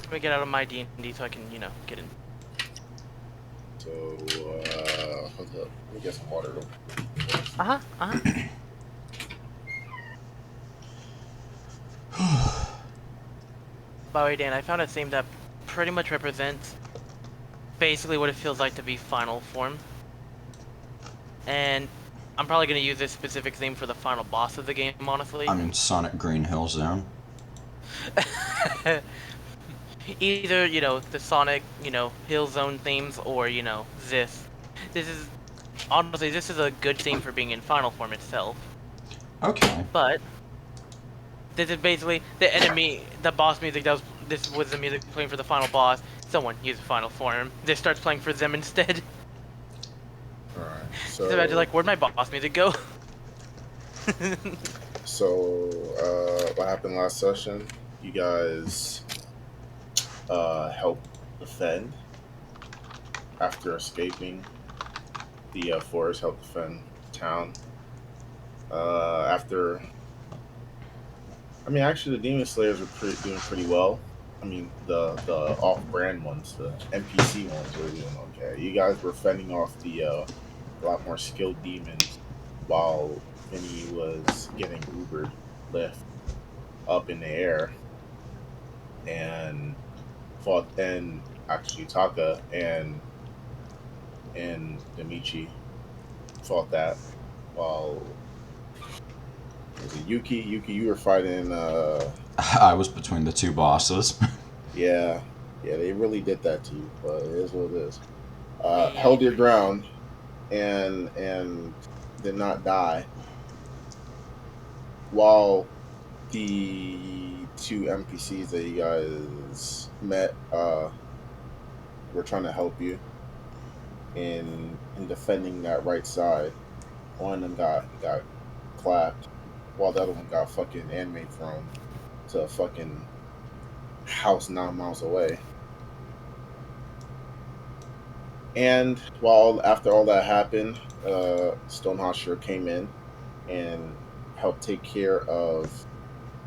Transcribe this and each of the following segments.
Let me get out of my D&D so I can, get in. So, hold up. Let me get some water though. By the way, Dan, I found a theme that pretty much represents basically what it feels like to be final form. And I'm probably going to use this specific theme for the final boss of the game, honestly. I'm in Sonic Green Hill Zone. Either, the Sonic, Hill Zone themes, or, this. Honestly, this is a good theme for being in final form itself. Okay. But this is basically the boss music this was the music playing for the final boss. Someone used final form. This starts playing for them instead. Alright, So imagine, like, where'd my boss music go? What happened last session? You guys helped defend after escaping the forest, helped defend town. Actually, the Demon Slayers were doing pretty well. I mean, the off-brand ones, the NPC ones, were doing okay. You guys were fending off the a lot more skilled demons, while Vinny was getting Ubered lift up in the air and fought. And actually, Taka and Domichi fought that, while was it Yuki? You were fighting. I was between the two bosses. Yeah, they really did that to you, but it is what it is. Held your ground and did not die, while the two NPCs that you guys met were trying to help you in defending that right side. One of them got clapped, while the other one got fucking anime thrown to a fucking house 9 miles away. And after all that happened, Stonehosher came in and helped take care of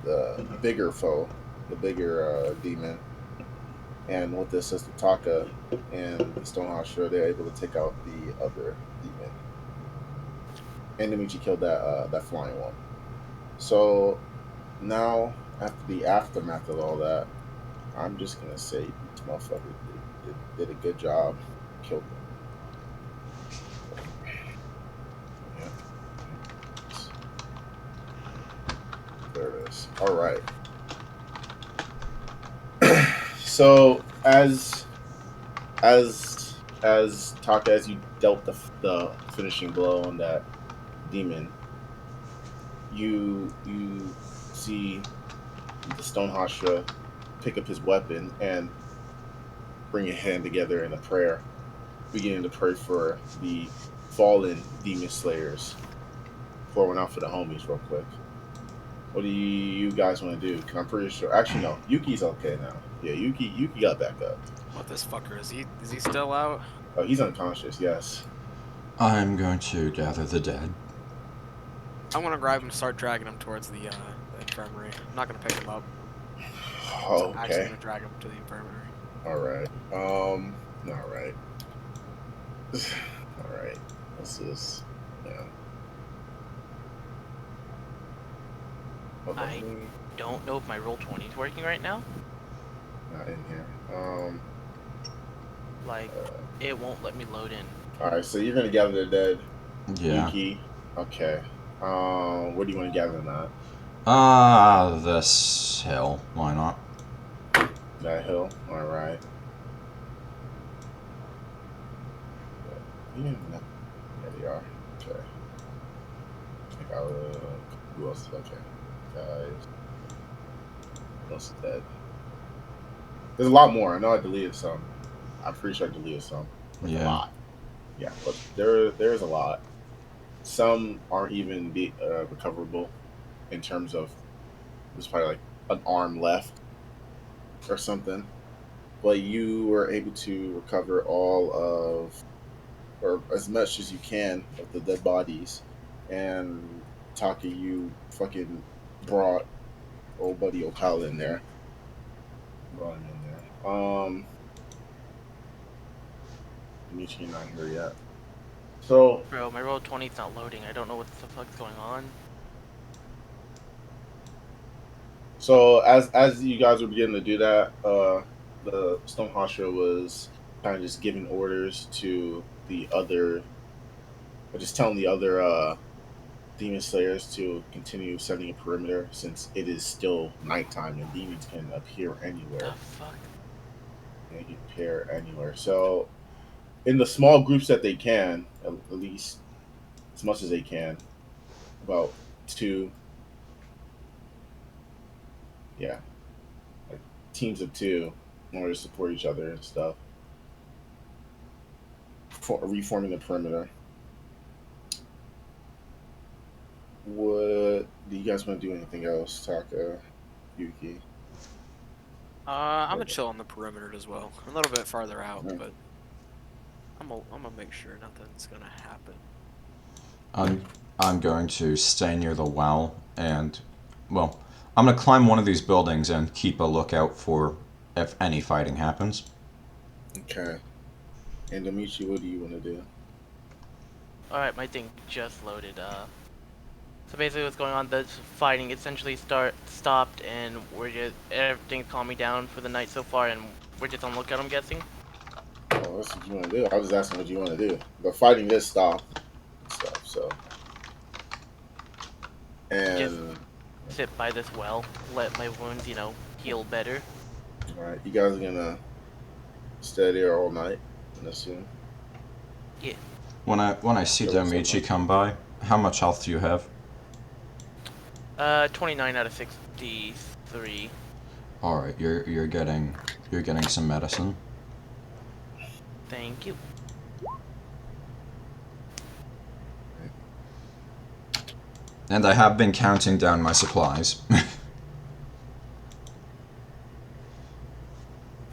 the bigger foe, the bigger demon. And with the assist of Taka and the Stonehosher, they're able to take out the other demon. And Domichi killed that flying one. So now, after the aftermath of all that, I'm just gonna say this motherfucker did a good job. Killed them. Yeah. There it is. All right. So as Taka, as you dealt the finishing blow on that demon, you see the Stonehosher pick up his weapon and bring a hand together in a prayer, beginning to pray for the fallen demon slayers. Pour one out for the homies real quick. What do you guys want to do? Because I'm pretty sure. Actually, no. Yuki's okay now. Yeah, Yuki got back up. What, this fucker? Is he still out? Oh, he's unconscious. Yes. I'm going to gather the dead. I'm gonna grab him and start dragging him towards the infirmary. I'm not gonna pick him up. Oh, I'm actually okay. gonna drag him to the infirmary. All right. All right. All right. This is, yeah. I don't know if my Roll20 is working right now. Not in here. It won't let me load in. All right. So you're gonna gather the dead. Yeah. Yuki. Okay. Where do you want to gather them at? This hill. Why not? That hill. All right. Yeah, there they are. Okay. I got who else? Okay, guys. Who else is dead? There's a lot more. I know I deleted some. I'm pretty sure I deleted some. There's a lot. Yeah, but there's a lot. Some aren't even recoverable in terms of there's probably like an arm left or something. But you were able to recover all of, or as much as you can, of the dead bodies. And Taka, you fucking brought old buddy Okala in there. Brought him in there. Domichi not here yet. So Bro, my roll 20's not loading. I don't know what the fuck's going on. as you guys were beginning to do that, the Stone Hashira was kind of just giving orders to the other, or just telling the other demon slayers to continue setting a perimeter since it is still nighttime and demons can appear The anywhere. fuck? They can appear anywhere. So in the small groups that they can, at least as much as they can, about two, yeah, like teams of two, in order to support each other and stuff, for reforming the perimeter. What do you guys want to do? Anything else, Taka, Yuki? I'm gonna chill on the perimeter as well. A little bit farther out, Yeah. but I'm gonna make sure nothing's gonna happen. I'm going to stay near the well and, well, I'm going to climb one of these buildings and keep a lookout for if any fighting happens. Okay. And Domichi, what do you want to do? Alright, my thing just loaded. So basically what's going on, the fighting essentially stopped and everything's calming down for the night so far and we're just on lookout, I'm guessing. Oh, that's what you want to do. I was asking what you want to do. The fighting did stop and stuff. So, Just and sit by this well, let my wounds, heal better. all right, you guys are gonna stay there all night, I assume. Yeah. When I see Okay, what's up, Domichi man? come by, how much health do you have? 29 out of 63. Alright, you're getting some medicine. Thank you. And I have been counting down my supplies.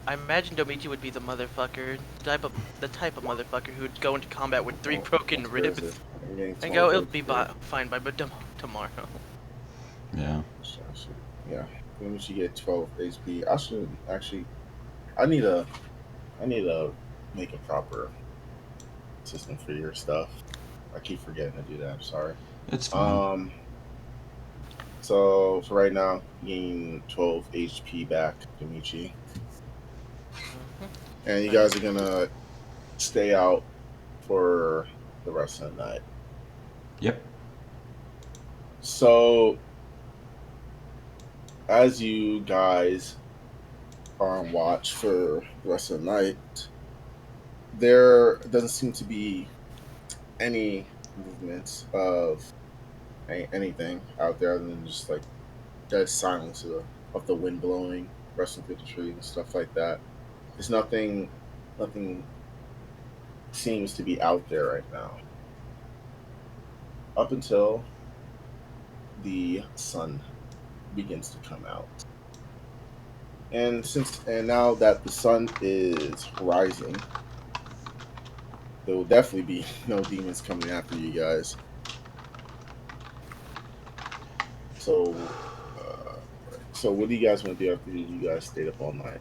I imagine Domichi would be the motherfucker, the type of motherfucker who'd go into combat with 3 Oh, broken that's crazy. ribs I'm getting and go, it'll 12 be HP. fine by tomorrow. Yeah. Yeah. When she get 12 HP, I should actually. I need a. I need to make a proper system for your stuff. I keep forgetting to do that. I'm sorry. It's fine. So for right now, gain 12 HP back, Domichi, and you guys are gonna stay out for the rest of the night. Yep. So as you guys are on watch for the rest of the night, there doesn't seem to be any movements of anything out there other than just like dead silence of the wind blowing, rustling through the trees and stuff like that. There's nothing seems to be out there right now. Up until the sun begins to come out. And now that the sun is rising, there will definitely be no demons coming after you guys. So, so what do you guys want to do after you guys stayed up all night?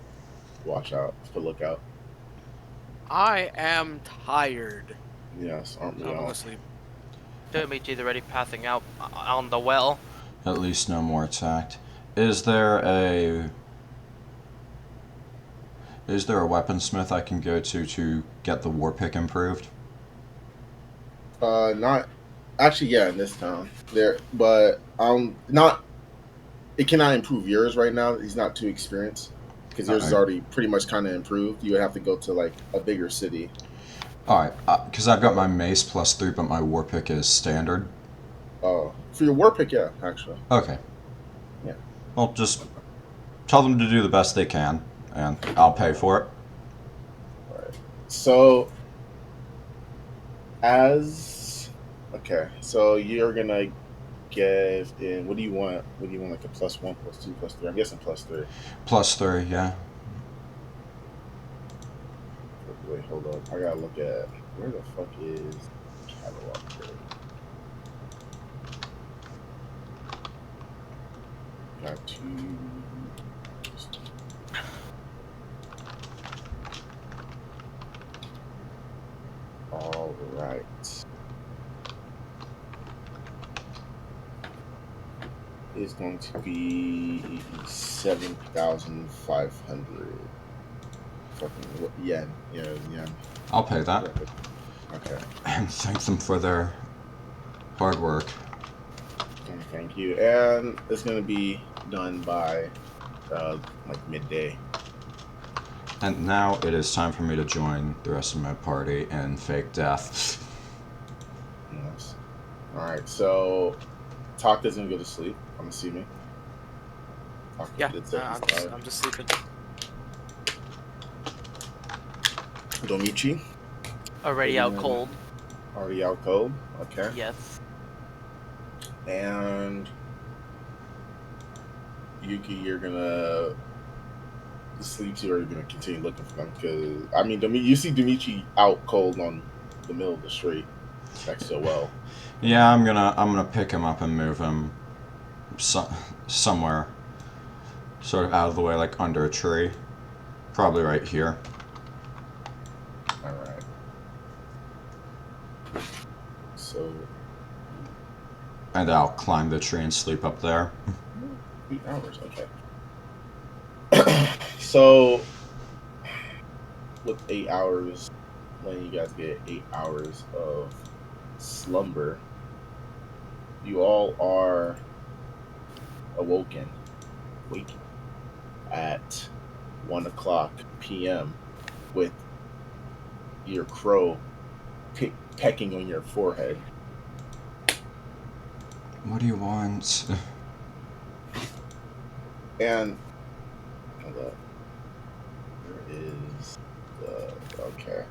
Watch out, to look out. I am tired. Yes, aren't we I'm all? gonna sleep. Domichi's already passing out on the well. At least no more attacked. Is there a weaponsmith I can go to get the war pick improved? Not actually. Yeah, in this town there, but not. It cannot improve yours right now. He's not too experienced because yours is Alright. already pretty much kind of improved. You would have to go to like a bigger city. Alright, because I've got my mace +3, but my war pick is standard. For your war pick, yeah, actually. Okay. Yeah. Well, just tell them to do the best they can, and I'll pay for it. Right. So, so you're gonna give in. What do you want? What do you want? Like a +1, +2, +3? I'm guessing +3. +3, yeah. Wait, hold up. I gotta look at where the fuck is catalog here. Got two. right. It's going to be 7,500 fucking yen. Yeah, yen. I'll pay that. Okay. And thank them for their hard work. Okay, thank you. And it's going to be done by like midday. And now it is time for me to join the rest of my party in fake death. Yes. All right. So Taka's gonna go to sleep. I'm assuming. Taka Yeah, did say he's tired. I'm just sleeping. Domichi Already out cold. already out cold. Okay. Yes. And Yuki, you're gonna sleep too, or you're gonna continue looking for them? Because I mean, you see Domichi out cold on the middle of the street next to a well. Yeah, I'm gonna pick him up and move him somewhere, sort of out of the way, like under a tree, probably right here. All right. So And I'll climb the tree and sleep up there. 8 hours. Okay. So with 8 hours, when you guys get 8 hours of slumber, you all are waking at 1 o'clock p.m. with your crow pecking on your forehead. What do you want? And hold up. There is the okay.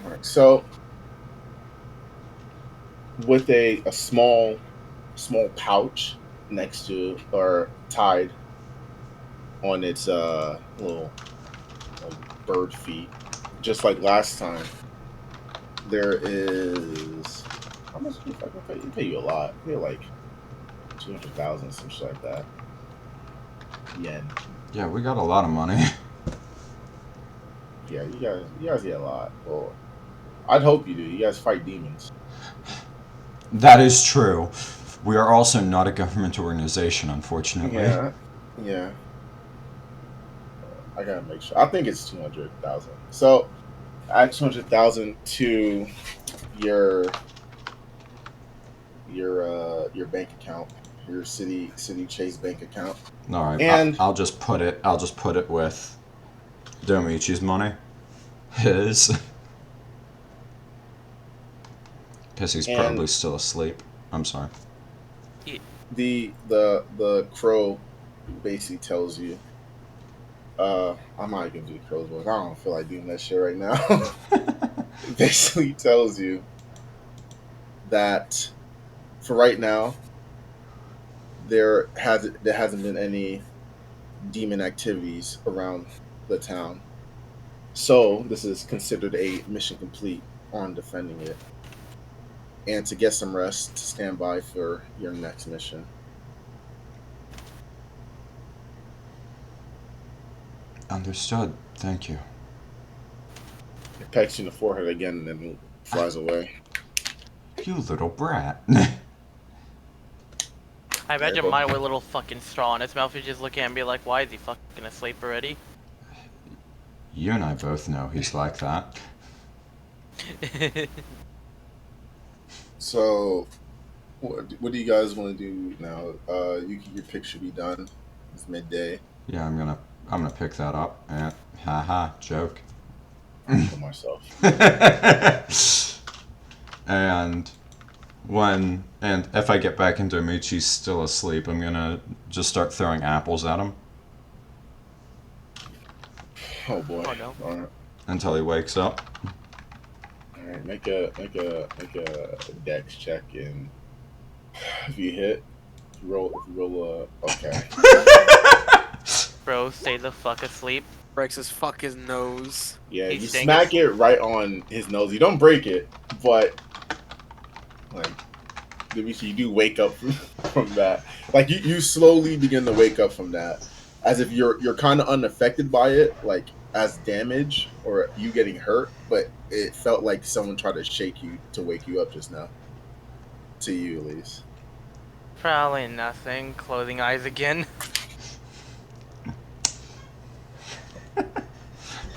Alright, so with a small pouch next to or tied on its little bird feet, just like last time, there is how much do you fucking pay? You pay you a lot. You pay like 200,000, some shit like that. Yen. Yeah, we got a lot of money. Yeah, you guys get a lot. Well, I'd hope you do. You guys fight demons. That is true. We are also not a government organization, unfortunately. Yeah. I gotta make sure. I think it's 200,000. So add 200,000 to your bank account, your city Chase bank account. All right, And I'll just put it with Domichi's money. His. Because he's probably still asleep. I'm sorry. the crow basically tells you, I'm not gonna do the crow's voice. I don't feel like doing that shit right now. Basically tells you that for right now there hasn't been any demon activities around the town. So this is considered a mission complete on defending it. And to get some rest, to stand by for your next mission. Understood. Thank you. It pecks you in the forehead again and then flies away. You little brat. I imagine mine with a little fucking straw in its mouth is just looking at me like, why is he fucking asleep already? You and I both know he's like that. So, what do you guys want to do now? Your pick should be done. It's midday. Yeah, I'm gonna pick that up. And haha, joke. For myself. And if I get back into Domichi's still asleep, I'm gonna just start throwing apples at him. Oh boy. Oh no. All right. Until he wakes up. All right. Make a dex check, and if you hit, if you roll okay. Bro, stay the fuck asleep. Breaks his nose. Yeah, He's you staying smack asleep. it right on his nose. You don't break it, but like you do wake up from that. Like you slowly begin to wake up from that as if you're kind of unaffected by it, like as damage or you getting hurt, but it felt like someone tried to shake you to wake you up just now. To you, at least. Probably nothing. Closing eyes again.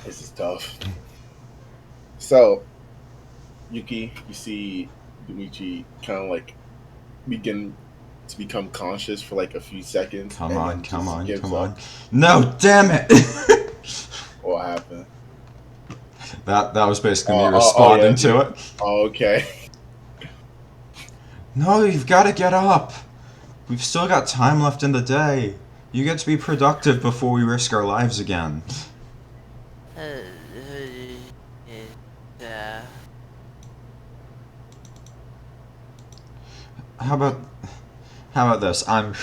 This is tough. So, Yuki, you see Domichi kind of like begin to become conscious for like a few seconds. Come and on, then come just on, gives come up. on. No, damn it! What happened? That was basically me responding to it. Oh, okay. No, you've got to get up. We've still got time left in the day. You get to be productive before we risk our lives again. Yeah. How about this? I'm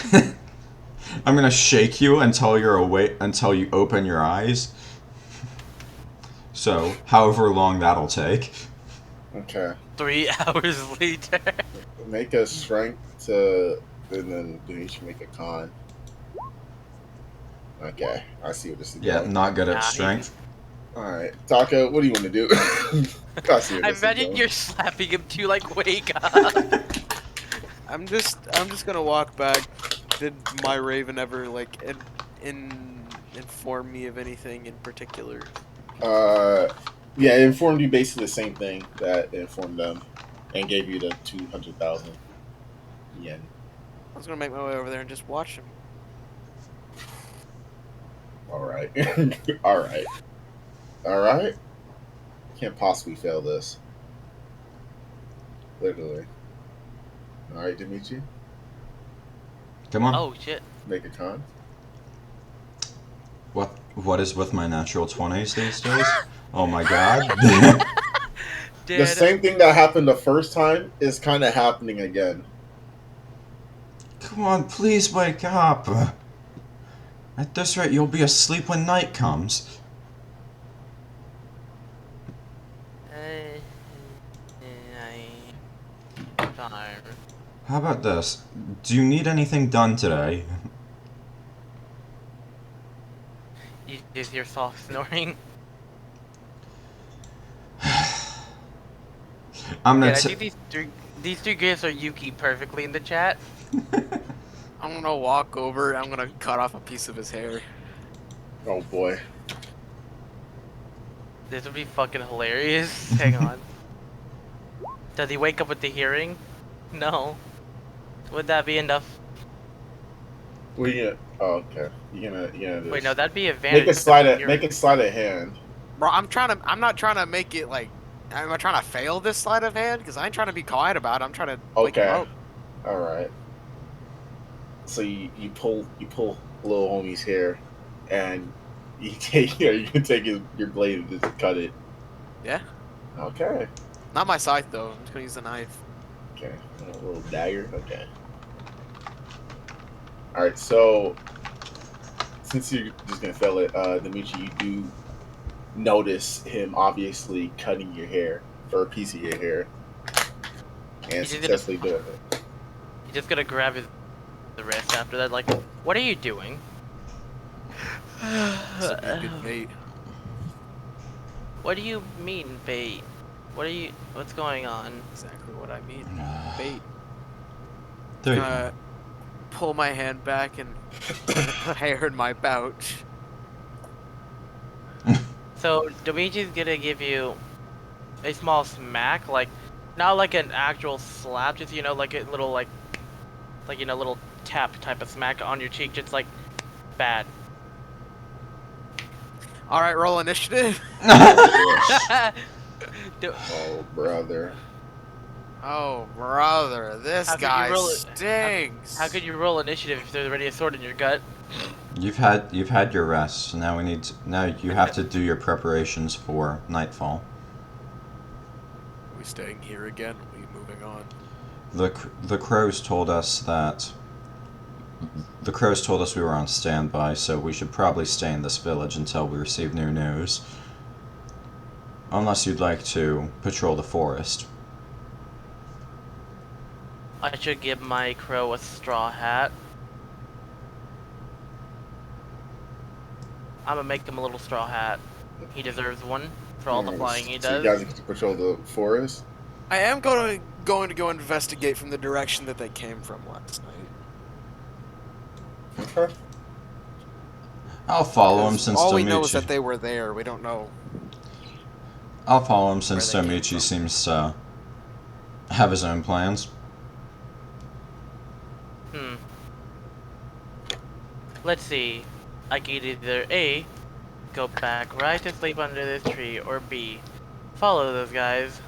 I'm gonna shake you until you're awake, until you open your eyes. So, however long that'll take. Okay. 3 hours later. Make a strength to, and then Domichi make a con. Okay, I see where this is Yeah, going. not good at Nah, strength. All right, Taka, what do you want to do? I see where I this is imagine going. you're slapping him to like wake up. I'm just gonna walk back. Did my Raven ever like inform me of anything in particular? Yeah, it informed you basically the same thing that it informed them, and gave you the 200,000 yen. I was gonna make my way over there and just watch him. All right, all right, all right. Can't possibly fail this. Literally. All right, Domichi, Come on. Oh shit. make a con. What is with my natural 20s these days? Oh my god. The Dude, same thing that happened the first time is kind of happening again. Come on, please wake up. At this rate, you'll be asleep when night comes. Fine. How about this? Do you need anything done today? You just hear soft snoring. I'm Yeah, gonna I think these three gifts are Yuki perfectly in the chat. I'm gonna walk over. I'm gonna cut off a piece of his hair. Oh boy. This would be fucking hilarious. Hang on. Does he wake up with the hearing? No. Would that be enough? What are you gonna? Oh, okay. You're gonna do Wait, this. no, that'd be advantage. Make a sleight of hand. Bro, I'm not trying to make it like. Am I trying to fail this sleight of hand? Because I ain't trying to be quiet about it. I'm trying to wake him Okay. up. All right. So you pull little homie's hair, and you take you can take your blade and just cut it. Yeah. Okay. Not my scythe though. I'm just gonna use the knife. Okay. A little dagger. Okay. All right. So since you're just gonna fail it, Domichi, you do notice him obviously cutting your hair for a piece of your hair, and successfully doing it. He's just gonna grab the wrist after that. Like, what are you doing? This would be a good bait. What do you mean, bait? What's going on? Exactly what I mean. Bait. There you go. Pull my hand back and put hair in my pouch. So, Domichi's gonna give you a small smack, like, not like an actual slap, just, like a little, little tap type of smack on your cheek, just like, bad. Alright, roll initiative. Oh brother. Oh, brother, this How could you guy roll it? stinks. How could you roll initiative if there's already a sword in your gut? You've had your rest. So now you have to do your preparations for nightfall. Are we staying here again? Are we moving on? The crows told us we were on standby, so we should probably stay in this village until we receive new news. Unless you'd like to patrol the forest. I should give my crow a straw hat. I'm gonna make him a little straw hat. He deserves one for all the flying he So you does. guys get to patrol the forest. I am going to go investigate from the direction that they came from last night. Okay. I'll follow him Because since all we know is Domichi. that they were there. We don't know. I'll follow him since Where they came Domichi from. seems to have his own plans. Let's see. I could either A, go back right to sleep under this tree, or B, follow those guys.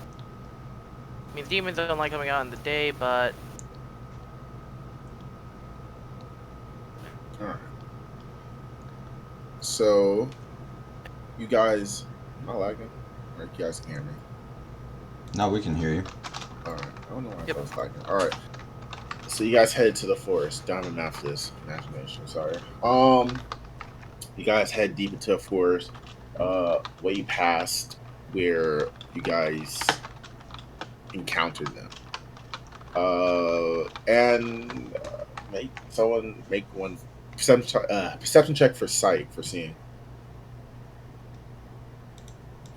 I mean, demons don't like coming out in the day, but All right. So, you guys, am I lagging? Or you guys can hear me? Now we can hear you. All right. I don't know why Yep. I was lagging. All right. So you guys head to the forest. Down in map for this imagination. Sorry. You guys head deep into the forest. Way past where you guys encountered them. Make one perception check for sight for seeing.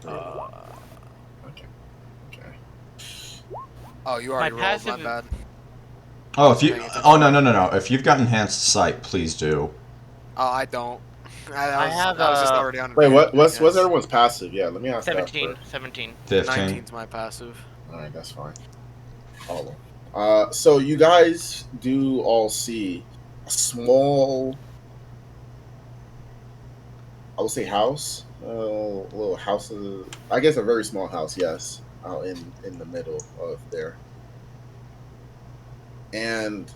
Okay. Okay. Oh, you already rolled. My passive- bad. Oh, if you. Paying attention. Oh no. If you've got enhanced sight, please do. Oh, I don't. I have, I was just already on. Wait, advantage, what's I guess. everyone's passive? Yeah, let me ask that 17, first. 17. 15. 19's my passive. All right, that's fine. All so you guys do all see a small, I would say house, a little house. I guess a very small house. Yes, out in the middle of there. And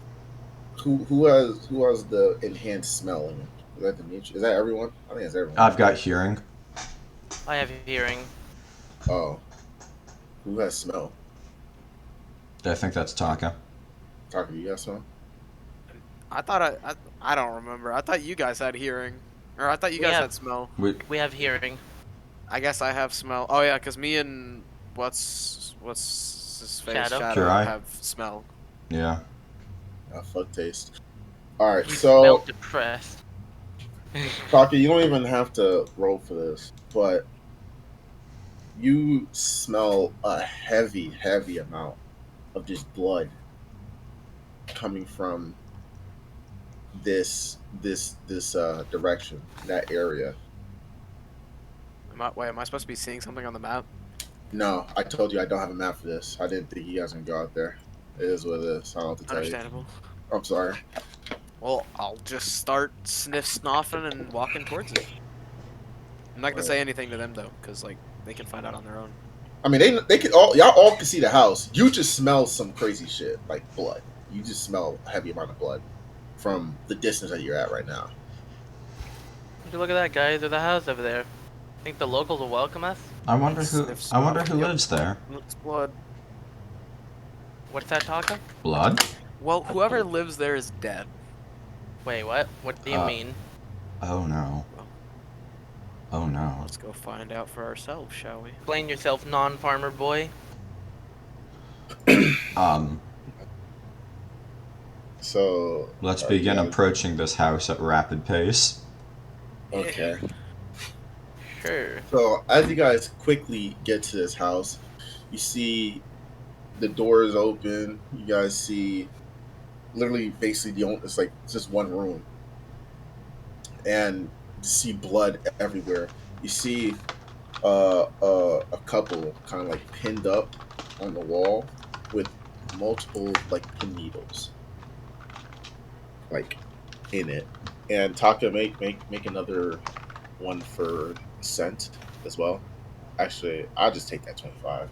who has the enhanced smelling? Is that Domichi? Is that everyone? I think it's everyone. I've got hearing. I have hearing. Oh, who has smell? I think that's Taka. Taka, you got smell? I thought I don't remember. I thought you guys had hearing, or I thought you We guys have- had smell. We have hearing. I guess I have smell. Oh yeah, because me and what's his face Shadow? Jirai? have smell. Yeah. Fuck taste. All right, You so smell depressed. Taka, you don't even have to roll for this, but you smell a heavy amount of just blood coming from this direction, that area. Wait, am I supposed to be seeing something on the map? No, I told you I don't have a map for this. I didn't think you guys were gonna go out there. It is what it is. I don't know what to tell you. Understandable. I'm sorry. Well, I'll just start snoffing and walking towards it. I'm not gonna say anything to them though, because like they can find out on their own. I mean, they could all, y'all all can see the house. You just smell some crazy shit like blood. You just smell a heavy amount of blood from the distance that you're at right now. Would you look at that, guys? There's a house over there. Think the locals will welcome us? I wonder who. Sniff I wonder who Yep. lives there. It's blood. What's that talking? Blood? Well, whoever lives there is dead. Wait, what? What do you mean? Oh no. Oh no. Let's go find out for ourselves, shall we? Explain yourself, non-farmer boy. So Let's are begin you guys- approaching this house at rapid pace. Okay. Sure. So as you guys quickly get to this house, you see the doors open. You guys see literally basically it's like just one room, and you see blood everywhere. You see a couple kind of like pinned up on the wall with multiple like pin needles like in it. And Taka, make another one for scent as well. Actually, I'll just take that 25.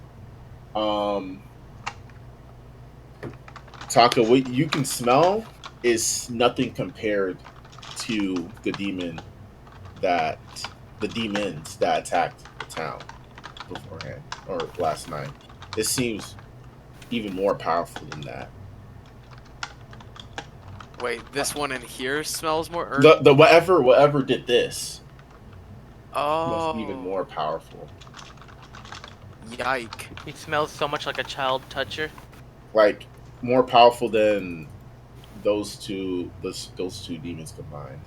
Taka, what you can smell is nothing compared to the demons that attacked the town beforehand or last night. It seems even more powerful than that. Wait, this one in here smells more. The whatever did this Oh. was even more powerful. Yike. He smells so much like a child toucher. Like more powerful than those two demons combined.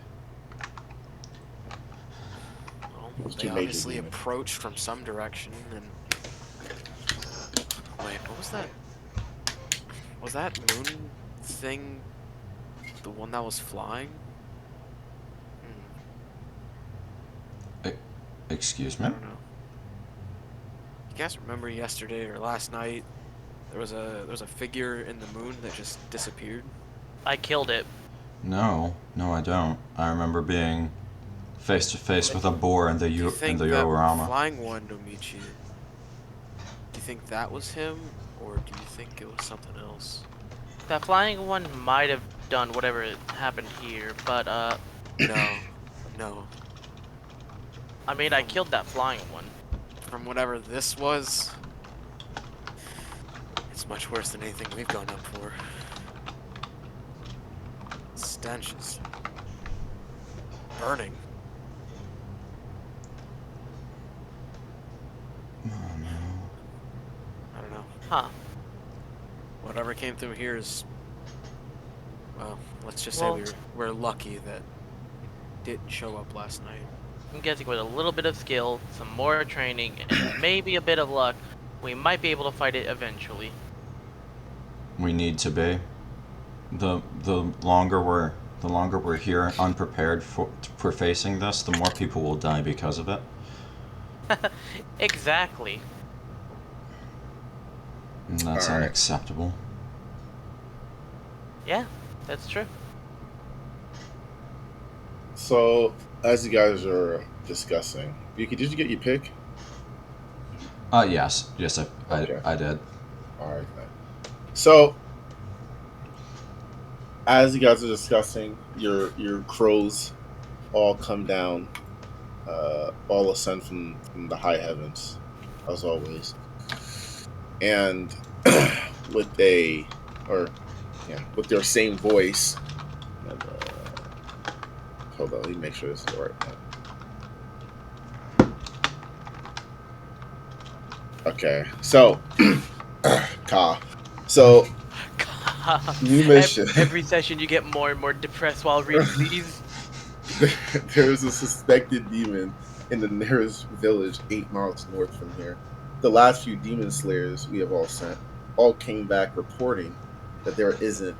Those They two major obviously demons. approached from some direction, and wait, what was that? Was that moon thing the one that was flying? Excuse I me? don't know. You guys remember yesterday or last night? There was a figure in the moon that just disappeared. I killed it. No, I don't. I remember being face to face Ma- with a boar in the Do you in the think that Yorama. flying one, Domichi? Do you think that was him, or do you think it was something else? That flying one might have done whatever happened here, but No, no. I mean, I From killed that flying one. from whatever this was, it's much worse than anything we've gone up for. Stench is burning. Oh no. I don't know. Huh. Whatever came through here is, well, let's just Well- say we're lucky that it didn't show up last night. I'm guessing with a little bit of skill, some more training, and maybe a bit of luck, we might be able to fight it eventually. We need to be. The longer we're here unprepared for facing this, the more people will die because of it. Exactly. And that's Alright. unacceptable. Yeah, that's true. So, as you guys are discussing, Yuki, did you get your pick? Yes, Okay. I did. All right. Then. So, as you guys are discussing, your crows all come down, all ascend from the high heavens, as always, and with with their same voice. And, hold on, let me make sure this is the right one. Okay, so Ka. So new mission. Every session you get more and more depressed while reading these. There is a suspected demon in the nearest village 8 miles north from here. The last few demon slayers we have all sent all came back reporting that there isn't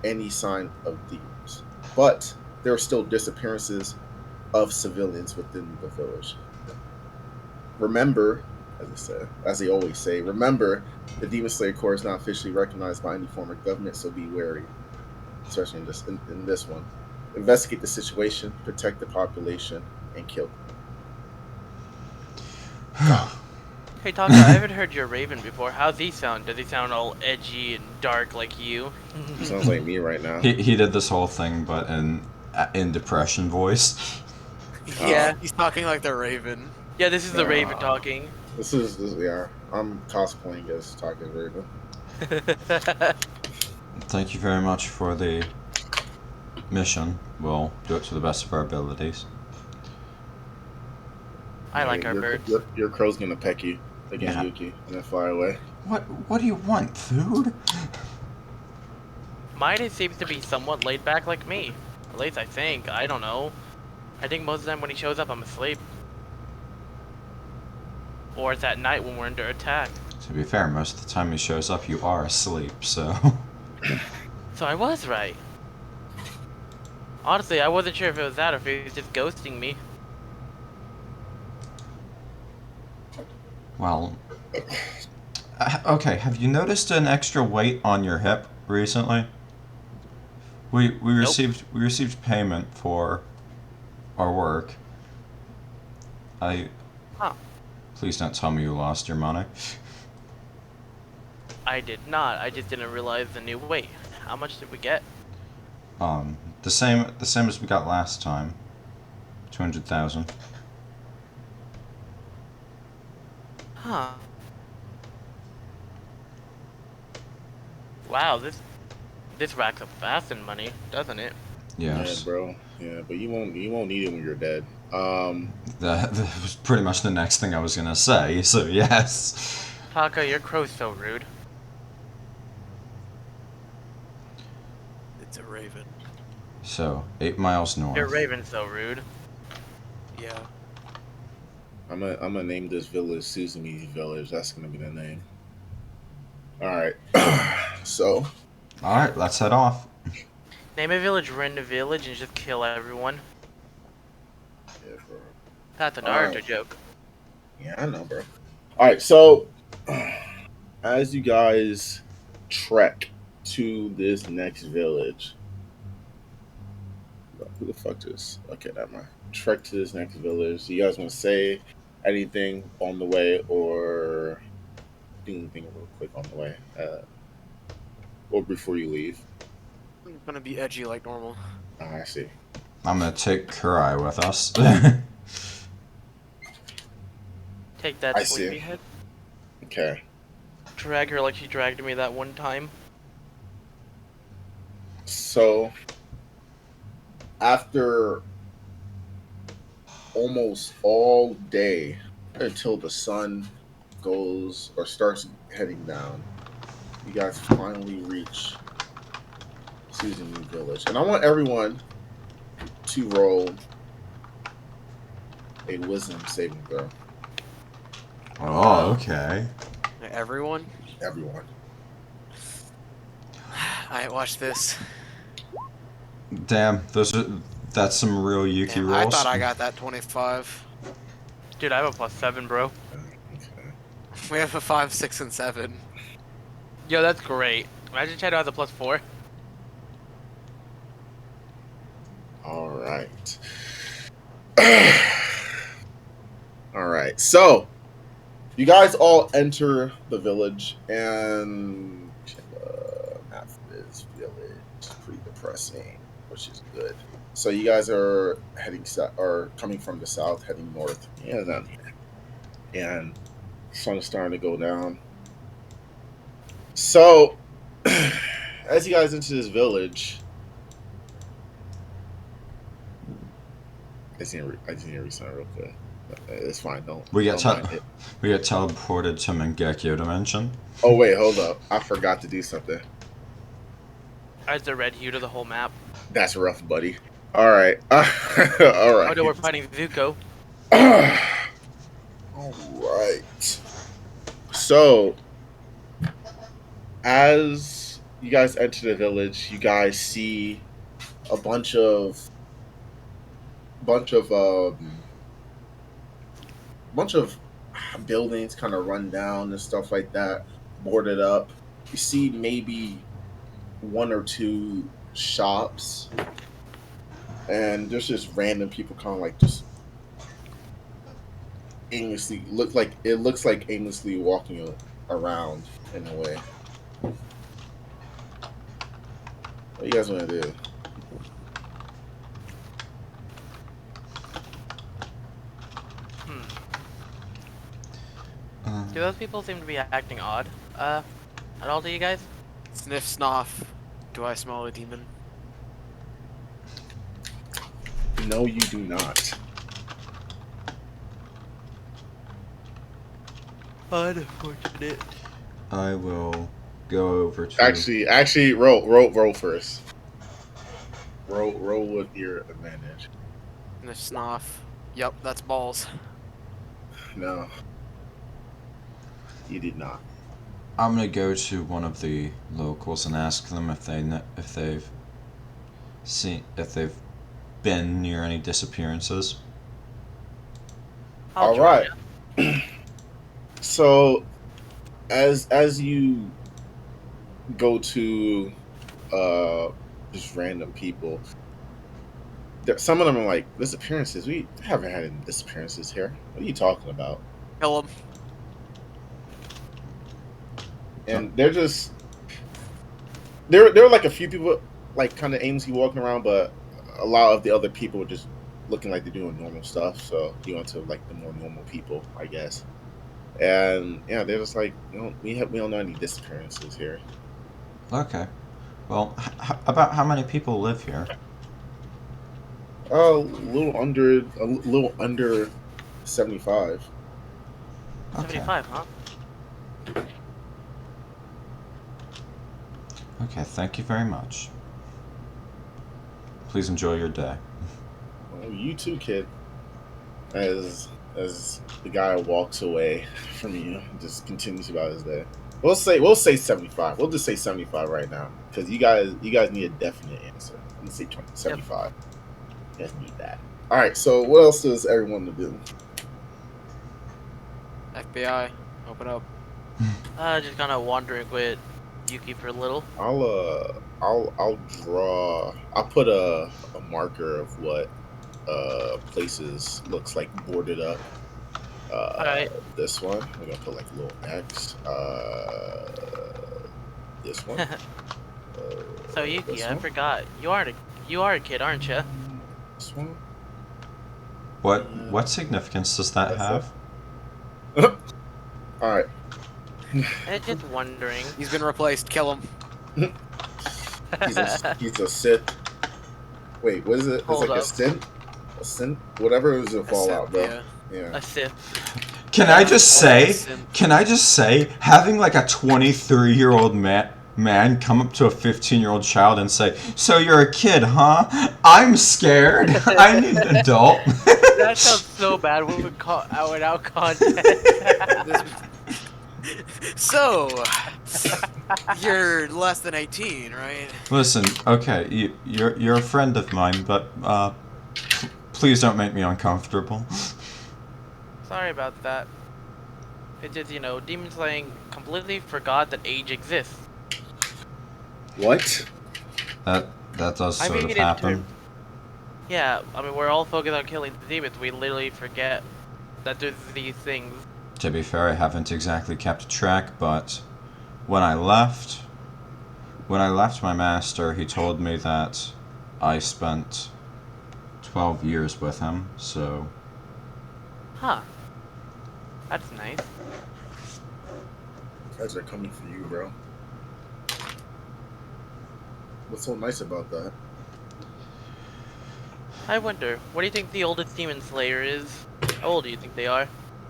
any sign of demons. But there are still disappearances of civilians within the village. Remember, as they always say, remember the Demon Slayer Corps is not officially recognized by any form of government, so be wary, especially in this one. Investigate the situation, protect the population, and kill them. Hey Taka, I haven't heard your Raven before. How's he sound? Does he sound all edgy and dark like you? Sounds like me right now. He did this whole thing, but in depression voice. Yeah. He's talking like the Raven. Yeah, this is the Raven talking. This yeah. I'm cosplaying as Taka Raven. Thank you very much for the mission. We'll do it to the best of our abilities. I like our birds. Your crow's gonna peck you again, Yeah. Yuki, and then fly away. What do you want? Food? Mine seems to be somewhat laid back like me. At least I think. I don't know. I think most of the time when he shows up, I'm asleep. Or it's at night when we're under attack. To be fair, most of the time he shows up, you are asleep, so... So I was right. Honestly, I wasn't sure if it was that or if he was just ghosting me. Well... okay, have you noticed an extra weight on your hip recently? We received payment for our work. Huh. Please don't tell me you lost your money. I did not. I just didn't realize the new weight. How much did we get? The same as we got last time. 200,000. Huh. Wow, this racks up fast in money, doesn't it? Yes. Yeah, bro. Yeah, but you won't need it when you're dead. That was pretty much the next thing I was gonna say, so yes. Taka, your crow's so rude. It's a Raven. So, 8 miles north. Your raven's so rude. Yeah. I'm gonna name this village Tsuzumi Village. That's gonna be the name. All right. So All right, let's head off. Name a village, rent a village, and just kill everyone. yeah, bro. That's a All Naruto right. joke. Yeah, I know, bro. All right. So as you guys trek to this next village, who the fuck is? Okay, never mind. Trek to this next village. Do you guys want to say anything on the way, or do anything real quick on the way, or before you leave? I'm gonna be edgy like normal. I see. I'm gonna take Kurai with us. Take that, I see. sleepyhead. Okay. Drag her like she dragged me that one time. So after almost all day until the sun goes or starts heading down, you guys finally reach Tsuzumi Village. And I want everyone to roll a wisdom saving throw. Oh, okay. Everyone? Everyone. Alright, watch this. Damn, that's some real Yuki Damn, I rolls. thought I got that 25. Dude, I have a +7, bro. Okay. We have a 5, 6, and 7. Yo, that's great. Imagine Chad has a +4. All right. All right. So you guys all enter the village, and map this village is pretty depressing, which is good. So you guys are heading coming from the south, heading north. Yeah, down here, and sun is starting to go down. So as you guys enter this village, I just need to resign real quick. It's fine. We get don't mind it. we get teleported to Mangekyo Dimension. Oh wait, hold up! I forgot to do something. Adds the red hue to the whole map. That's rough, buddy. All right, all Oh right. no, we're fighting Zuko. All right. So, as you guys enter the village, you guys see a bunch of buildings kind of run down and stuff like that, boarded up. You see maybe one or two shops, and there's just random people kind of like just aimlessly looks like aimlessly walking around in a way. What you guys want to do? Do those people seem to be acting odd? At all to you guys? Sniff, snoff. Do I smell a demon? No, you do not. Unfortunate. I will go over to. Actually, roll first. Roll with your advantage. Sniff, snoff. Yep, that's balls. No, you did not. I'm gonna go to one of the locals and ask them if they've been near any disappearances. I'll All join right. ya. So, as you go to just random people, some of them are like, disappearances. We haven't had any disappearances here. What are you talking about? Kill him. And they're just there were like a few people like kind of aimlessly walking around, but a lot of the other people were just looking like they're doing normal stuff. So you went to like the more normal people, I guess. And yeah, they're just like, we don't know any disappearances here. Okay. Well, about how many people live here? A little under 75. Okay. 75, huh? Okay, thank you very much. Please enjoy your day. Well, you too, kid. As as the guy walks away from you and just continues about his day. We'll say 75. We'll just say 75 right now because you guys need a definite answer. Let's say 75. You guys need that. All right. So what else does everyone to do? FBI, open up. Just kind of wandering with Yuki for a little. I'll draw. I'll put a marker of what places looks like boarded up. Alright. This one we're gonna put like a little X. This one. So Yuki, this I one. forgot. You are a kid, aren't you? This one. What significance does that have? All right. I'm just wondering. He's been replaced. Kill him. He's a Sith. Wait, what is it? It's Hold like up. a Sith. A Sith. Whatever it was in Fallout, bro. Yeah. Yeah. A Sith. Can I just say, having like a 23-year-old man come up to a 15-year-old child and say, "So you're a kid, huh? I'm scared. I need an adult." That sounds so bad when we call without context. So, you're less than 18, right? Listen, okay, you're a friend of mine, but please don't make me uncomfortable. Sorry about that. It just, Demon Slaying completely forgot that age exists. What? That does I sort mean, of in happen. terms- Yeah, I mean, we're all focused on killing the demons. We literally forget that there's these things. To be fair, I haven't exactly kept track, but when I left my master, he told me that I spent 12 years with him, so... Huh. That's nice. Guys are coming for you, bro. What's so nice about that? I wonder, what do you think the oldest demon slayer is? How old do you think they are?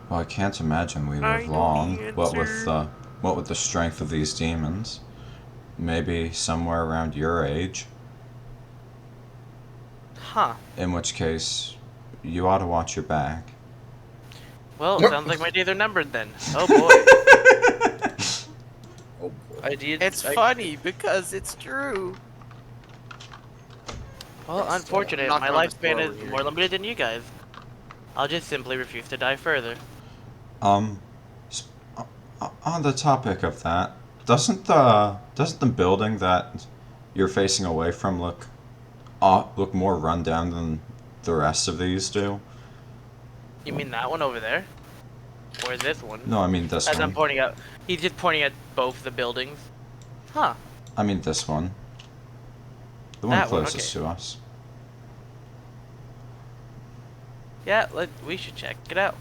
Well, I can't imagine we I live know long. the What answer. with the strength of these demons? Maybe somewhere around your age. Huh. In which case, you ought to watch your back. Well, it sounds like my days are numbered then. Oh boy. Oh boy. It's funny because it's true. Well, Yes, unfortunate. knock My on this lifespan door is over here. more limited than you guys. I'll just simply refuse to die further. S- on the topic of that, doesn't the building that you're facing away from look more rundown than the rest of these do? You mean that one over there? Or this one? No, I mean this As I'm one. pointing out, he's just pointing at both the buildings. Huh. I mean this one. The one That one, closest to us. Yeah, we should check it out.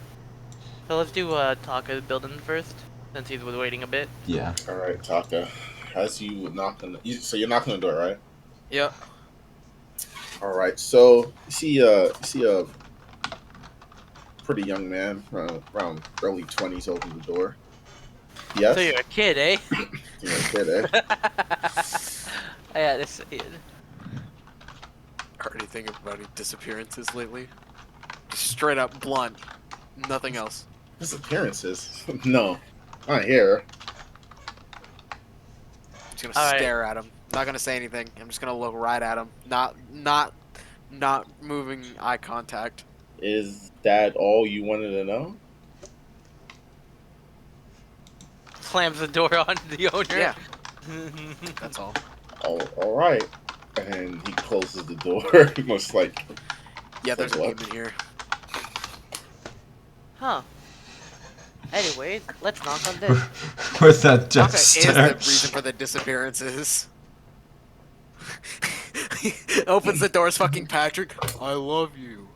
So let's do Taka's building first, since he's waiting a bit. Yeah. All right, Taka. As you knock on so you're knocking on the door, right? Yep. All right. So you see a pretty young man, around early 20s, open the door. Yes. So you're a kid, eh? You're a kid, eh? I had to say it. Heard anything about any disappearances lately? Just straight up blunt. Nothing else. Disappearances? No, not here. I'm just gonna All right. stare at him. Not gonna say anything. I'm just gonna look right at him. Not moving eye contact. Is that all you wanted to know? Slams the door on the owner. Yeah. That's all. All right. And he closes the door, much like. Yeah, there's a What? demon here. Huh. Anyways, let's knock on this. With that death Taka is stare. the reason for the disappearances. He opens the doors, fucking Patrick. I love you.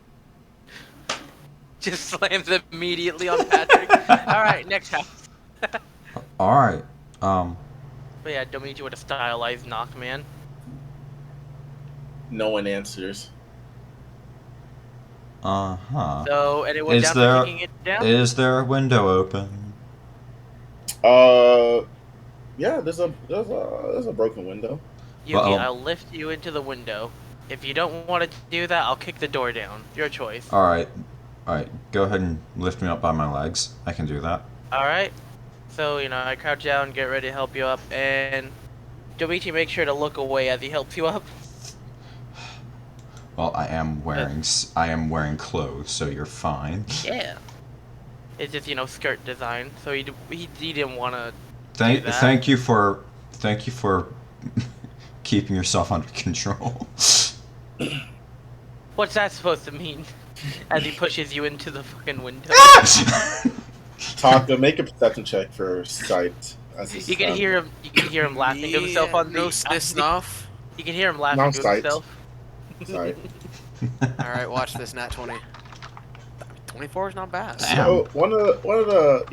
Just slams immediately on Patrick. Alright, next house. Alright. But yeah, Domichi with a stylized knock, man. No one answers. Uh-huh. So, anyone Is down there- for kicking it down? Is there a window open? Yeah. There's a broken window. Yuki, Well- I'll lift you into the window. If you don't want to do that, I'll kick the door down. Your choice. Alright. Alright, go ahead and lift me up by my legs. I can do that. Alright. So, I crouch down, get ready to help you up, and Domichi makes sure to look away as he helps you up. Well, I am wearing clothes, so you're fine. Yeah. It's just, skirt design, so he didn't want to Thank that. thank you for keeping yourself under control. What's that supposed to mean? As he pushes you into the fucking window. Taka, make a perception check for sight. You can hear him laughing to himself on the... No sniff. You can hear him laughing to sight. himself. Sight. Alright, watch this nat 20. 24 is not bad. So one of the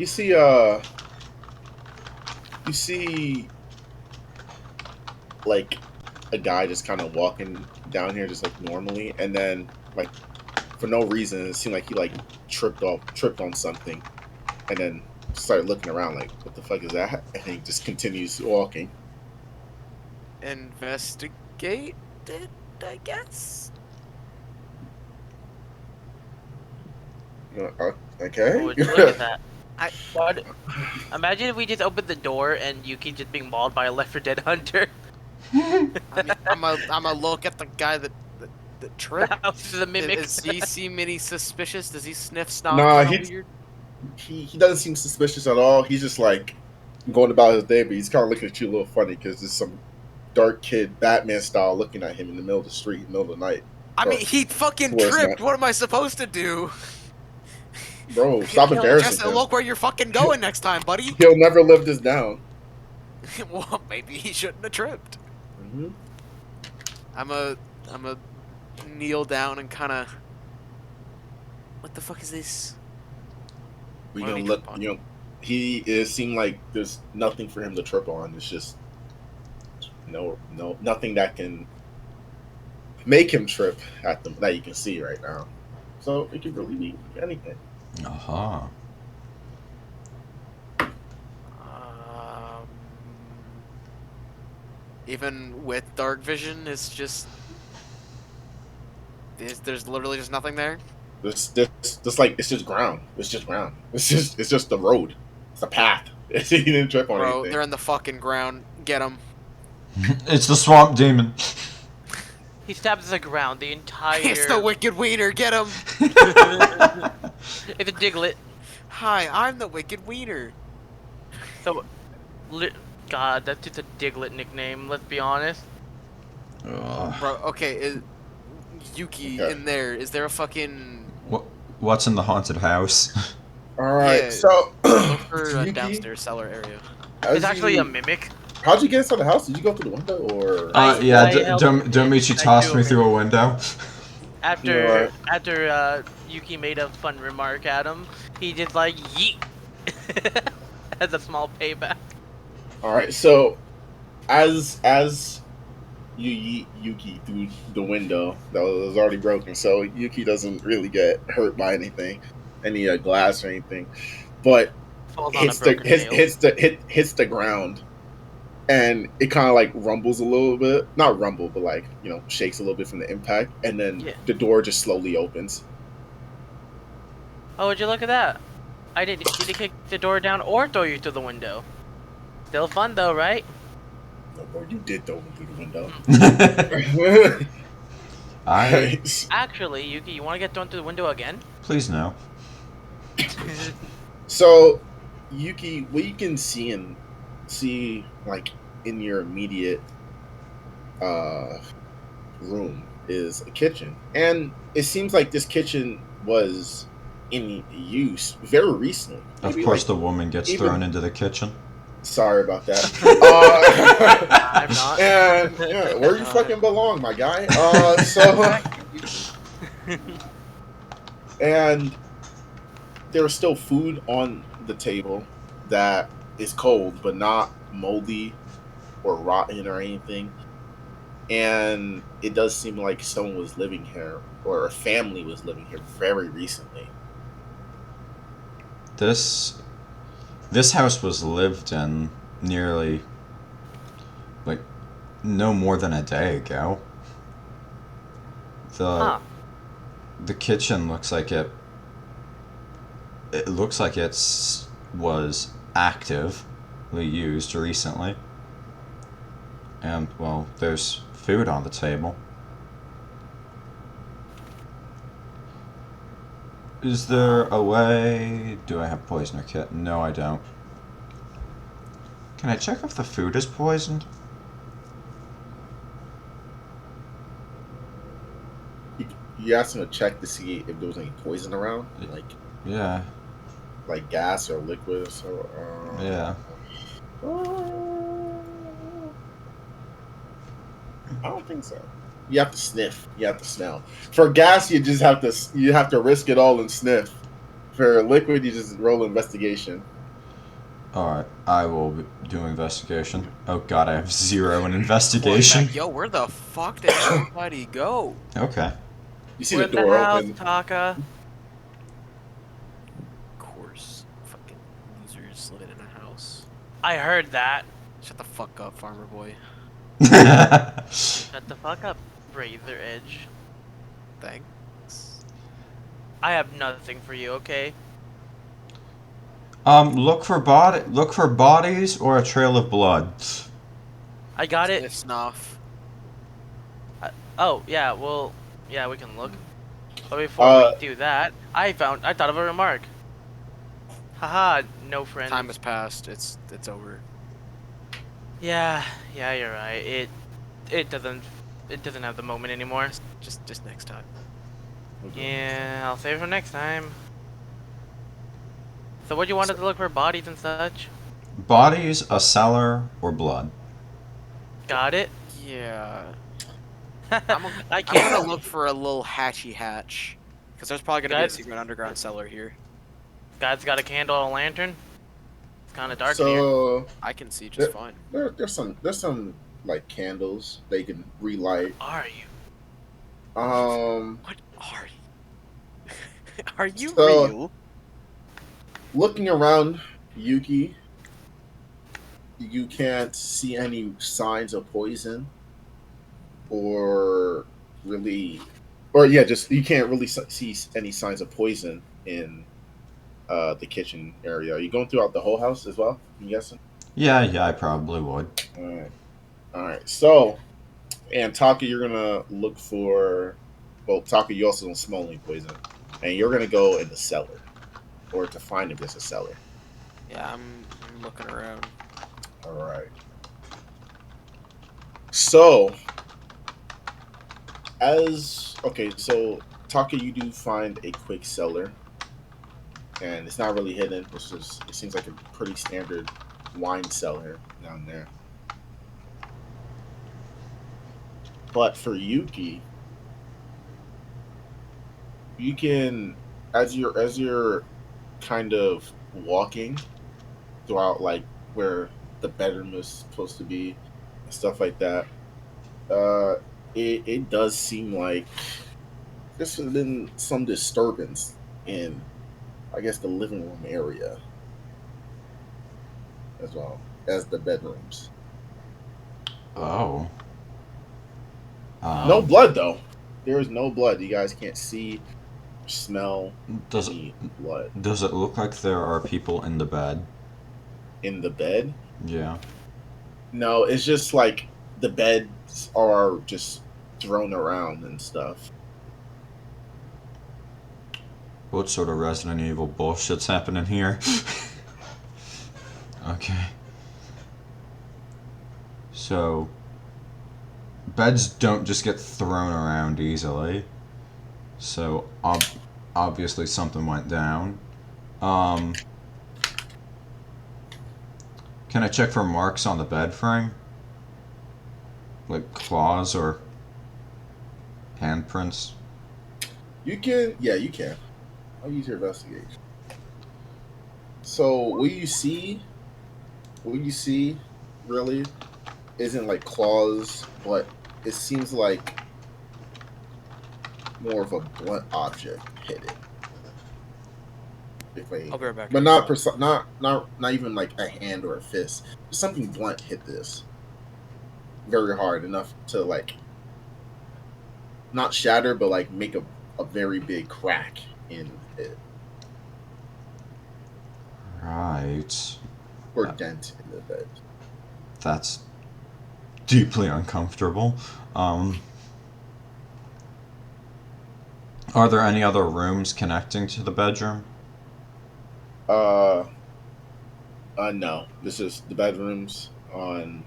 you see like a guy just kind of walking down here just like normally, and then like for no reason it seemed like he like tripped on something, and then started looking around like, what the fuck is that? And he just continues walking. Investigate it, I guess. Okay. Oh, would you look at that? What? Imagine if we just opened the door and Yuki just being mauled by a Left 4 Dead hunter. I'm a look at the guy that tripped. The house is a mimic. Does he seem any suspicious? Does he sniff snot? Nah, Weird? he doesn't seem suspicious at all. He's just like going about his day, but he's kind of looking at you a little funny because there's some dark kid, Batman style, looking at him in the middle of the street, in the middle of the night. I mean, he fucking Where's tripped. that? What am I supposed to do? Bro, stop embarrassing Just him. look where you're fucking going next time, buddy. He'll never live this down. Well, maybe he shouldn't have tripped. Mm-hmm. I'm a kneel down and kind of. What the fuck is this? We What gonna did he look. trip on? It seemed like there's nothing for him to trip on. It's just nothing that can make him trip at them that you can see right now. So it could really be anything. Aha. Even with dark vision, it's just. There's literally just nothing there. It's like it's just ground. It's just ground. It's just the road. It's a path. He didn't trip on Bro, anything. they're in the fucking ground. Get them. It's the swamp demon. He stabs the ground. The entire. It's the wicked wiener. Get him. It's a Diglett. Hi, I'm the wicked wiener. So, God, that's just a Diglett nickname. Let's be honest. Ugh. Bro, okay, Yuki Okay. in there. Is there a fucking What's in the haunted house? All right. Yeah. So look for a Yuki, downstairs cellar area? It's actually a mimic. How'd you get inside the house? Did you go through the window or? Yeah, I helped Domichi him. tossed I me do through a window. After Yuki made a fun remark at him, he just like yeet as a small payback. All right. So as you yeet Yuki through the window that was already broken, so Yuki doesn't really get hurt by anything, any glass or anything, but Falls on a hits broken nail. hits the ground, and it kind of like rumbles a little bit, not rumble, but like shakes a little bit from the impact, and then Yeah. the door just slowly opens. Oh, would you look at that? I didn't kick the door down or throw you through the window. Still fun though, right? No, bro, you did throw me through the window. Right. Actually, Yuki, you want to get thrown through the window again? Please no. So, Yuki, what you can see like in your immediate room is a kitchen, and it seems like this kitchen was in use very recently. Of Maybe, course, like, the woman gets even- thrown into the kitchen. Sorry about that. I'm not. And yeah, where you fucking belong, my guy. And there was still food on the table that is cold, but not moldy or rotten or anything. And it does seem like someone was living here, or a family was living here very recently. This house was lived in nearly, like, no more than a day ago. The kitchen looks like it It looks like was actively used recently. And, well, there's food on the table. Is there a way... Do I have poisoner kit? No, I don't. Can I check if the food is poisoned? You asked him to check to see if there was any poison around, Yeah. like gas or liquid or so. Yeah. I don't think so. You have to sniff. You have to smell. For gas, you have to risk it all and sniff. For liquid, you just roll investigation. Alright, I will do investigation. Oh god, I have 0 in investigation. Yo, where the fuck did everybody go? Okay. You see We're the in the door house, open. Taka. Of course. Fucking losers living in a house. I heard that. Shut the fuck up, farmer boy. Shut the fuck up, Razor Edge. Thanks. I have nothing for you, okay? Look for bodies or a trail of blood. I got it. Sniff snuff. Oh, yeah, well, yeah, we can look. But before we do that, I thought of a remark. Haha, no friend. Time has passed. It's over. Yeah, you're right. It doesn't have the moment anymore. Just next time. Yeah, I'll save it for next time. So what you wanted to look for bodies and such? Bodies, a cellar, or blood. Got it? Yeah. I I'm can't. gonna look for a little hatch. Because there's probably gonna be a Guys- secret underground cellar here. Guys got a candle and a lantern? It's kind of dark in here. So I can see just fine. there's some like candles they can relight. Are you? What are you? Are you So- real? Looking around, Yuki, you can't see any signs of poison, you can't really see any signs of poison in the kitchen area. Are you going throughout the whole house as well? I'm guessing. Yeah, I probably would. All right. So, and Taka, you're gonna look for. Well, Taka, you also don't smell any poison, and you're gonna go in the cellar, or to find if there's a cellar. Yeah, I'm looking around. All right. So, so Taka, you do find a quick cellar, and it's not really hidden. It seems like a pretty standard wine cellar down there. But for Yuki, you can, as you're kind of walking throughout, like where the bedroom is supposed to be and stuff like that, it does seem like there's been some disturbance in, I guess, the living room area as well as the bedrooms. Oh. No blood though. There is no blood. You guys can't see, smell Does any blood Does it look like there are people in the bed? in the bed. Yeah. No, it's just like the beds are just thrown around and stuff. What sort of Resident Evil bullshit's happening here? Okay. So, beds don't just get thrown around easily. So, obviously something went down. Can I check for marks on the bed frame? Like claws or handprints? You can, yeah, you can. I'll use your investigation. So what you see really isn't like claws, but it seems like more of a blunt object hit it. I'll be right back. But not even like a hand or a fist. Just something blunt hit this very hard, enough to like not shatter, but like make a very big crack in it. Right. or dent in the bed. That's deeply uncomfortable. Are there any other rooms connecting to the bedroom? Uh, no. This is the bedrooms on.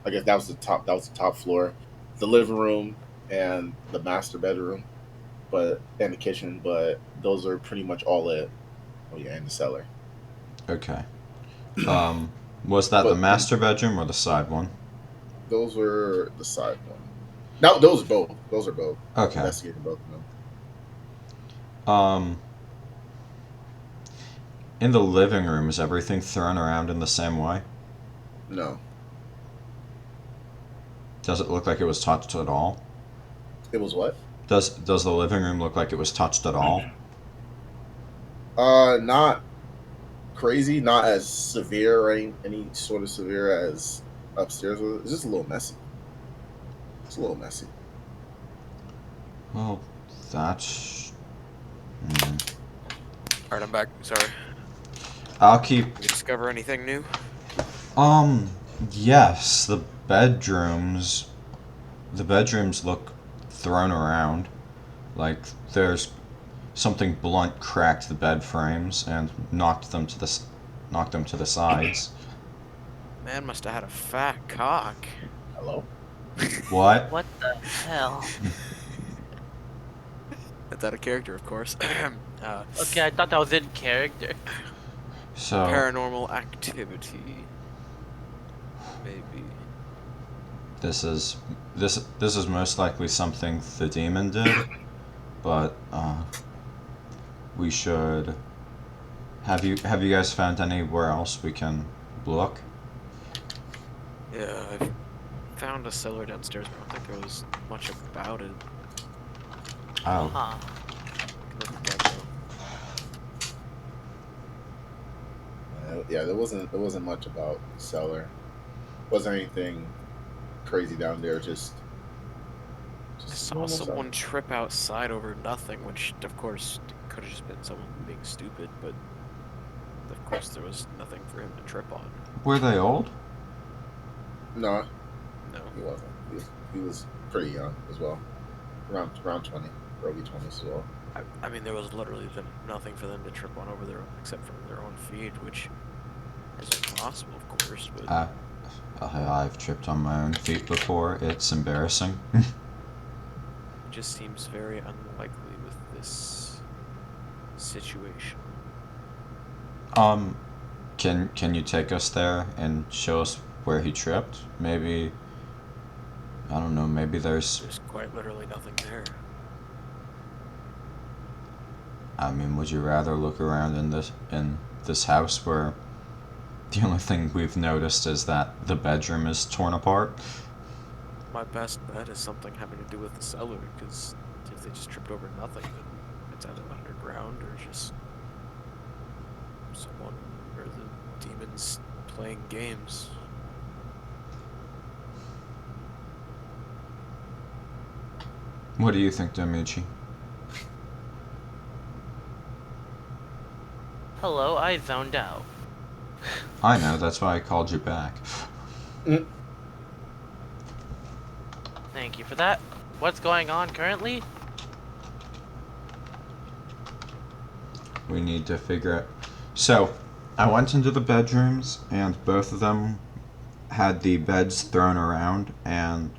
I guess that was the top. That was the top floor, the living room and the master bedroom, and the kitchen. But those are pretty much all it. Oh yeah, and the cellar. Okay. Was that the But master bedroom or the side one? those were the side one. No, those are both. Those are both. Okay. Investigating both of them. Um, in the living room, is everything thrown around in the same way? No, Does it look like it was touched at all? it was what? Does the living room look like it was touched at all? Not crazy, not as severe or any sort of severe as upstairs was. It's just a little messy. It's a little messy. Well, that's. Alright, I'm back. Sorry. I'll keep. Did you discover anything new? Yes, the bedrooms. The bedrooms look thrown around. Like there's something blunt cracked the bed frames and knocked them to the sides. Man must have had a fat cock. Hello? What? What the hell? That's out of character, of course. Okay, I thought that was in character. So Paranormal activity. Maybe. this is most likely something the demon did, but we should. Have you guys found anywhere else we can look? Yeah, I found a cellar downstairs, but I don't think there was much about it. Oh, Huh. Can look again, though. Yeah, there wasn't much about the cellar. Wasn't anything crazy down there. Just I saw normal someone cellar. trip outside over nothing, which of course could have just been someone being stupid, but of course there was nothing for him to trip on. were they old? No, No. he wasn't. He was pretty young as well, around 20, early 20s as well. I mean, there was literally nothing for them to trip on over their own, except for their own feet, which is impossible, of course, but... I've tripped on my own feet before. It's embarrassing. It just seems very unlikely with this situation. Can you take us there and show us where he tripped? Maybe, I don't know, maybe there's quite literally nothing there. I mean, would you rather look around in this house where the only thing we've noticed is that the bedroom is torn apart? My best bet is something having to do with the cellar, because if they just tripped over nothing, then it's either underground or just someone or the demons playing games. What do you think, Domichi? Hello, I zoned out. I know, that's why I called you back. Thank you for that. What's going on currently? We need to figure out. So, I went into the bedrooms, and both of them had the beds thrown around, and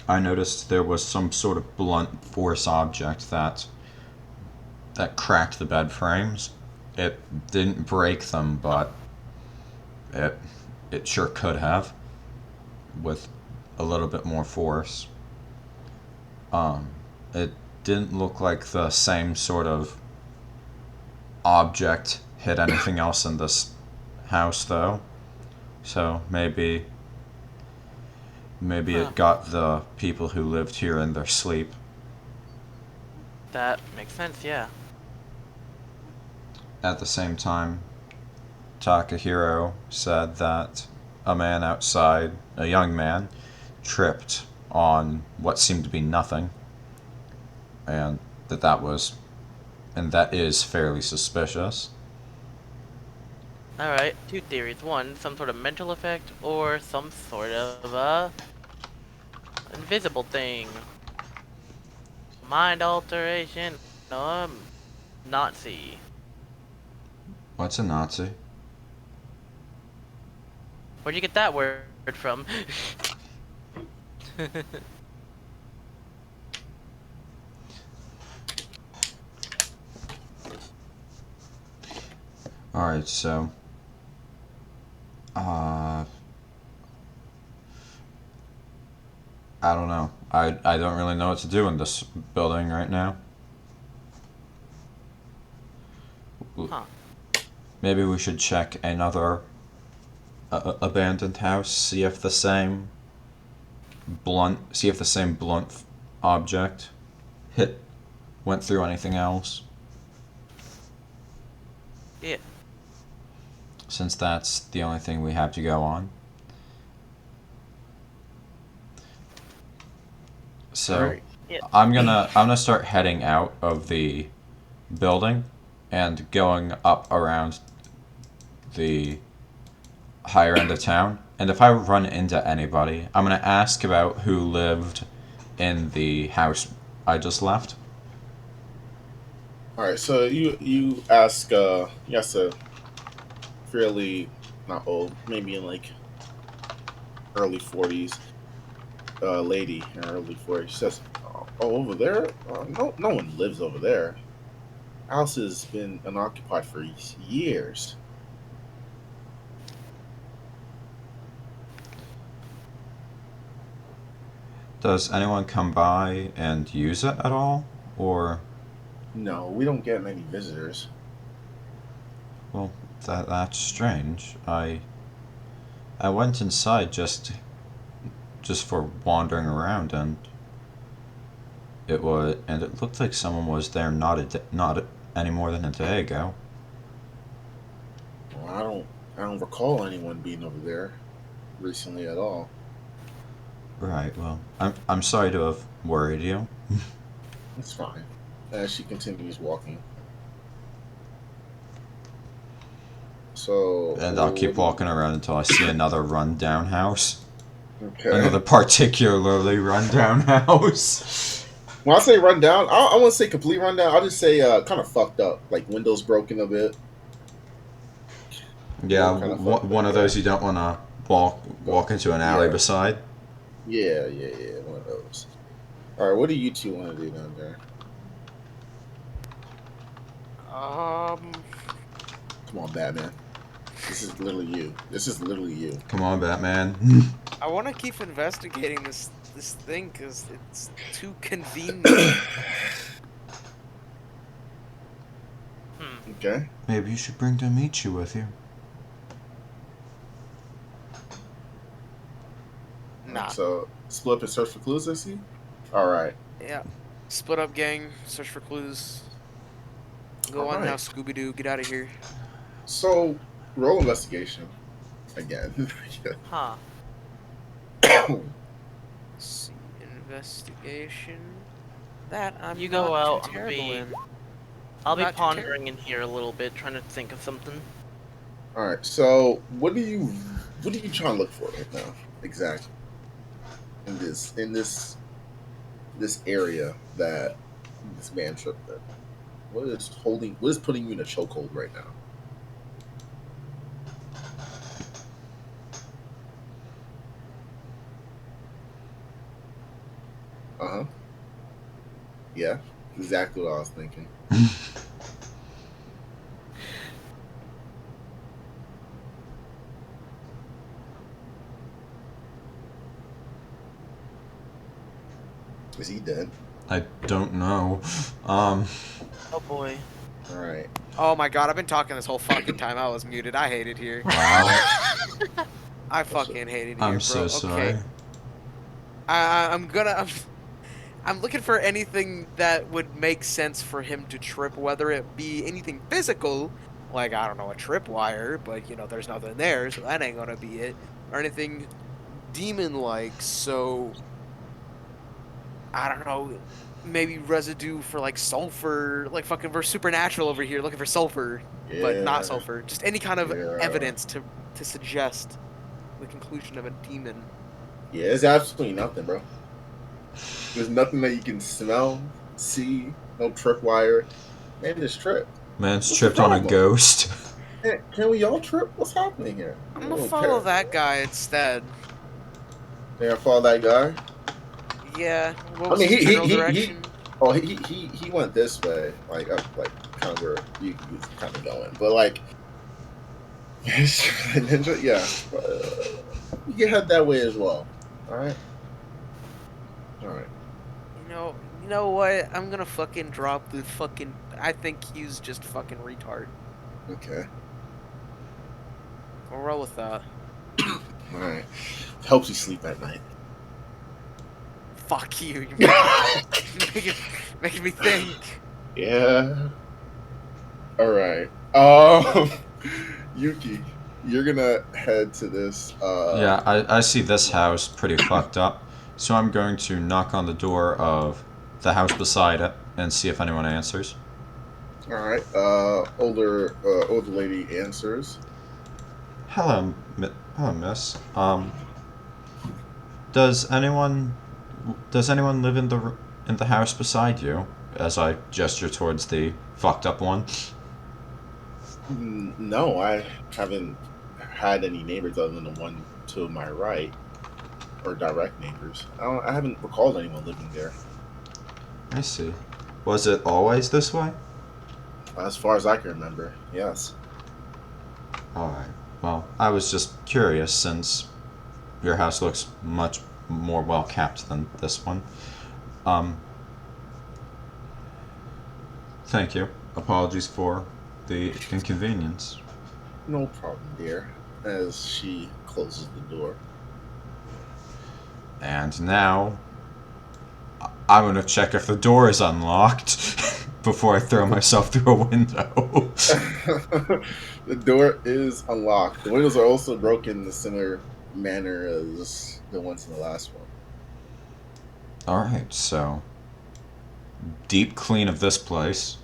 I noticed there was some sort of blunt force object that cracked the bed frames. It didn't break them, but it sure could have, with a little bit more force. It didn't look like the same sort of object hit anything else in this house, though. So maybe it got the people who lived here in their sleep. That makes sense, yeah. At the same time, Takahiro said that a man outside, a young man, tripped on what seemed to be nothing, and that is fairly suspicious. Alright, two theories. One, some sort of mental effect, or some sort of, invisible thing. Mind alteration. Nazi. What's a Nazi? Where'd you get that word from? Alright, so... I don't know. I don't really know what to do in this building right now. Huh. Maybe we should check another abandoned house, see if the same blunt object went through anything else. Yeah. Since that's the only thing we have to go on. So Alright. Yeah. I'm gonna start heading out of the building and going up around the higher end of town. And if I run into anybody, I'm gonna ask about who lived in the house I just left. Alright, so you ask a fairly not old, maybe in like early 40s, lady in her early 40s. She says, "Oh, over there? No one lives over there. House has been unoccupied for years." Does anyone come by and use it at all? Or, No, we don't get many visitors. well, that's strange. I went inside just for wandering around, and it looked like someone was there not any more than a day ago. Well, I don't recall anyone being over there recently at all. Right. Well, I'm sorry to have worried you. It's fine. As she continues walking. So. And I'll keep walking around until I see another rundown house. Okay. Another particularly rundown house. When I say rundown, I won't say complete rundown. I'll just say kind of fucked up, like windows broken a bit. Yeah, Kinda fucked one up, of those you don't want to walk into an alley Yeah. beside. Yeah, one of those. All right, what do you two want to do down there? Come on, Batman. This is literally you. Come on, Batman. I want to keep investigating this thing because it's too convenient. Okay. Maybe you should bring Domichi with you. Nah. So split up and search for clues. I see. All right. Yeah. Split up, gang. Search for clues. Go on Alright. now, Scooby Doo. Get out of here. So roll investigation again. Huh. See, investigation. That I'm You not go out, too I'll terrible be- in. I'll be Not too pondering in here a little bit, trying to think of something. All right. So what are you trying to look for right now? Exactly. In this area that this man tripped in. What is putting you in a chokehold right now? Uh-huh. Yeah, exactly what I was thinking. Is he dead? I don't know. Oh boy. All right. Oh my god, I've been talking this whole fucking time. I was muted. I hate it here. Wow. I fucking hate it here, I'm bro. so sorry. Okay. I'm looking for anything that would make sense for him to trip, whether it be anything physical, like, I don't know, a tripwire, but, you know, there's nothing there, so that ain't gonna be it, or anything demon-like, so, I don't know, maybe residue for like sulfur, like fucking we're supernatural over here looking for sulfur, but not Yeah, sulfur. Just any kind of yeah, evidence to suggest the conclusion of a demon. yeah. It's absolutely nothing, bro. There's nothing that you can smell, see. No tripwire. Man, this trip. Man's What's the tripped on a problem? ghost. Can we all trip? What's happening here? I'm I'm a gonna little follow paranoid. that guy instead. Yeah, follow that guy. Yeah. What I was mean, his general direction? oh, he went this way, like up, like kind of where you was kind of going, but like, ninja, yeah, you can head that way as well. All right, all right. You know what? I'm gonna fucking drop the fucking. I think he's just fucking retard. Okay. I'll roll with that. All right. Helps you sleep at night. Fuck you. You're making me think. Yeah. All right. Yuki, you're gonna head to this. Yeah, I see this house pretty fucked up, so I'm going to knock on the door of the house beside it and see if anyone answers. All right. Older lady answers. Hello, hello, miss. Does anyone live in the house beside you? As I gesture towards the fucked up one. No, I haven't had any neighbors other than the one to my right, or direct neighbors. I haven't recalled anyone living there. I see. Was it always this way? As far as I can remember, yes. Alright. Well, I was just curious since your house looks much more well kept than this one. Thank you. Apologies for the inconvenience. No problem, dear. As she closes the door. And now, I'm gonna check if the door is unlocked before I throw myself through a window. The door is unlocked. The windows are also broken in a similar manner as the ones in the last one. Alright, so. Deep clean of this place.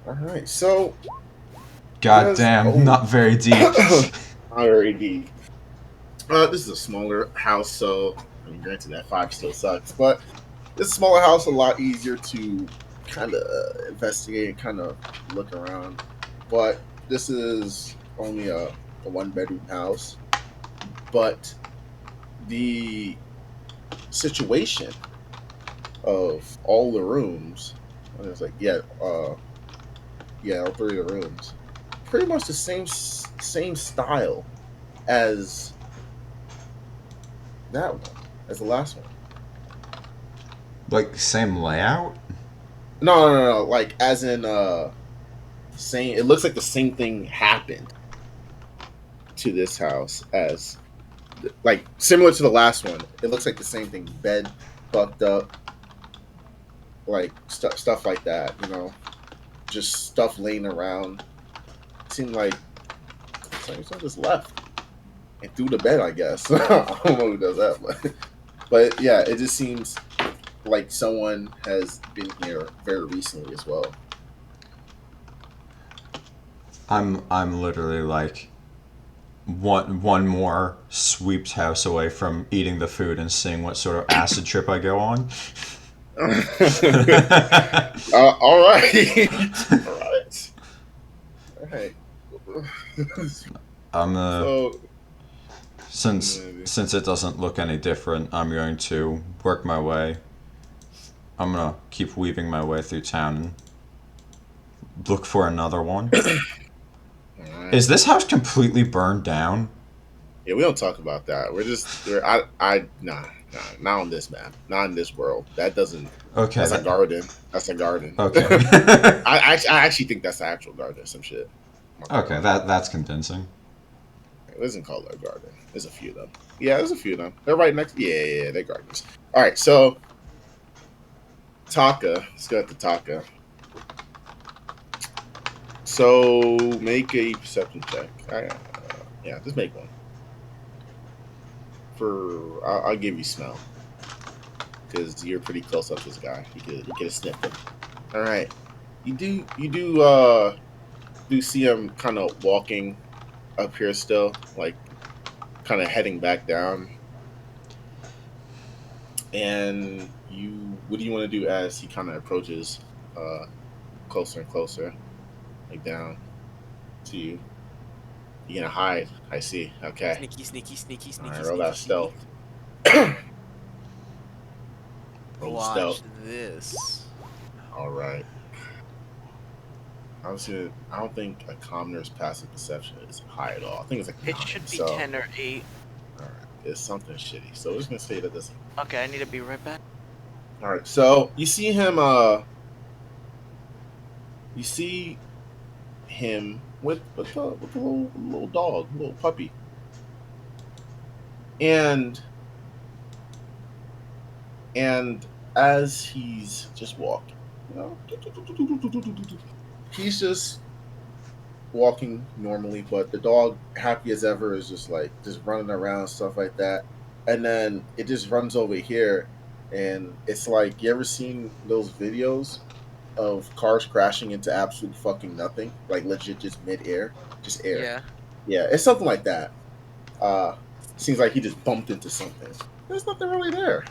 All right, so God damn, not very deep. already. This is a smaller house, so I mean, granted that 5 still sucks, but this smaller house a lot easier to kind of investigate and kind of look around. But this is only a 1-bedroom house, but the situation of all the rooms, and it's like all 3 of the rooms, pretty much the same style as that one, as the last one. Like, same layout? No. Like, as in, same. It looks like the same thing happened to this house as, like, similar to the last one. It looks like the same thing. Bed fucked up, like stuff like that. Just stuff laying around. It seemed like someone just left and threw the bed. I guess I don't know who does that, but yeah, it just seems like someone has been here very recently as well. I'm literally like one more sweeped house away from eating the food and seeing what sort of acid trip I go on. All right, all right. I'm So since it doesn't look any different, I'm going to work my way. I'm gonna keep weaving my way through town and look for another one. right. Is this house completely burned down? Yeah, we don't talk about that. Nah, not on this map, not in this world. That doesn't. Okay. That's a garden. That's a garden. Okay. I actually think that's the actual garden or some shit. Okay, that's convincing. It isn't called a garden. There's a few of them. Yeah, there's a few of them. They're right next. Yeah, they're gardens. All right, so Taka. Let's go to Taka. So make a perception check. Yeah, just make one. I'll give you smell. because you're pretty close up to this guy. You could have sniffed him. All right, you do see him kind of walking up here still, like kind of heading back down. And what do you want to do as he kind of approaches closer and closer, like down to you? You're gonna hide. I see. Okay. Sneaky, sneaky, sneaky, All sneaky, right, roll sneaky, that sneaky. stealth. Roll the Watch stealth. this. All right. Obviously, I don't think a commoner's passive perception is high at all. I think it's like It 9, should be so, 10 or 8. all right, it's something shitty. So we're just gonna say that this. Okay, I need to be right back. All right, so you see him. You see him with a little dog, little puppy, and as he's just walking, you know, he's just walking normally, but the dog, happy as ever, is just running around, stuff like that. And then it just runs over here, and it's like, you ever seen those videos of cars crashing into absolute fucking nothing, like legit just mid-air, just air? Yeah, it's something like that. Seems like he just bumped into something. There's nothing really there.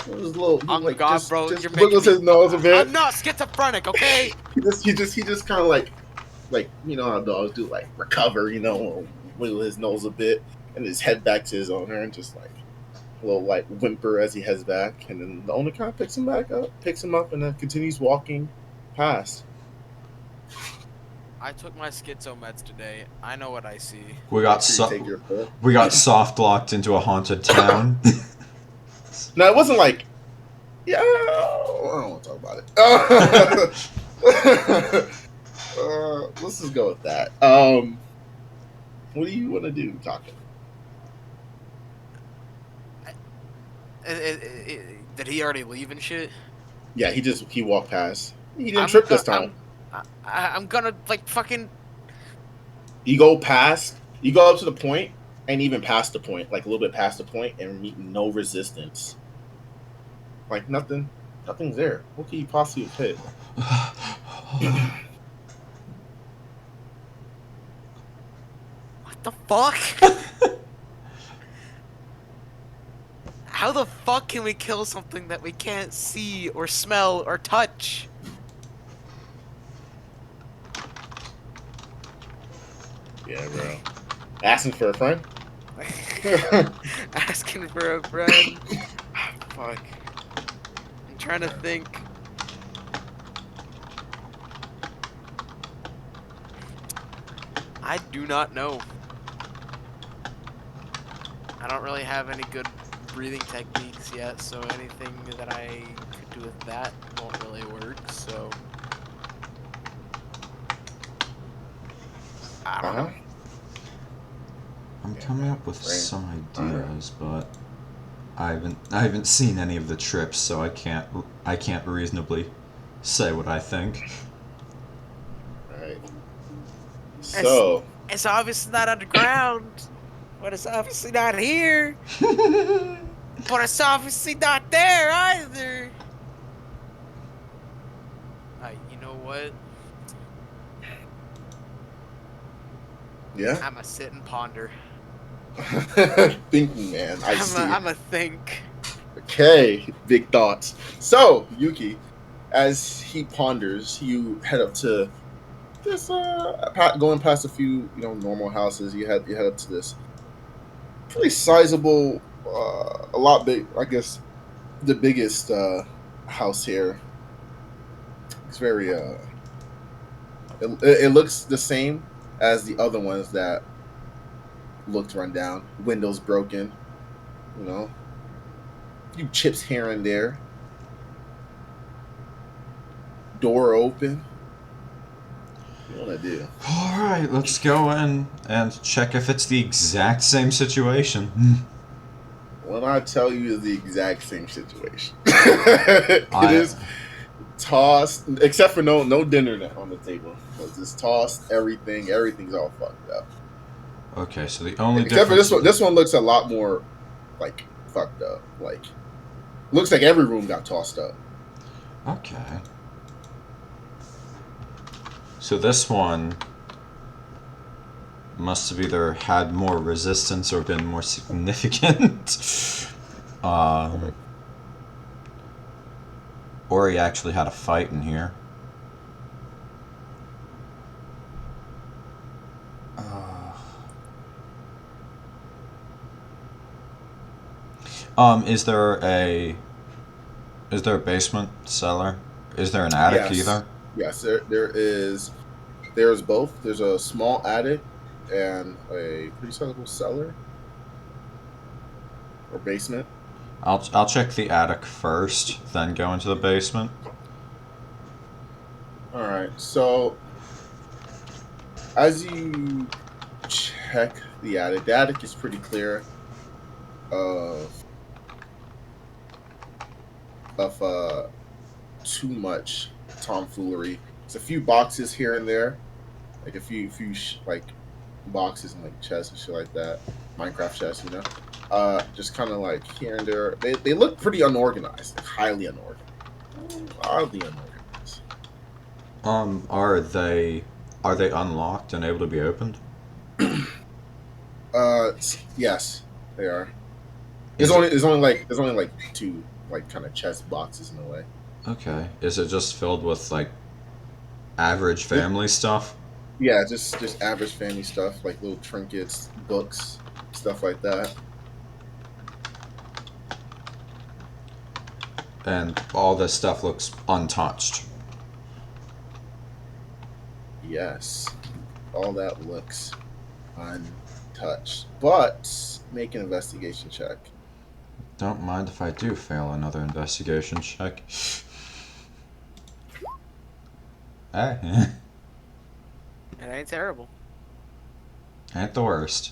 It was a little, Oh like, God, just, bro, just you're making wiggles me. his nose a bit. I'm not schizophrenic, okay? he just kind of like you know how dogs do, like recover, you know, wiggle his nose a bit and his head back to his owner and just like a little like whimper as he heads back, and then the owner kind of picks him up, and then continues walking past. I took my schizo meds today. I know what I see. We got Take your pill. we got soft locked into a haunted town. No, it wasn't like, yeah, I don't want to talk about it. Let's just go with that. What do you want to do, Taka? Did he already leave and shit? Yeah, he walked past. He didn't trip this time. I'm gonna like fucking. You go up to the point, and even past the point, like a little bit past the point, and meet no resistance. Like nothing's there. What can you possibly have hit? What the fuck? How the fuck can we kill something that we can't see or smell or touch? Yeah, bro. Asking for a friend? Asking for a friend. Fuck. I'm trying to think. I do not know. I don't really have any good breathing techniques yet, so anything that I could do with that won't really work, so... I don't know. I'm coming up with some ideas, but I haven't seen any of the trips, so I can't reasonably say what I think. Right. So it's obviously not underground, but it's obviously not here. But it's obviously not there either. You know what? yeah. I'ma sit and ponder. Thinking, man. I'ma think. Okay, big thoughts. So, Yuki, as he ponders, you head up to this, going past a few, normal houses. You head up to this pretty sizable, a lot big, I guess, the biggest house here. It's very, it looks the same as the other ones that looked run down. Windows broken, a few chips here and there. Door open. What do you want to do? Alright, let's go in and check if it's the exact same situation. When I tell you the exact same situation. It is tossed, except for no dinner on the table. It's just tossed, everything's all fucked up. Okay, so the only except difference... for this one looks a lot more, like, fucked up. Like, Looks like every room got tossed up. Okay. So this one must have either had more resistance or been more significant. Or he actually had a fight in here. Is there a basement cellar? Is there an attic either? Yes, there is. There's both. There's a small attic and a pretty sizable cellar or basement. I'll check the attic first, then go into the basement. All right. So as you check the attic is pretty clear of too much tomfoolery. There's a few boxes here and there, like a few like boxes and like chests and shit like that. Minecraft chests, you know. Just kind of like here and there. They look pretty unorganized, like highly unorganized, oddly unorganized. Are they unlocked and able to be opened? Yes, they are. There's only like two like kind of chest boxes in a way. Okay. Is it just filled with like average family stuff? Yeah, just average family stuff, like little trinkets, books, stuff like that. And all this stuff looks untouched. Yes, all that looks untouched. But make an investigation check. Don't mind if I do fail another investigation check. Hey. It ain't terrible. Ain't the worst.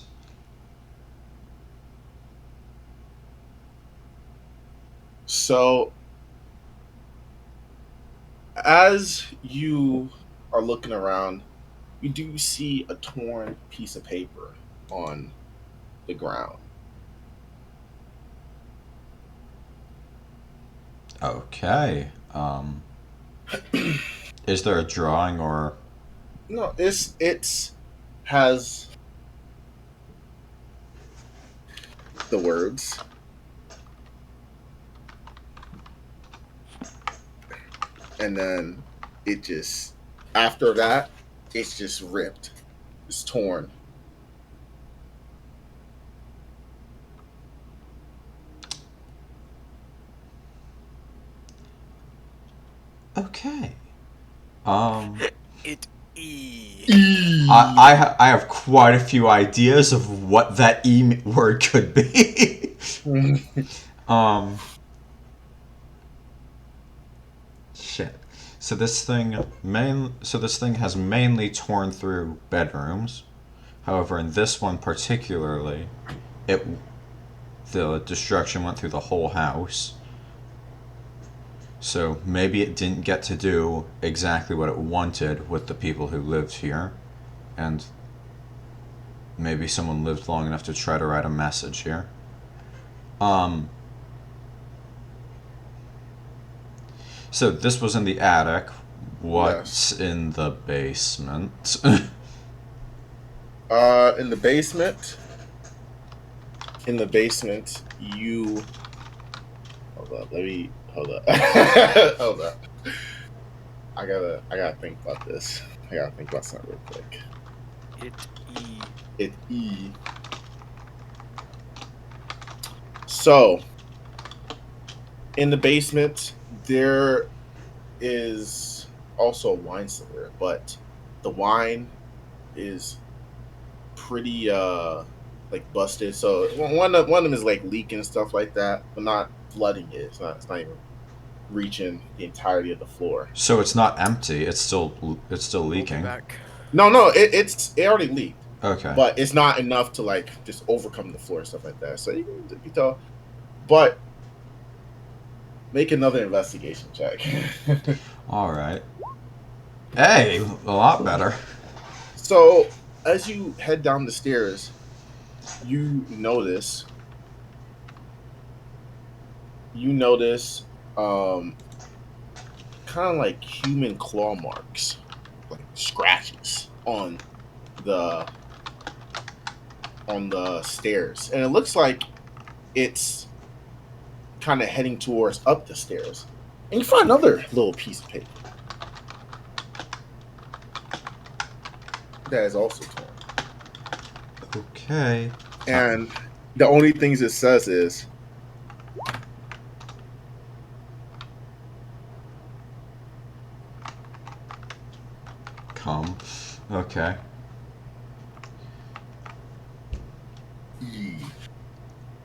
So, as you are looking around, you do see a torn piece of paper on the ground. Okay. Is there a drawing or? No, it's has the words. And then it just, after that, it's just ripped. It's torn. Okay. It E. I have quite a few ideas of what that E word could be. Shit. So this thing has mainly torn through bedrooms. However, in this one particularly, the destruction went through the whole house. So maybe it didn't get to do exactly what it wanted with the people who lived here, and maybe someone lived long enough to try to write a message here. So this was in the attic. What's in the basement? In the basement, you hold up. Hold up. Hold up. I gotta think about this. I gotta think about something real quick. It E. So, in the basement, there is also a wine cellar, but the wine is pretty like busted. So one of them is like leaking and stuff like that, but not flooding it. It's not even reaching the entirety of the floor. So it's not empty. It's still leaking. No, it already leaked. Okay. But it's not enough to like just overcome the floor and stuff like that. So you can tell. But make another investigation check. All right. Hey, a lot better. So as you head down the stairs, you notice you notice kind of like human claw marks, like scratches the on the stairs, and it looks like it's kind of heading towards up the stairs. And you find another little piece of paper that is also torn. Okay. And the only things it says is, Come. Okay. "E."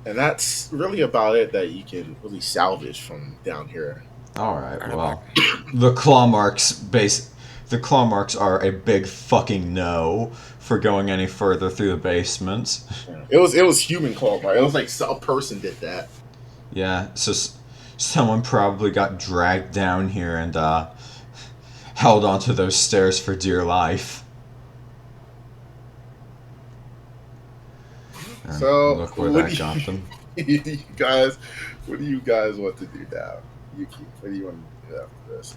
And that's really about it that you can really salvage from down here. All right. Well, the claw marks are a big fucking no for going any further through the basement. It was human claw mark. It was like a person did that. Yeah. So someone probably got dragged down here and held onto those stairs for dear life. And So look where what that do got them. you guys? What do you guys want to do now? Yuki, what do you want to do after this?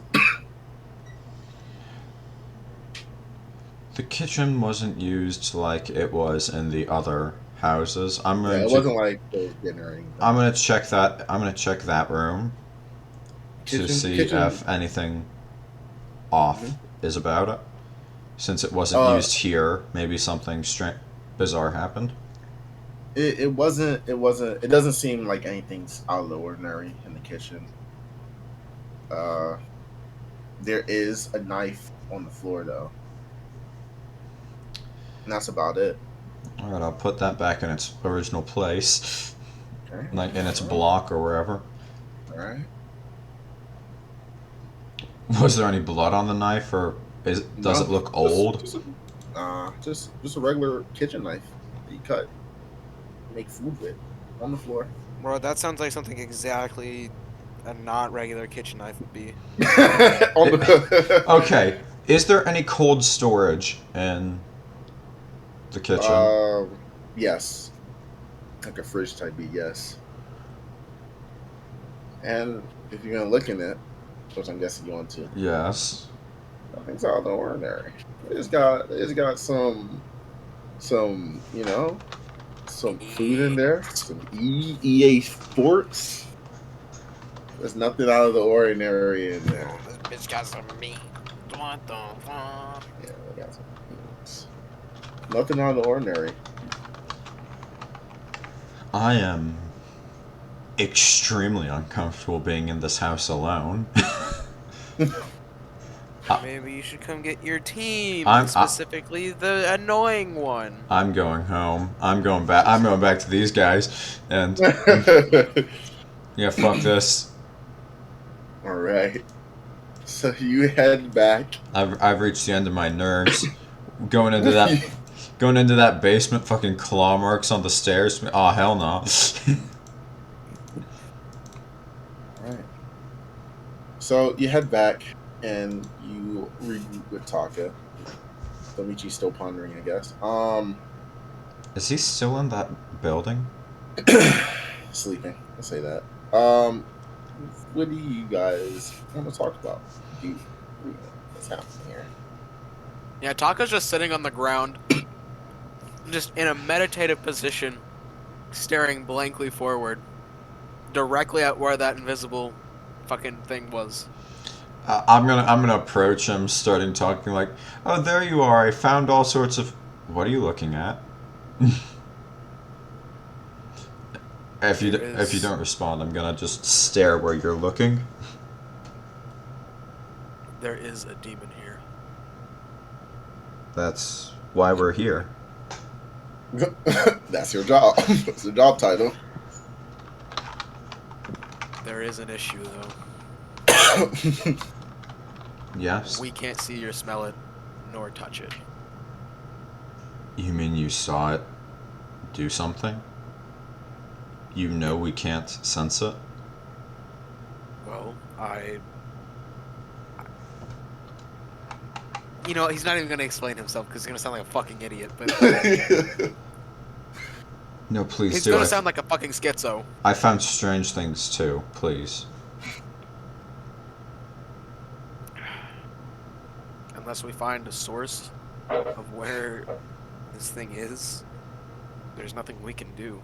The kitchen wasn't used like it was in the other houses. I'm Yeah, going it to. wasn't like there was dinner or anything. I'm gonna check that. I'm gonna check that room to see if anything off is about it. Since it wasn't used here, maybe something bizarre happened. It wasn't. It doesn't seem like anything's out of the ordinary in the kitchen. There is a knife on the floor though, and that's about it. All right, I'll put that back in its original place, Okay. like in its All right. block or wherever. All right. Was there any blood on the knife, or does it look old? Just a regular kitchen knife that you cut, make food with, on the floor. Bro, that sounds like something exactly a not regular kitchen knife would be. Okay, is there any cold storage in the kitchen? Yes, like a fridge type B. Yes, and if you're gonna look in it, which I'm guessing you want to. Yes. Nothing's out of the ordinary. It's got some some food in there, some EA Sports. There's nothing out of the ordinary in there. This bitch got some meat. What the fuck? Yeah, they got some meats. Nothing out of the ordinary. I am extremely uncomfortable being in this house alone. Maybe you should come get your team, I'm specifically the annoying one. I'm going home. I'm going back to these guys, and yeah, fuck this. All right. So you head back. I've reached the end of my nerves. Going into that basement, fucking claw marks on the stairs. Oh hell no. Alright. So you head back and you regroup with Taka. Domichi's still pondering, I guess. Is he still in that building? Sleeping. I'll say that. What do you guys want to talk about? What's happening here? Yeah, Taka's just sitting on the ground, just in a meditative position, staring blankly forward, directly at where that invisible fucking thing was. I'm gonna approach him, starting talking like, "Oh, there you are. I found all sorts of. What are you looking at?" If you don't respond, I'm gonna just stare where you're looking. There is a demon here. That's why we're here. That's your job. That's your job title. There is an issue, though. Yes. We can't see or smell it, nor touch it. You mean you saw it do something? You know we can't sense it? Well, you know, he's not even going to explain himself because he's going to sound like a fucking idiot, but No, please He's do. gonna sound like a fucking schizo. I found strange things too. Please. Unless we find a source of where this thing is, there's nothing we can do.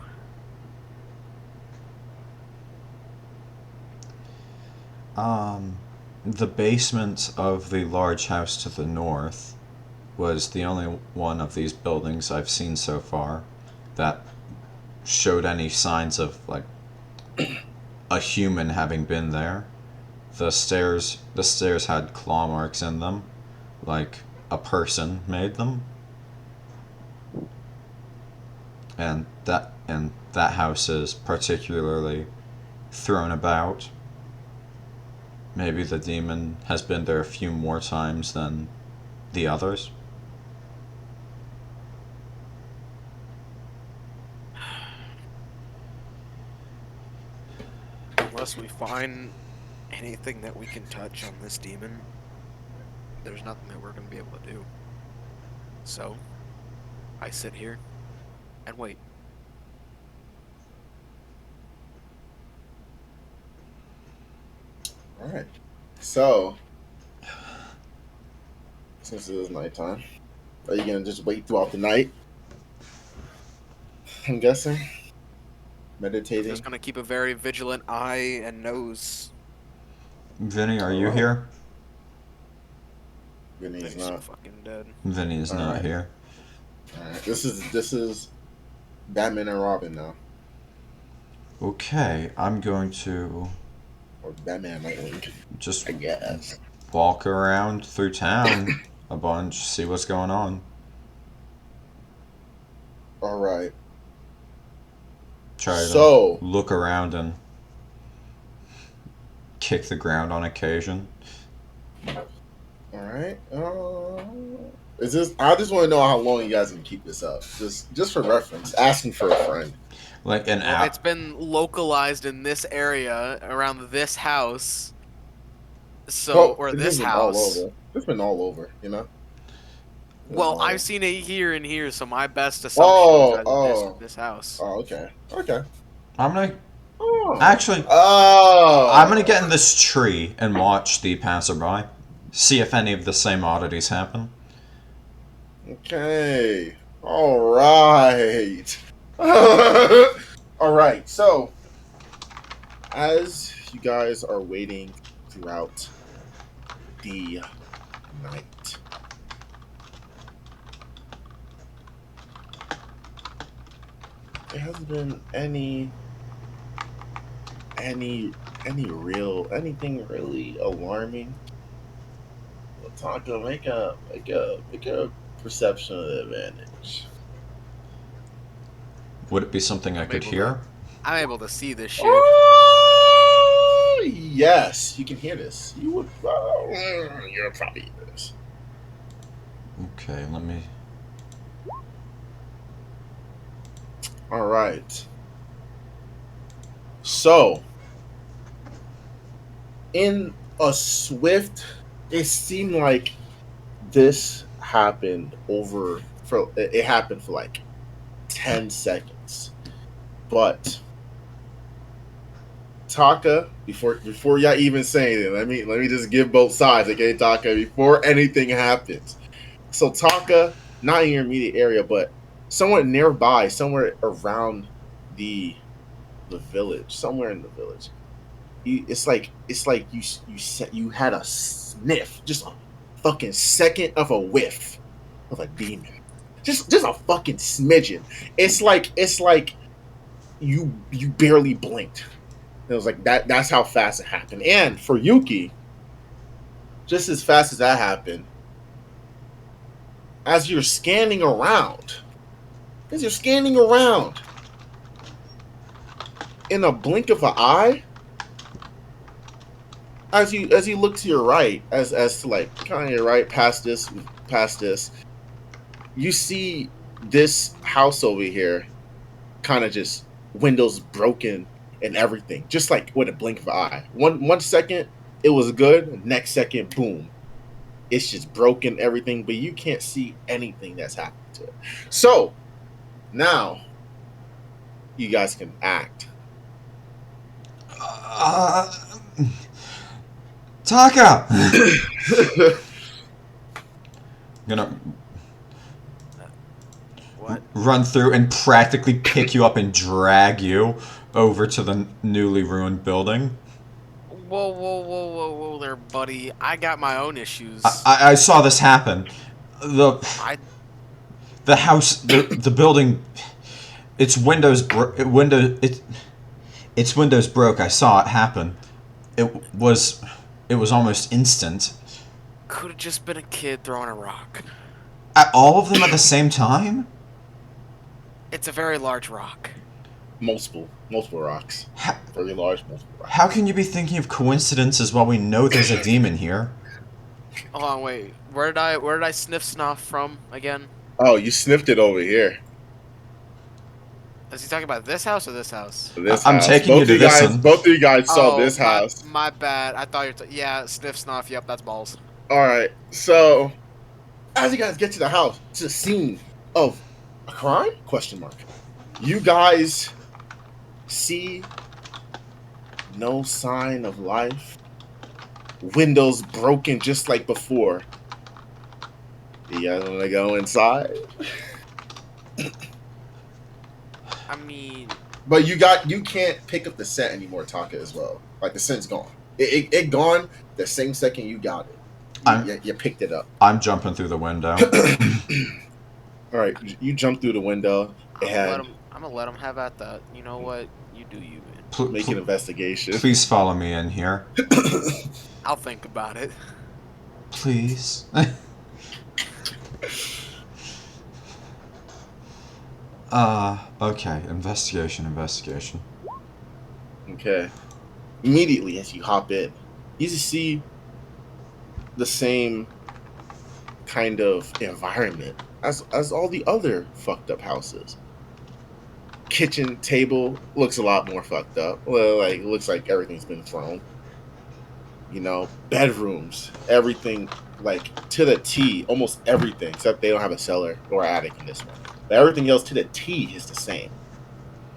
The basement of the large house to the north was the only one of these buildings I've seen so far that showed any signs of like a human having been there. The stairs had claw marks in them, like a person made them. And that house is particularly thrown about. Maybe the demon has been there a few more times than the others. Unless we find anything that we can touch on this demon, there's nothing that we're gonna be able to do. So, I sit here and wait. All right. So, since it is nighttime, are you gonna just wait throughout the night? I'm guessing. Meditating. Just gonna keep a very vigilant eye and nose. Vinny, are you here? Vinny's He's not. fucking dead. Vinny is not Alright. here. All right. This is Batman and Robin now, Okay, I'm going to or Batman Nightwing, just I guess. walk around through town a bunch, see what's going on. All right. Try So- to look around and kick the ground on occasion. All right. Is this? I just want to know how long you guys can keep this up, just for reference. Asking for a friend. Like an Well, hour. it's been localized in this area around this house. So, Well, or it's this been all house. over. It's been all over, you know. Well, All over. I've seen it here and here, so my best assumption is that this house. Oh, okay. Okay. I'm gonna Oh. actually. Oh. I'm gonna get in this tree and watch the passerby. See if any of the same oddities happen. Okay. All right. All right. So, as you guys are waiting throughout the night, there hasn't been anything really alarming. Taka, make a perception advantage. Would it be something I I'm could able hear? I'm able to see this shit. Oh, yes, you can hear this. You would. You'll probably hear this. Okay, let me. All right. So, in a swift, it seemed like this happened it happened for like 10 seconds. But Taka, before y'all even say anything, let me just give both sides, okay, Taka, before anything happens. So Taka, not in your immediate area, but somewhere nearby, somewhere around the village, somewhere in the village. It's like you had a sniff, just a fucking second of a whiff of a demon, just a fucking smidgen. It's like you barely blinked. It was like that. That's how fast it happened. And for Yuki, just as fast as that happened, as you're scanning around, in a blink of an eye, as you look to your right, as to like kind of your right, past this, you see this house over here, kind of just windows broken and everything, just like with a blink of an eye. One second it was good, next second, boom, it's just broken, everything, but you can't see anything that's happened to it. So now, you guys can act. Taka! Gonna What? run through and practically pick you up and drag you over to the newly ruined building. Whoa there, buddy. I got my own issues. I saw this happen. The I the house, the building, its windows its windows broke. I saw it happen. It was almost instant. could have just been a kid throwing a rock. All of them at the same time? It's a very large rock. Multiple rocks. How, Very large, multiple rocks. how can you be thinking of coincidences while we know there's a demon here? Hold on, wait. Where did I sniff snuff from again? Oh, you sniffed it over here. Is he talking about this house or this house? This I'm house. taking you to this one. Both of you guys saw this house. My bad. I thought you were yeah, sniff snuff. Yep, that's balls. All right. So, as you guys get to the house, it's a scene of a crime? Question mark. You guys see no sign of life. Windows broken just like before. You guys want to go inside? I mean, But you can't pick up the scent anymore, Taka, as well. Like the scent's gone. It gone the same second you got it. You picked it up. I'm jumping through the window. All right, you jump through the window and I'm gonna let him have at that. You know what? You do you, man. make an investigation. Please follow me in here. I'll think about it. Please. Okay. Investigation. Okay. Immediately as you hop in, you just see the same kind of environment as all the other fucked up houses. Kitchen table looks a lot more fucked up. Well, like it looks like everything's been thrown. You know, bedrooms, everything like to the T, almost everything except they don't have a cellar or attic in this one. But everything else to the T is the same.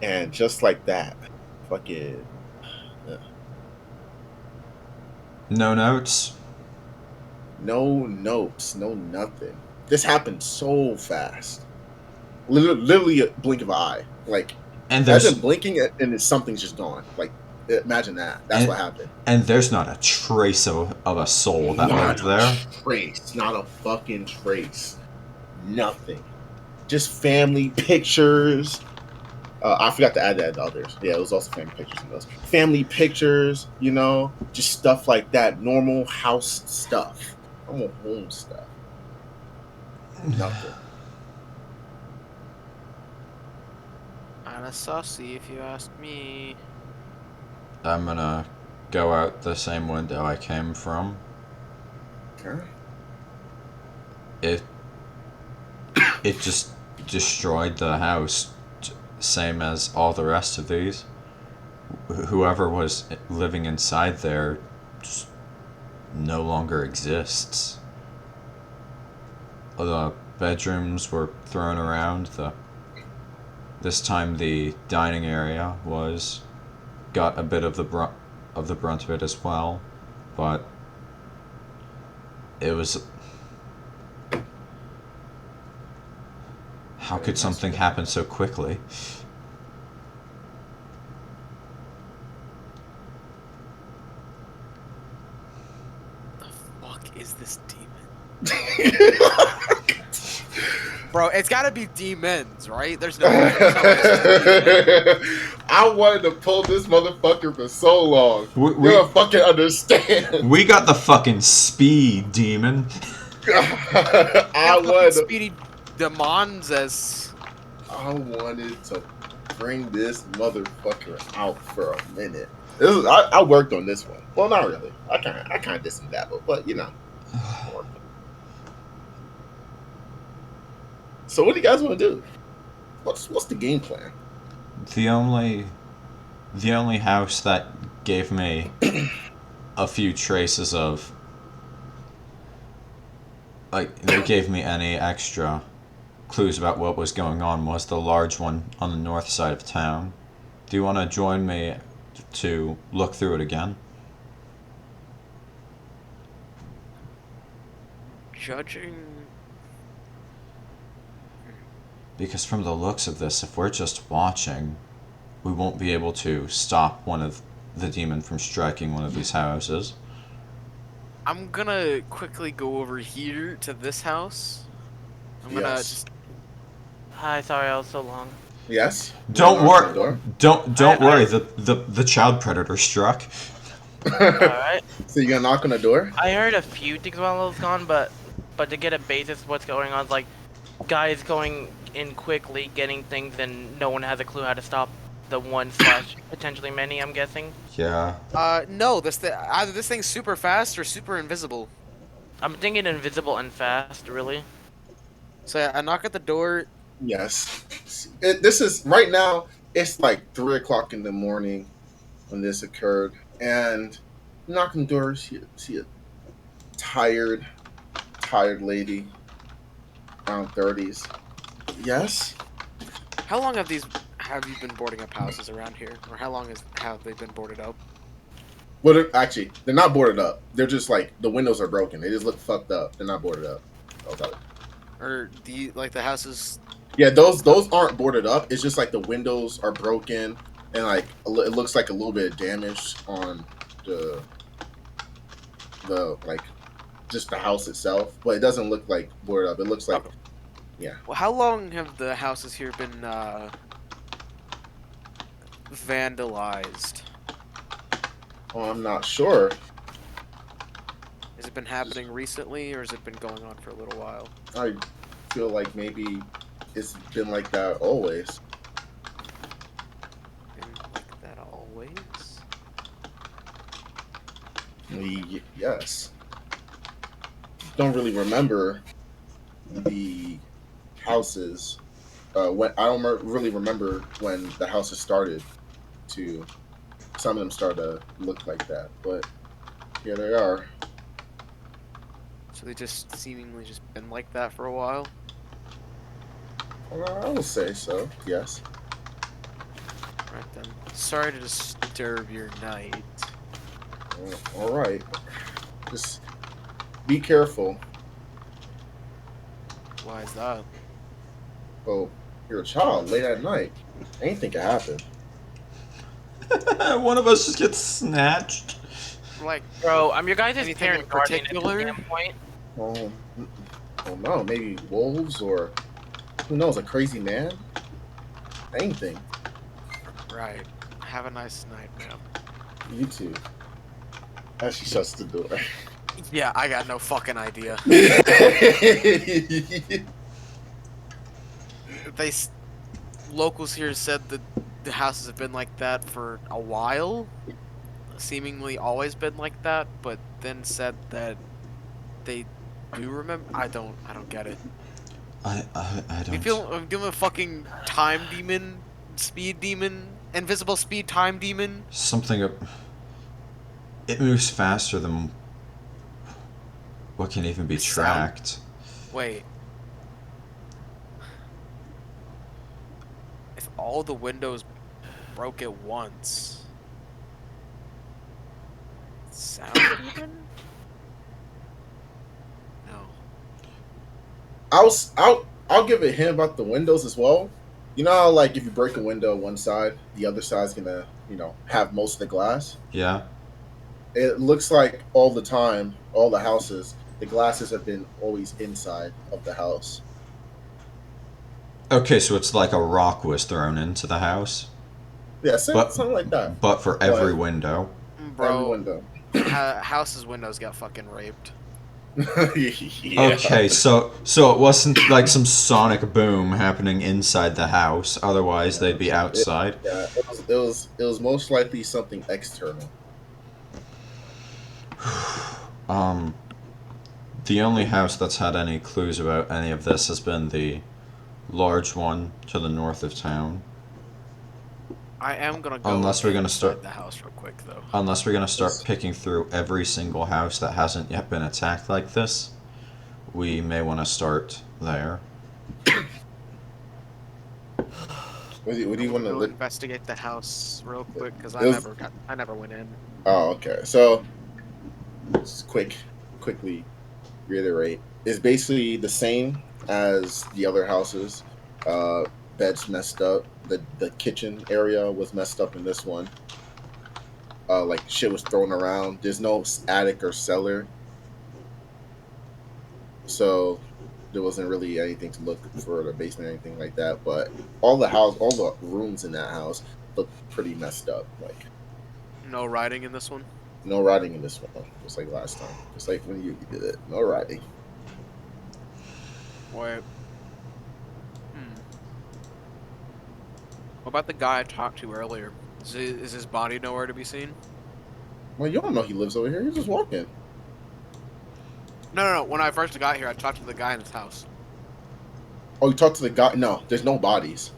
And just like that, fucking No notes. no notes, no nothing. This happened so fast. Literally a blink of an eye. Like, And there's imagine blinking and something's just gone. Like, imagine that. That's what happened. and there's not a trace of a soul that lived there. Trace. Not a fucking trace. Nothing. Just family pictures. I forgot to add that to others. Yeah, it was also family pictures in those. Family pictures, you know, just stuff like that. Normal house stuff. Normal home stuff. Nothing. Kinda saucy, if you ask me. I'm gonna go out the same window I came from. Okay. It just destroyed the house, same as all the rest of these. Whoever was living inside there just no longer exists. The bedrooms were thrown around. This time the dining area got a bit of the brunt of it as well, but it was. How could something happen so quickly? The fuck is this demon? Bro, it's gotta be demons, right? There's no way. I wanted to pull this motherfucker for so long. You don't fucking understand. We got the fucking speed, demon. I wanted to, Speedy Demons as I wanted to bring this motherfucker out for a minute. I worked on this one. Well, not really. I kind of did some dabble, but you know. So what do you guys want to do? What's the game plan? The only house that gave me a few traces of, like, they gave me any extra clues about what was going on was the large one on the north side of town. Do you want to join me to look through it again? Judging. Because from the looks of this, if we're just watching, we won't be able to stop one of the demon from striking one of these houses. I'm gonna quickly go over here to this house. I'm gonna Yes. just. Hi, sorry I was so long. Yes. Don't Knock on the worry. door. Don't worry. The child predator struck. Alright. So you gonna knock on the door? I heard a few things while I was gone, but to get a basis of what's going on, it's like guys going in quickly, getting things, and no one has a clue how to stop the one slash potentially many, I'm guessing. Yeah. No, either this thing's super fast or super invisible. I'm thinking invisible and fast, really. So yeah, I knock at the door. Yes. This is right now. It's like 3 o'clock in the morning when this occurred, and knocking the door. See a tired lady, around 30s. Yes. How long have you been boarding up houses around here, or how long have they been boarded up? Well, actually, they're not boarded up. They're just like the windows are broken. They just look fucked up. They're not boarded up. Or like the houses? Yeah, those aren't boarded up. It's just like the windows are broken and like it looks like a little bit of damage on the like just the house itself, but it doesn't look like boarded up. It looks like Well, how long have the houses here been vandalized? Oh, I'm not sure. Has it been happening recently, or has it been going on for a little while? I feel like maybe it's been like that always. Been like that always? Yes. Don't really remember the houses. When I don't really remember when the houses started to. Some of them started to look like that, but here they are. So they just seemingly just been like that for a while? I will say so. Yes. Right then. Sorry to disturb your night. All right. Just be careful. Why is that? Oh, you're a child late at night. Anything can happen. One of us just gets snatched. Like, Bro, I'm your guys' Anything parent in guardian at particular? this damn point. Oh, oh no, maybe wolves or who knows, a crazy man? Anything. right. Have a nice night, man. You too. As she shuts the door. Yeah, I got no fucking idea. Locals here said that the houses have been like that for a while, seemingly always been like that, but then said that they do remember. I don't get it. I don't. I'm doing a fucking time demon, speed demon, invisible speed time demon. Something. It moves faster than what can even be tracked. Wait. If all the windows broke at once. Sound demon? No. I'll give a hint about the windows as well. You know how like if you break a window one side, the other side's gonna, have most of the glass? Yeah. It looks like all the time, all the houses, the glasses have been always inside of the house. Okay, so it's like a rock was thrown into the house. Yeah, But- something like that. But for every But- window. Every Bro, window. house's windows got fucking raped. Yeah. Okay, so it wasn't like some sonic boom happening inside the house. Otherwise, they'd be outside. Yeah, it was most likely something external. The only house that's had any clues about any of this has been the large one to the north of town. I am gonna go Unless we're gonna inside start- the house real quick though. Unless we're gonna start picking through every single house that hasn't yet been attacked like this, we may want to start there. What do I you want want to to go look? investigate the house real quick because It was. I never went in. Oh, okay. So, just quickly reiterate. It's basically the same as the other houses. Uh, Beds messed up. The kitchen area was messed up in this one. Like shit was thrown around. There's no attic or cellar, so there wasn't really anything to look for the basement or anything like that. But all the rooms in that house look pretty messed up. Like No writing in this one. no writing in this one, just like last time, just like when you did it. No writing. Wait. What about the guy I talked to earlier? Is his body nowhere to be seen? Well, you don't know he lives over here. He's just walking. No. When I first got here, I talked to the guy in his house. Oh, you talked to the guy? No, there's no bodies.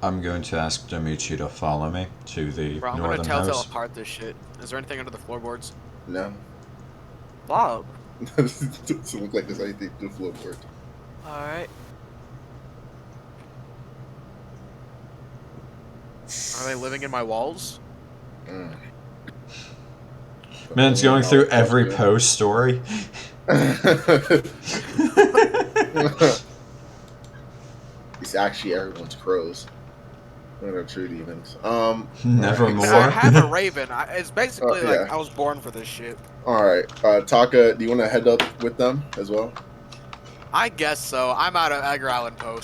I'm going to ask Domichi to follow me to the Bro, I'm gonna northern telltale house. apart this shit. Is there anything under the floorboards? No. Bob. Doesn't look like there's anything to the floorboard. Alright. Are they living in my walls? Mm. Man's going through every post story. It's actually everyone's crows. They're true demons. Nevermore. Alright. I have a raven. It's basically like yeah. I was born for this shit. Alright. Taka, do you want to head up with them as well? I guess so. I'm out of Edgar Allan Poe.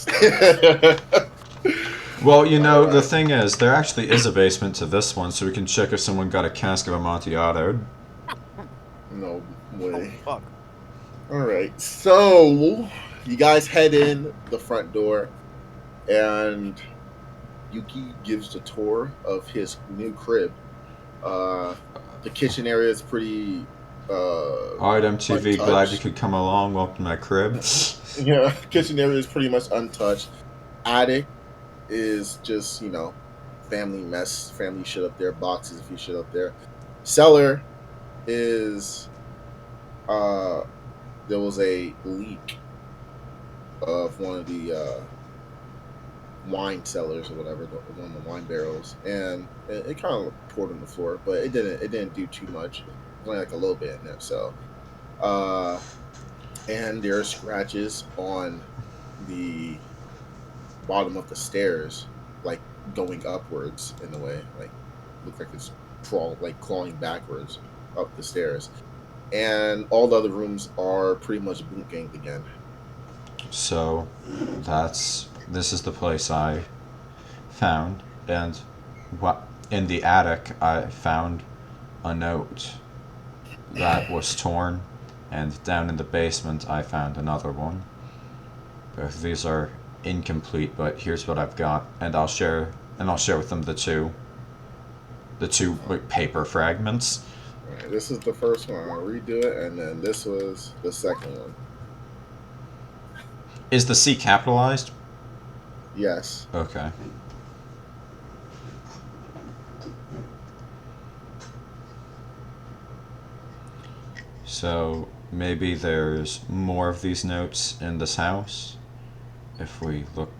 Well, you know, Alright. the thing is, there actually is a basement to this one, so we can check if someone got a cask of Amontillado. No Oh way. fuck. Alright. So, you guys head in the front door, and Yuki gives the tour of his new crib. The kitchen area is pretty. Alright, MTV, untouched. glad you could come along. Welcome to my crib. Yeah, kitchen area is pretty much untouched. Attic is just family mess, family shit up there, boxes if you shit up there. Cellar is there was a leak of one of the wine cellars or whatever, one of the wine barrels, and it kind of poured on the floor, but it didn't do too much. It was only like a little bit in there. So, and there are scratches on the bottom of the stairs, like going upwards in a way, like look like it's clawing backwards up the stairs. And all the other rooms are pretty much boot ganged again. So, this is the place I found, and in the attic I found a note that was torn, and down in the basement I found another one. Both of these are incomplete, but here's what I've got, and I'll share with them the two like, paper fragments. Alright, this is the first one. I'll redo it, and then this was the second one. Is the C capitalized? Yes. Okay. So maybe there's more of these notes in this house. If we look,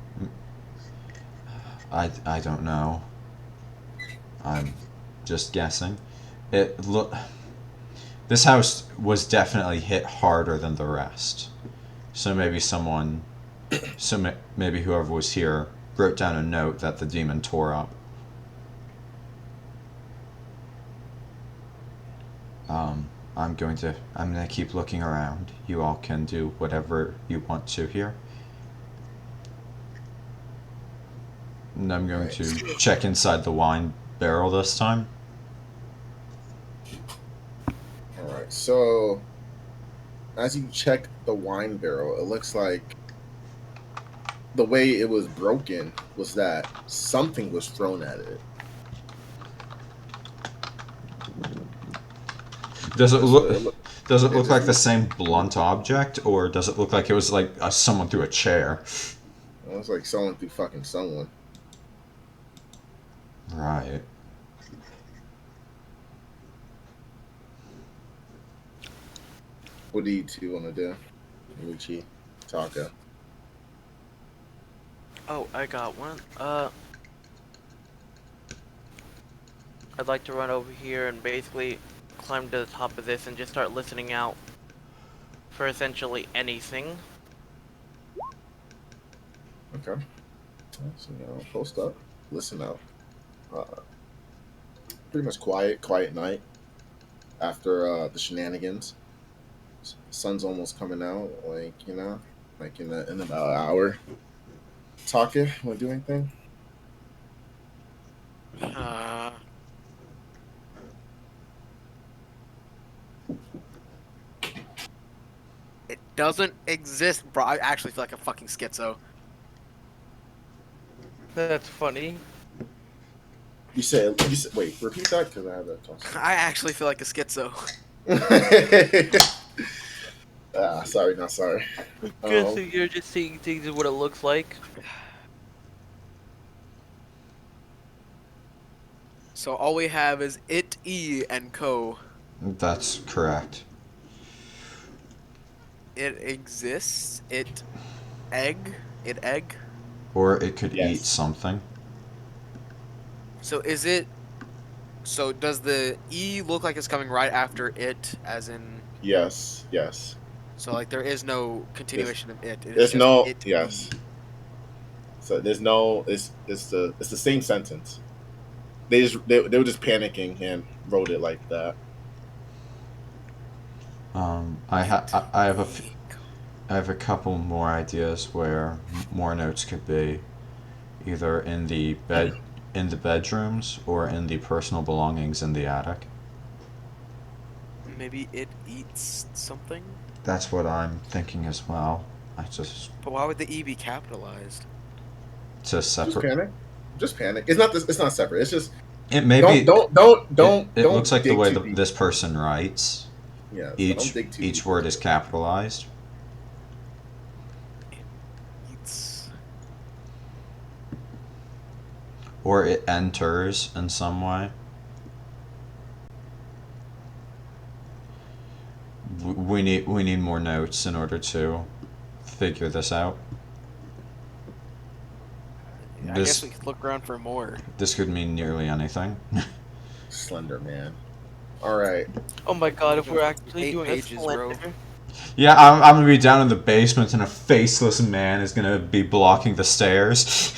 I don't know. I'm just guessing. This house was definitely hit harder than the rest. So maybe maybe whoever was here wrote down a note that the demon tore up. I'm gonna keep looking around. You all can do whatever you want to here. And I'm going to check inside the wine barrel this time. Alright, so as you check the wine barrel, it looks like the way it was broken was that something was thrown at it. Does it look like the same blunt object, or does it look like it was like someone threw a chair? It looks like someone threw fucking someone. Right. What do you two want to do? Domichi, Taka. Oh, I got one. I'd like to run over here and basically climb to the top of this and just start listening out for essentially anything. Okay. So, post up, listen out. Uh, pretty much quiet night after the shenanigans. Sun's almost coming out, like in about an hour. Taka, want to do anything? Uh, it doesn't exist, bro. I actually feel like a fucking schizo. That's funny. You said wait, repeat that because I have that toss. I actually feel like a schizo. Sorry, not sorry. I'm guessing you're just seeing things and what it looks like. So all we have is it, E, and co. That's correct. It exists. It egg. Or it could eat Yes. something. So is it? So does the E look like it's coming right after it, as in? Yes. So like there is no continuation of it. It is There's just no it. yes. E. So there's no. It's the same sentence. They were just panicking and wrote it like that. I have a couple more ideas where more notes could be either in the bedrooms or in the personal belongings in the attic. Maybe it eats something. That's what I'm thinking as well. But why would the E be capitalized? To Just separate. panic. Just panic. It's not this. It's not separate. It's just It may be. It looks like the dig way too deep. this person writes. Yeah. So don't Each dig too each deep. word is capitalized. Eats. Or it enters in some way. We need more notes in order to figure this out. I guess we could look around for more. This could mean nearly anything. Slender Man. All right. Oh my god, if we're actually 8 doing pages, a bro. slender. Yeah, I'm gonna be down in the basement and a faceless man is gonna be blocking the stairs.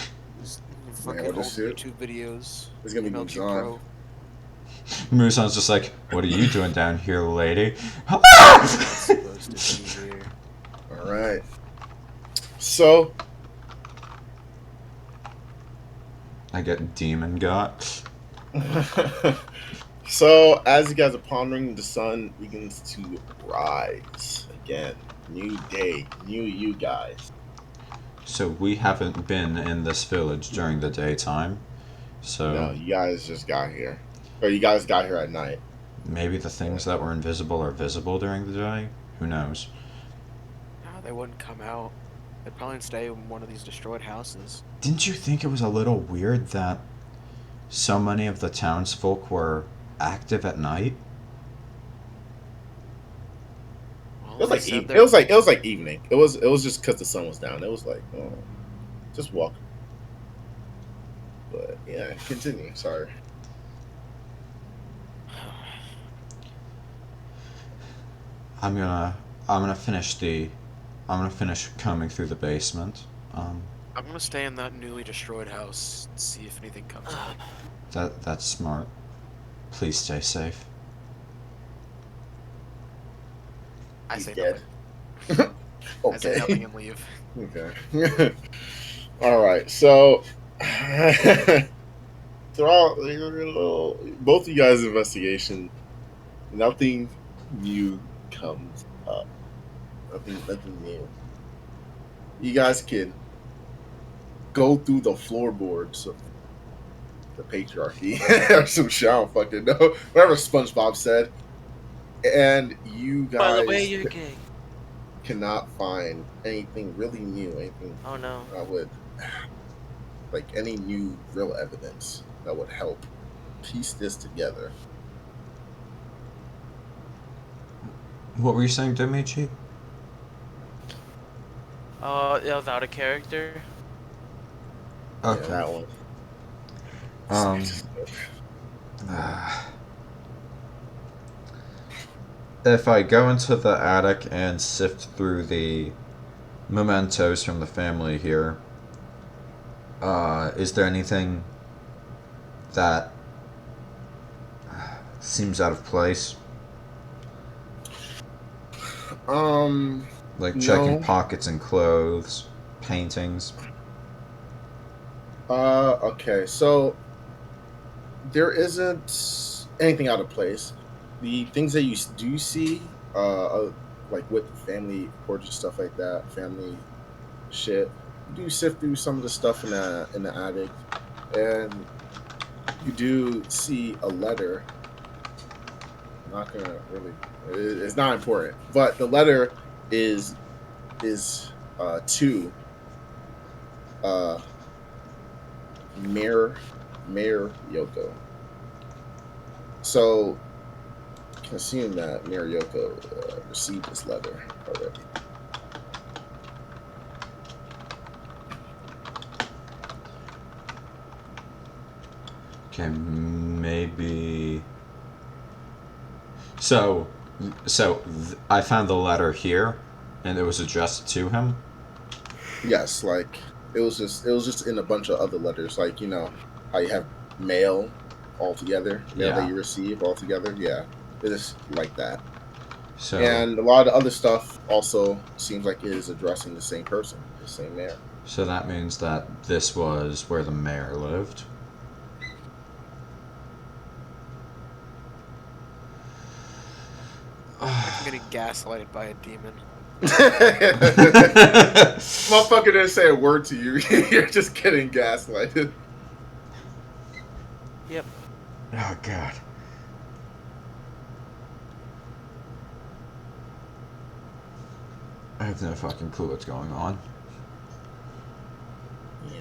Fucking we'll old just see it. YouTube videos. It's gonna be MLG Muzan. Pro. Musan's just like, what are you doing down here, lady? Supposed to be here. All right. So I get demon gut. So, as you guys are pondering, the sun begins to rise again. New day, new you guys. So we haven't been in this village during the daytime. So No, you guys just got here. Or you guys got here at night. maybe the things that were invisible are visible during the day? Who knows? No, they wouldn't come out. They'd probably stay in one of these destroyed houses. Didn't you think it was a little weird that so many of the townsfolk were active at night? Well, It was they like said it was like evening. It was just because the sun was down. It was like just walk. But yeah, continue. Sorry. I'm gonna finish combing through the basement. I'm gonna stay in that newly destroyed house and see if anything comes out. That's smart. Please stay safe. I He's say dead. nothing. Okay. I say nothing and leave. Okay. All right. So, throughout both of you guys' investigation, nothing new comes up. Nothing new. You guys can go through the floorboards of the patriarchy or some shit. I don't fucking know. Whatever SpongeBob said. And you guys By the way, you're gay. cannot find anything really new, anything Oh no. that would, like, any new real evidence that would help piece this together. What were you saying, Domichi? That was out of character. Yeah, Okay. that one. Um, if I go into the attic and sift through the mementos from the family here, is there anything that seems out of place? Like checking No. pockets and clothes, paintings. Okay, so there isn't anything out of place. The things that you do see, like with family portraits, stuff like that, family shit, you do sift through some of the stuff in the attic, and you do see a letter. I'm not gonna really. It's not important, but the letter is to uh Mayor Yoko. So you can assume that Mayor Yoko received this letter already. Okay, maybe. So, I found the letter here, and it was addressed to him. Yes, like it was just in a bunch of other letters, like how you have mail all together, mail that Yeah. you receive all together. Yeah, it is like that. So, And a lot of other stuff also seems like it is addressing the same person, the same mayor. so that means that this was where the mayor lived. I'm getting gaslighted by a demon. Motherfucker didn't say a word to you. You're just getting gaslighted. Yep. Oh God. I have no fucking clue what's going on. Yeah.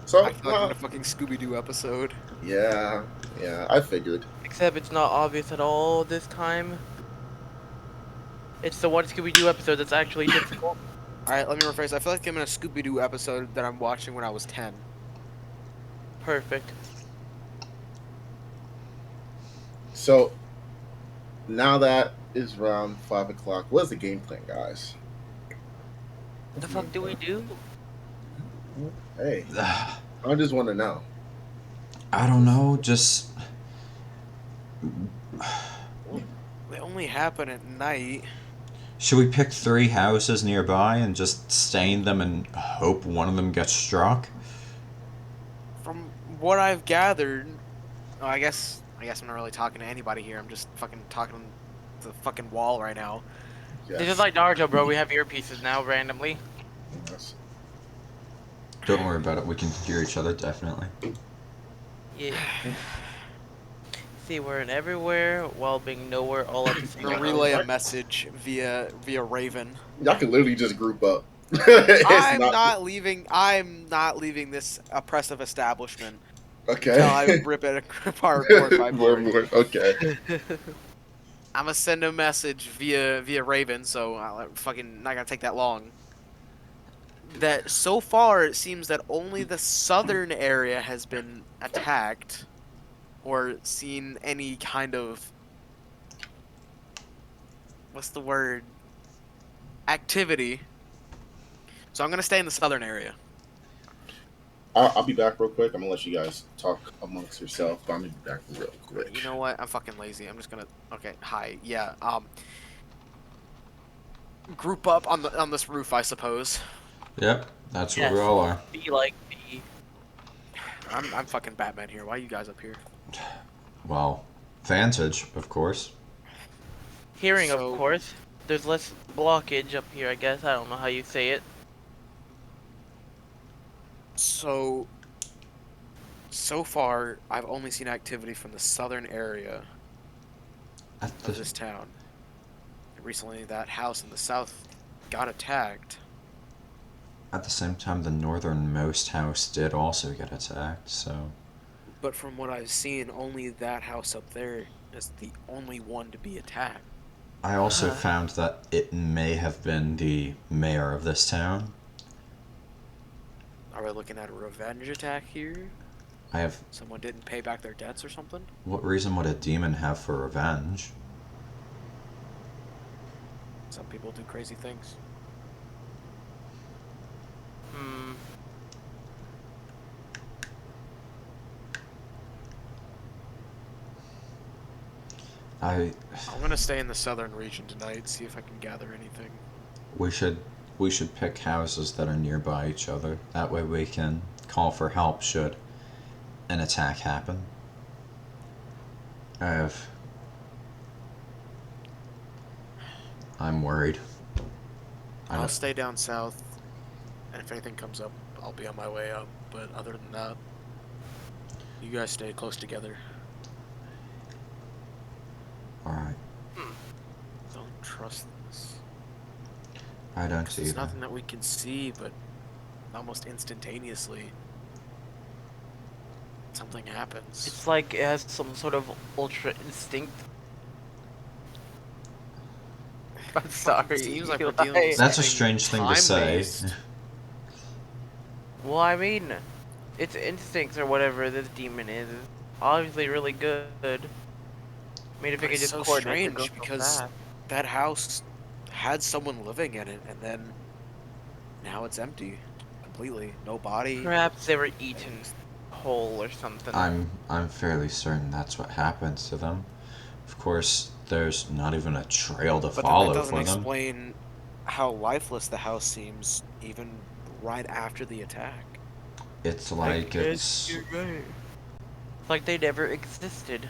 So, I feel like I'm in a fucking Scooby-Doo episode. yeah, I figured. Except it's not obvious at all this time. It's the one Scooby-Doo episode that's actually difficult. Alright, let me rephrase. I feel like I'm in a Scooby-Doo episode that I'm watching when I was 10. Perfect. So, now that is around 5 o'clock. What's the game plan, guys? What the fuck do we do? Hey, I just want to know. I don't know. Just They only happen at night. should we pick 3 houses nearby and just stay in them and hope one of them gets struck? From what I've gathered, oh, I guess I'm not really talking to anybody here. I'm just fucking talking to the fucking wall right now. Yes. This is like Naruto, bro. We have earpieces now randomly. Yes. Don't worry about it. We can hear each other definitely. Yeah. See, we're in everywhere while being nowhere all at the same I'm gonna time. relay a message via Raven. Y'all can literally just group up. It's I'm not leaving this oppressive establishment okay. until I rip it apart board by board. Okay. I'm gonna send a message via Raven, so I'll fucking not gonna take that long. That so far it seems that only the southern area has been attacked or seen any kind of, what's the word, activity. So I'm gonna stay in the southern area. I'll be back real quick. I'm gonna let you guys talk amongst yourself, but I'm gonna be back real quick. You know what? I'm fucking lazy. I'm just gonna. Okay. Hi. Yeah. Group up on this roof, I suppose. Yep, that's Yes. what we all are. Be like me. I'm fucking Batman here. Why are you guys up here? Well, vantage, of course. Hearing, So- of course. There's less blockage up here, I guess. I don't know how you say it. So far, I've only seen activity from the southern area At of this town. Recently, that house in the south got attacked. At the same time, the northernmost house did also get attacked, so... But from what I've seen, only that house up there is the only one to be attacked. I also found that it may have been the mayor of this town. Are we looking at a revenge attack here? I have. Someone didn't pay back their debts or something? What reason would a demon have for revenge? Some people do crazy things. Hmm. I'm gonna stay in the southern region tonight, see if I can gather anything. We should pick houses that are nearby each other. That way we can call for help should an attack happen. I'm worried. I'll stay down south, and if anything comes up, I'll be on my way up. But other than that, you guys stay close together. Alright. Don't trust this. I don't It's either. nothing that we can see, but almost instantaneously, something happens. It's like it has some sort of ultra instinct. I'm sorry. Seems like we're dealing with That's a something strange thing to say. time-based. Well, I mean, its instincts or whatever this demon is obviously really good. I mean, if it But could it's just so coordinate to go strange so because fast. that house had someone living in it, and then now it's empty completely. No body. Perhaps they were eaten whole or something. I'm fairly certain that's what happens to them. Of course, there's not even a trail to But then follow that doesn't for them. explain how lifeless the house seems even right after the attack. It's I like guess it's you're right. It's like they never existed.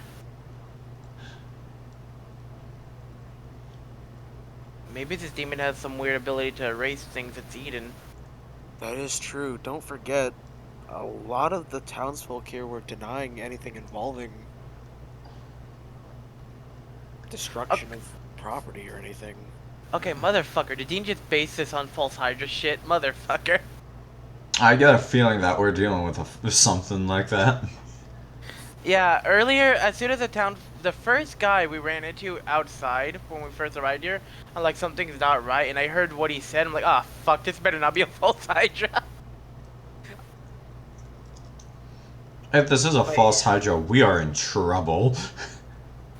Maybe this demon has some weird ability to erase things it's eaten. That is true. Don't forget, a lot of the townsfolk here were denying anything involving destruction of property or anything. Okay, motherfucker, did Dean just base this on false Hydra shit? Motherfucker. I get a feeling that we're dealing with something like that. Yeah, earlier, as soon as the first guy we ran into outside when we first arrived here, I'm like, something's not right, and I heard what he said, I'm like, ah, fuck, this better not be a false Hydra. If this is a false Hydra, we are in trouble.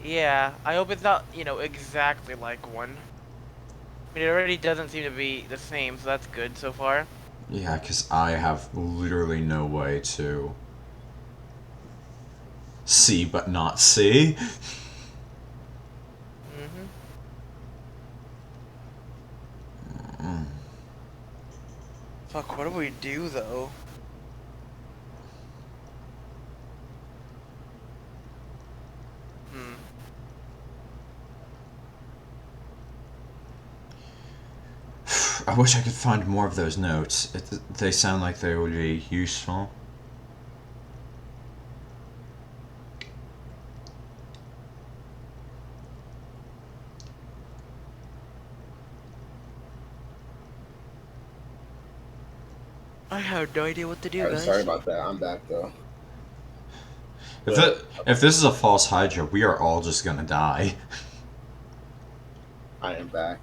Yeah, I hope it's not, exactly like one. I mean, it already doesn't seem to be the same, so that's good so far. Yeah, because I have literally no way to see but not see. Fuck, what do we do, though? I wish I could find more of those notes. They sound like they would be useful. I have no idea what to do, Alright, guys. sorry about that. I'm back though. If this is a false Hydra, we are all just gonna die. I am back.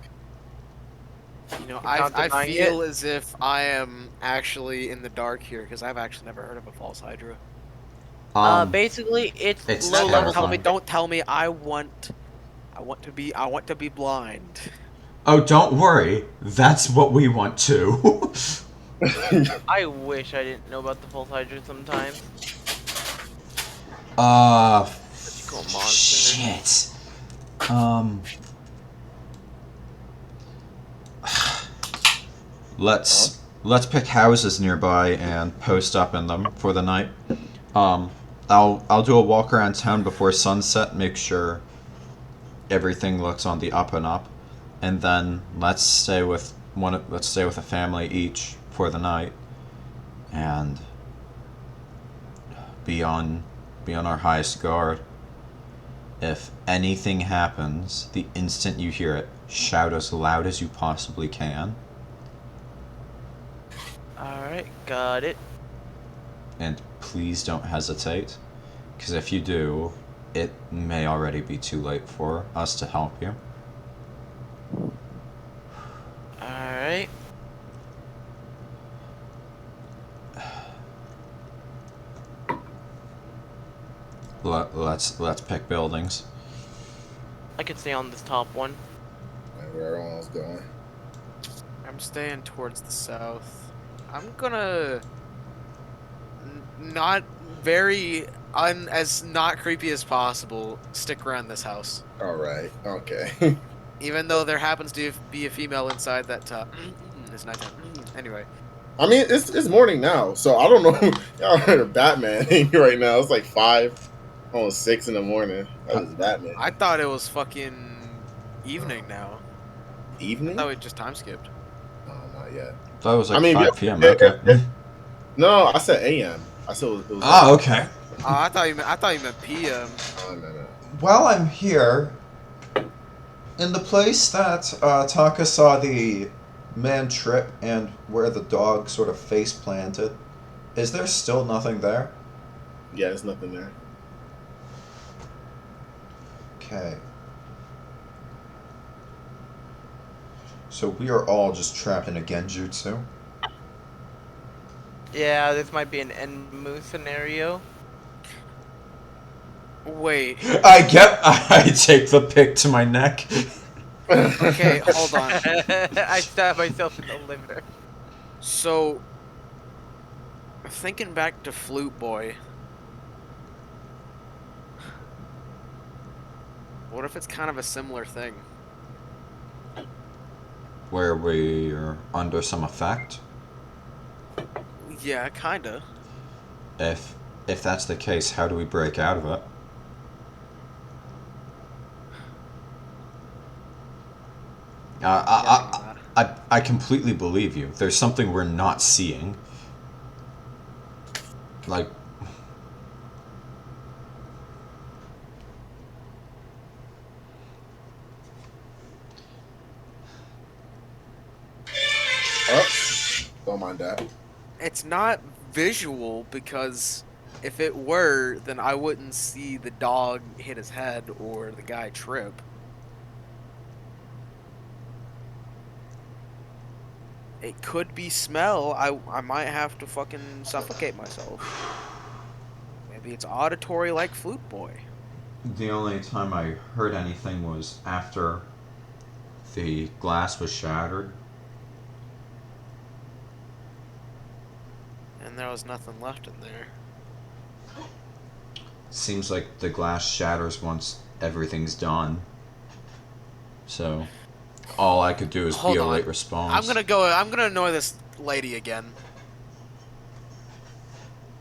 I feel as if I am actually in the dark here because I've actually never heard of a false Hydra. Basically, it's It's low level. terrifying. Don't tell me I want to be blind. Oh, don't worry. That's what we want too. I wish I didn't know about the false Hydra sometimes. Cool monster. Shit. Let's pick houses nearby and post up in them for the night. I'll do a walk around town before sunset, make sure everything looks on the up and up, and then let's stay with a family each for the night, and be on our highest guard. If anything happens, the instant you hear it, shout as loud as you possibly can. Alright, got it. And please don't hesitate, because if you do, it may already be too late for us to help you. let's pick buildings. I could stay on this top one. Like where everyone's going. I'm staying towards the south. I'm gonna not very as not creepy as possible stick around this house. All right. Okay. Even though there happens to be a female inside that it's nighttime. Anyway. I mean, it's morning now, so I don't know. Y'all heard of Batman right now. It's like 5, almost 6 in the morning. That was Batman. I thought it was fucking evening now. Evening? I thought we just time skipped. No, not yet. That was like I mean, 5 p.m. Okay. No, I said AM. I said it was Ah, okay. I thought you meant PM. No. While I'm here, in the place that Taka saw the man trip and where the dog sort of face planted, is there still nothing there? Yeah, there's nothing there. Okay. So we are all just trapped in a genjutsu. Yeah, this might be an Enmu scenario. Wait. I take the pick to my neck. Okay, hold on. I stabbed myself in the liver. So, thinking back to Flute Boy. What if it's kind of a similar thing? Where we're under some effect? Yeah, kinda. If that's the case, how do we break out of it? I completely believe you. There's something we're not seeing. Like... Oh, don't mind that. It's not visual because if it were, then I wouldn't see the dog hit his head or the guy trip. It could be smell. I might have to fucking suffocate myself. Maybe it's auditory like Flute Boy. The only time I heard anything was after the glass was shattered. And there was nothing left in there. Seems like the glass shatters once everything's done. So, all I could do is Hold be a on. late response. I'm gonna annoy this lady again.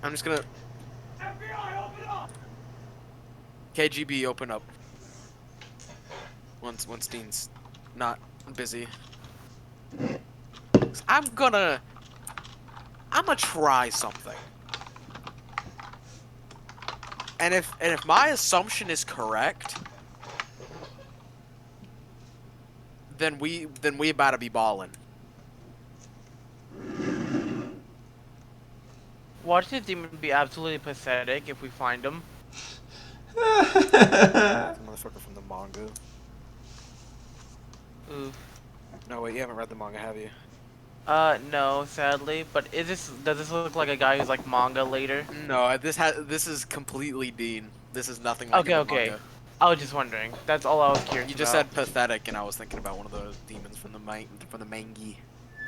I'm just gonna... FBI, open up! KGB, open up. Once Dean's not busy. I'm gonna try something. And if my assumption is correct, then we about to be ballin'. Watch the demon be absolutely pathetic if we find him. Motherfucker from the manga. Oof. No, wait, you haven't read the manga, have you? No, sadly. But does this look like a guy who's like manga later? No, this is completely Dean. This is nothing like Okay, in the okay. manga. I was just wondering. That's all I was curious You just about. said pathetic, and I was thinking about one of those demons from the mangi.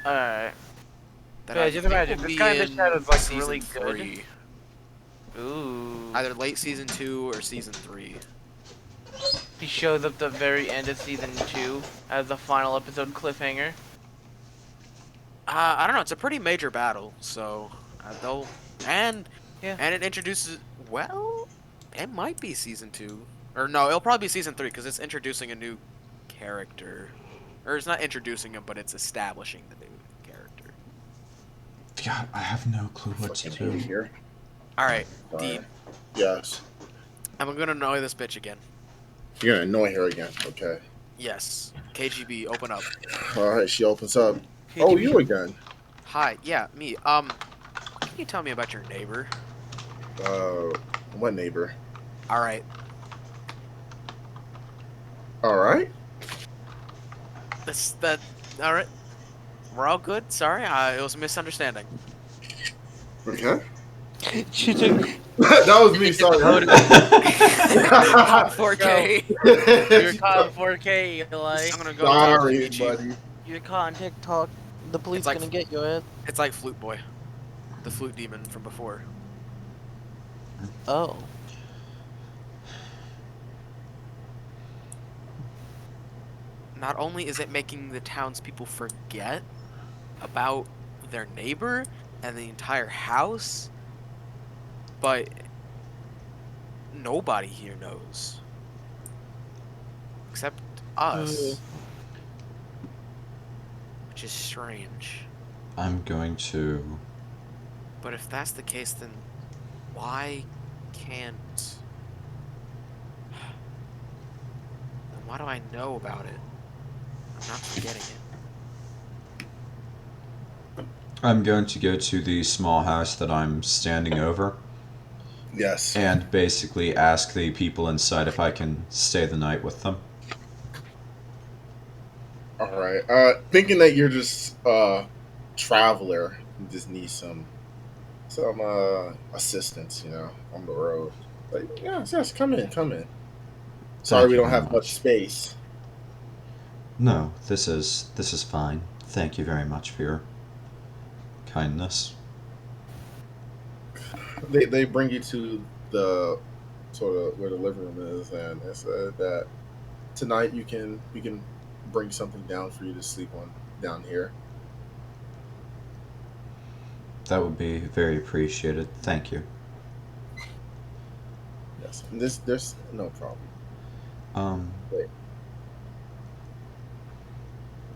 Alright. That Yeah, I just think imagine, will this be guy in the in shadow's, like, season really good. 3. Ooh. Either late season 2 or season 3. He shows up at the very end of season 2 as the final episode cliffhanger. I don't know. It's a pretty major battle, so and Yeah. it introduces. Well, it might be season 2, or no, it'll probably be season 3 because it's introducing a new character, or it's not introducing him, but it's establishing the new character. God, I have no clue what to Fucking do. hate here. All right, Fine. Dean, Yes. I'm gonna annoy this bitch again. You're gonna annoy her again. Okay. Yes, KGB, open up. All right. She opens up. Oh, you again. Hi, yeah, me. Can you tell me about your neighbor? What neighbor? All right. All right. All right. We're all good. Sorry, it was a misunderstanding. Okay. That was me. Sorry. Caught 4K. You're caught on 4K, Eli. I'm gonna go talk to Sorry, Domichi. buddy. You're caught on TikTok. The police like- gonna get your ass. It's like Flute Boy, the flute demon from before. Oh. Not only is it making the townspeople forget about their neighbor and the entire house, but nobody here knows. Except us. Which is strange. I'm going to. But if that's the case, then why can't... Then why do I know about it? I'm not getting it. I'm going to go to the small house that I'm standing over Yes. and basically ask the people inside if I can stay the night with them. All right. Thinking that you're just traveler, you just need some assistance, on the road. But yes, come in. Sorry, Thank we you don't very have much. much space. No, this is fine. Thank you very much for your kindness. They bring you to the sort of where the living room is, and it said that tonight we can bring something down for you to sleep on down here. That would be very appreciated. Thank you. Yes, and there's no problem.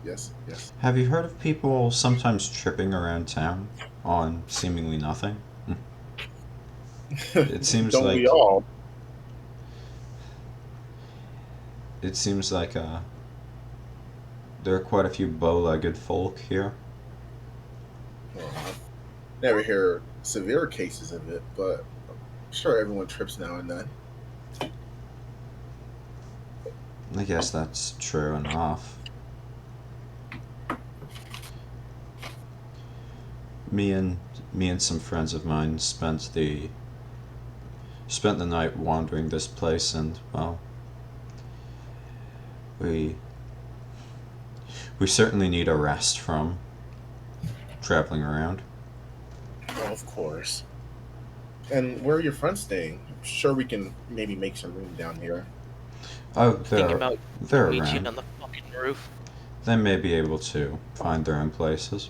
Yes. Have you heard of people sometimes tripping around town on seemingly nothing? It seems Don't like we all? It seems like there are quite a few bow-legged folk here. Well, I've never hear severe cases of it, but I'm sure everyone trips now and then. I guess that's true enough. Me and some friends of mine spent the night wandering this place, and well, we certainly need a rest from traveling around. Well, of course. And where are your friends staying? I'm sure we can maybe make some room down here. Oh, Thinking about they're Domichi around. on the fucking roof. They may be able to find their own places.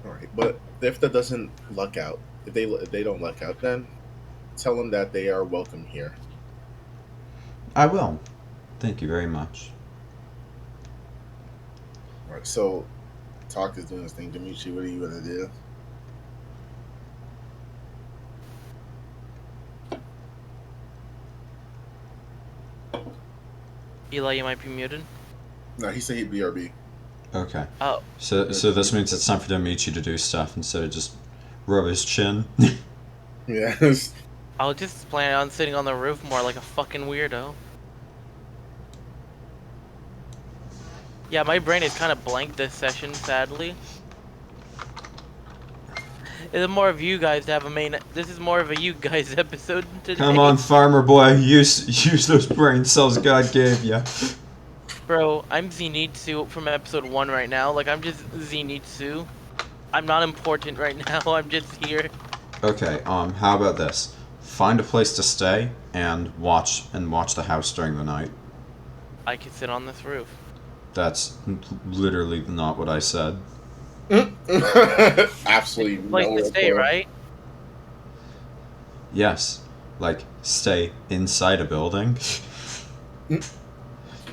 All right, but if that doesn't luck out, if they don't luck out, then tell them that they are welcome here. I will. Thank you very much. All right, so Taka's doing this thing. Domichi, what are you gonna do? Eli, you might be muted. No, he said he'd BRB. Okay. Oh. So this means it's time for Domichi to do stuff instead of just rub his chin. Yes. I'll just plan on sitting on the roof more like a fucking weirdo. Yeah, my brain is kind of blank this session, sadly. It's more of you guys to have a main. This is more of a you guys episode today. Come on, farmer boy, use those brain cells God gave you. Bro, I'm Zenitsu from episode 1 right now. Like, I'm just Zenitsu. I'm not important right now, I'm just here. Okay, how about this? Find a place to stay and watch the house during the night. I could sit on this roof. That's literally not what I said. Absolutely Place no to stay, right? Yes, like stay inside a building.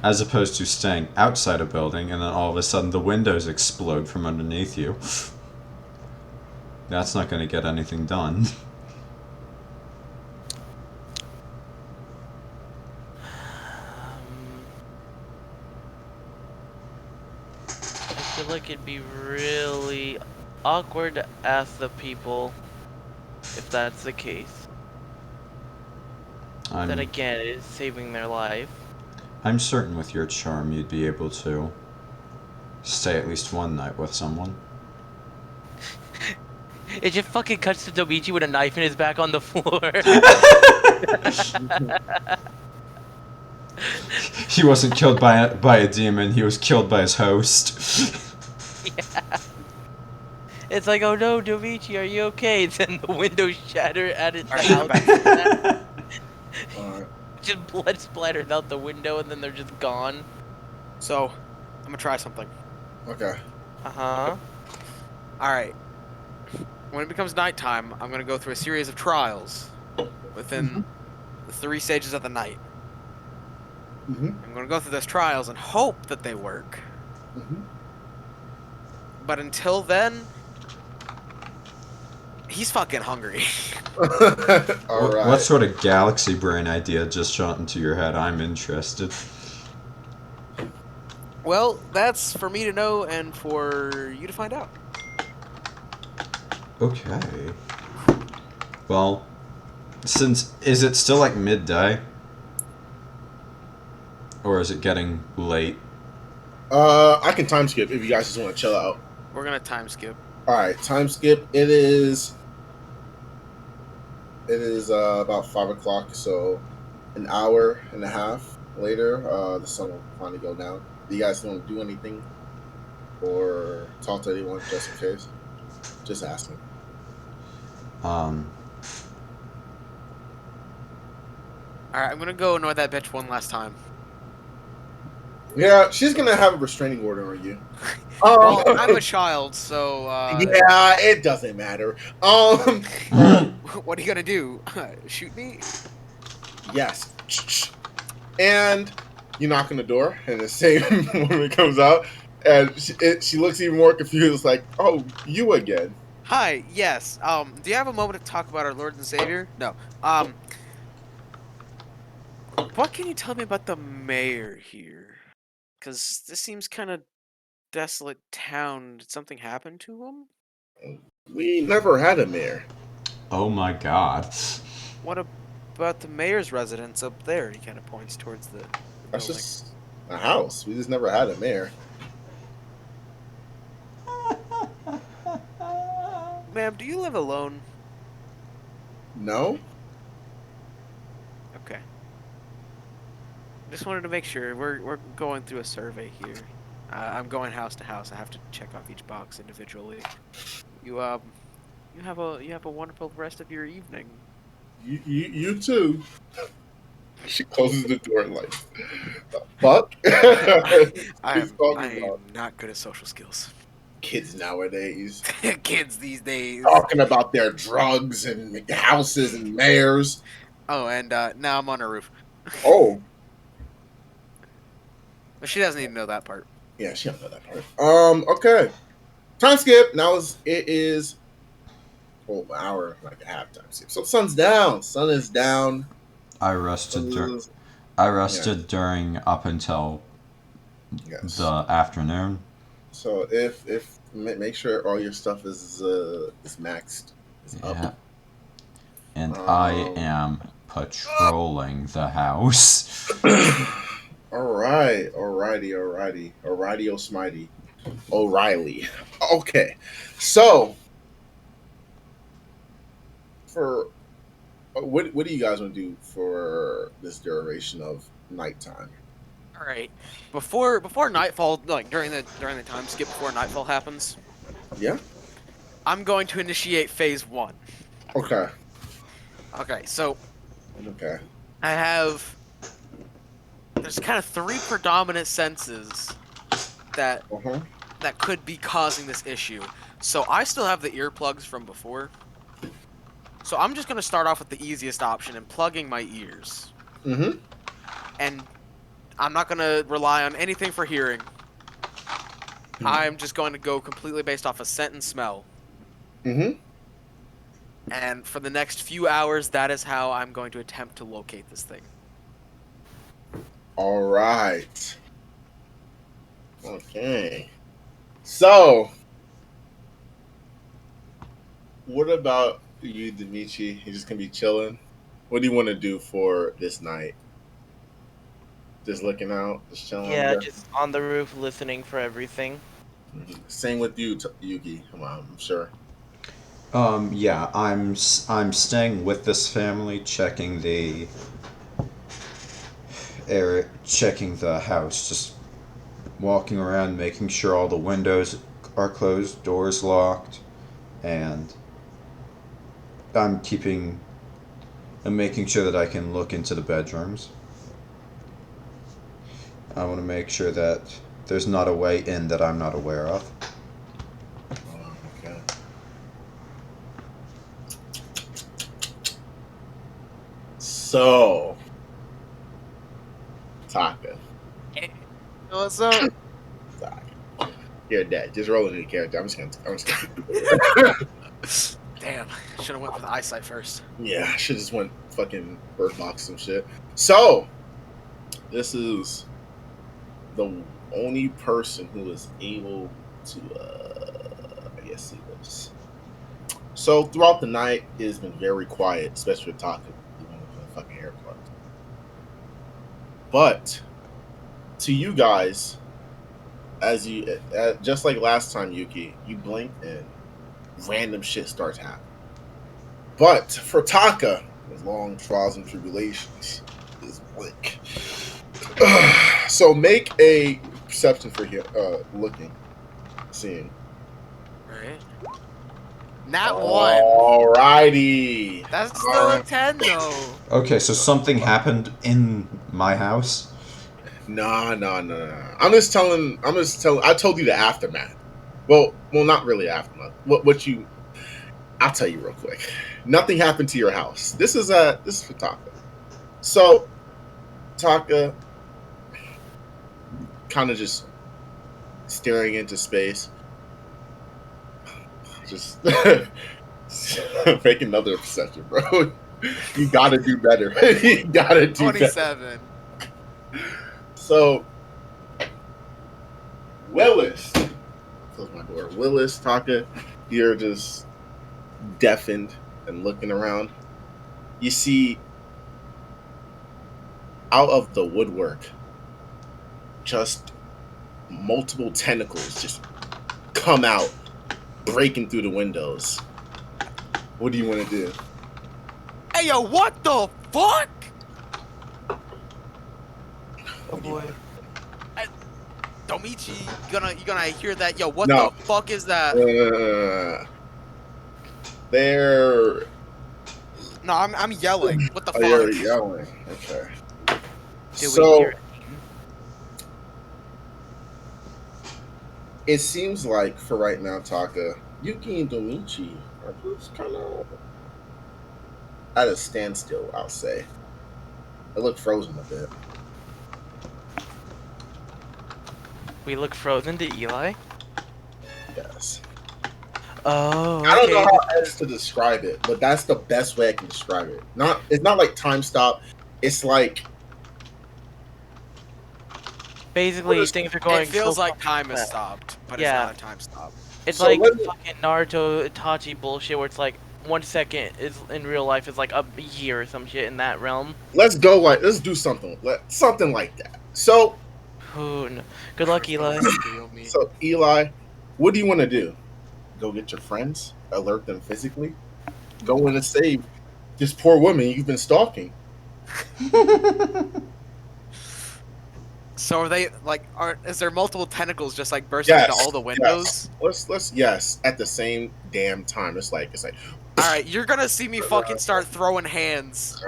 As opposed to staying outside a building and then all of a sudden the windows explode from underneath you. That's not going to get anything done. I feel like it'd be really awkward to ask the people if that's the case. Then again, it is saving their life. I'm certain with your charm you'd be able to stay at least one night with someone. It just fucking cuts to Domichi with a knife in his back on the floor. He wasn't killed by a demon. He was killed by his host. Yeah. It's like, oh no, Domichi, are you okay? Then the window shattered at its Alright, house. I'm back. Alright. Just blood splattered out the window, and then they're just gone. So, I'm gonna try something. Okay. Uh-huh. Alright. When it becomes nighttime, I'm gonna go through a series of trials within the 3 stages of the night. Mm-hmm. I'm gonna go through those trials and hope that they work. Mm-hmm. But until then, he's fucking hungry. Alright. What sort of galaxy brain idea just shot into your head? I'm interested. Well, that's for me to know and for you to find out. Okay. Well, is it still like midday? Or is it getting late? I can time skip if you guys just want to chill out. We're gonna time skip. Alright, time skip. It is about 5 o'clock, so an hour and a half later, the sun will finally go down. Do you guys want to do anything or talk to anyone just in case? Just asking. Alright, I'm gonna go annoy that bitch one last time. Yeah, she's gonna have a restraining order on you. Well, I'm a child, so yeah, it doesn't matter. what are you gonna do? Shoot me? Yes. And you knock on the door, and the same woman comes out, and she looks even more confused, like, "Oh, you again?" Hi, yes. Do you have a moment to talk about our Lord and Savior? No. What can you tell me about the mayor here? Because this seems kind of desolate town. Did something happen to him? We never had a mayor. Oh my god. What about the mayor's residence up there? He kind of points towards the That's building. just a house. We just never had a mayor. Ma'am, do you live alone? No? Okay. Just wanted to make sure. We're going through a survey here. I'm going house to house. I have to check off each box individually. You have a wonderful rest of your evening. You too. She closes the door like, the fuck? I She's talking am about not good at social skills. kids nowadays. Kids these days. Talking about their drugs and houses and mayors. Oh, and now I'm on her roof. Oh. But she doesn't even know that part. Yeah, she don't know that part. Okay. Time skip. Now it is an hour, like a half time skip. So sun's down. Sun is down. I rested during up until the afternoon. So if make sure all your stuff is maxed. Is up. And I am patrolling the house. Alrighty, O'Smitey. O'Reilly. Okay. So for what do you guys want to do for this duration of nighttime? All right. Before nightfall, like during the time skip before nightfall happens. Yeah. I'm going to initiate phase 1. Okay. Okay. So. Okay. I have. There's kind of 3 predominant senses that could be causing this issue. So I still have the earplugs from before. So I'm just gonna start off with the easiest option and plugging my ears. Mm-hmm. And I'm not gonna rely on anything for hearing. I'm just going to go completely based off of scent and smell. Mm-hmm. And for the next few hours, that is how I'm going to attempt to locate this thing. All right. Okay. So, what about you, Domichi? You're just gonna be chilling. What do you want to do for this night? Just looking out, just chilling. Yeah, just on the roof listening for everything. Same with you, Yuki. I'm sure. Yeah, I'm staying with this family, checking the house, just walking around, making sure all the windows are closed, doors locked, and I'm keeping I'm making sure that I can look into the bedrooms. I want to make sure that there's not a way in that I'm not aware of. Okay. So, Taka. What's up? Taka. You're dead. Just roll a new character. I'm just gonna. Damn, should have went with eyesight first. Yeah, I should just went fucking bird box some shit. So, this is the only person who is able to, I guess, see this. So, throughout the night, it has been very quiet, especially with Taka, even with the fucking airplanes. But, to you guys, just like last time, Yuki, you blinked and random shit starts happening. But for Taka, with long trials and tribulations, is blink. So make a perception for here, looking, seeing. Right. Not one. Alrighty. That's still a 10 though. Okay, so something happened in my house. No. I'm just telling. I told you the aftermath. Well, not really aftermath. What you? I'll tell you real quick. Nothing happened to your house. This is for Taka. So Taka kind of just staring into space. Just make another perception, bro. You gotta do better. You gotta do 27. better. So Willis, close my door. Willis, Taka, you're just deafened and looking around. You see out of the woodwork just multiple tentacles just come out, breaking through the windows. What do you want to do? Hey yo, what the fuck? Oh boy. Domichi, you gonna hear that? Yo, what No. the fuck is that? They're. No, I'm yelling. What the Oh, you're fuck? yelling. Okay. Did So we hear it? it seems like for right now, Taka, Yuki and Domichi are just kind of at a standstill, I'll say. They look frozen a bit. We look frozen to Eli? Yes. Oh, I don't know okay. how else to describe it, but that's the best way I can describe it. It's not like time stop. It's like Basically, things are going It feels so like fucking time has fast. stopped, but Yeah. it's not a time stop. It's So like let me- fucking Naruto Itachi bullshit where it's like 1 second is in real life is like a year or some shit in that realm. let's do something like that. So Oh, no. Good luck, Eli. Feel me. so Eli, what do you want to do? Go get your friends, alert them physically, go in and save this poor woman you've been stalking. So are they like? Is there multiple tentacles just like bursting into all the windows? Yes, at the same damn time. It's like All right, you're gonna see me fucking start throwing hands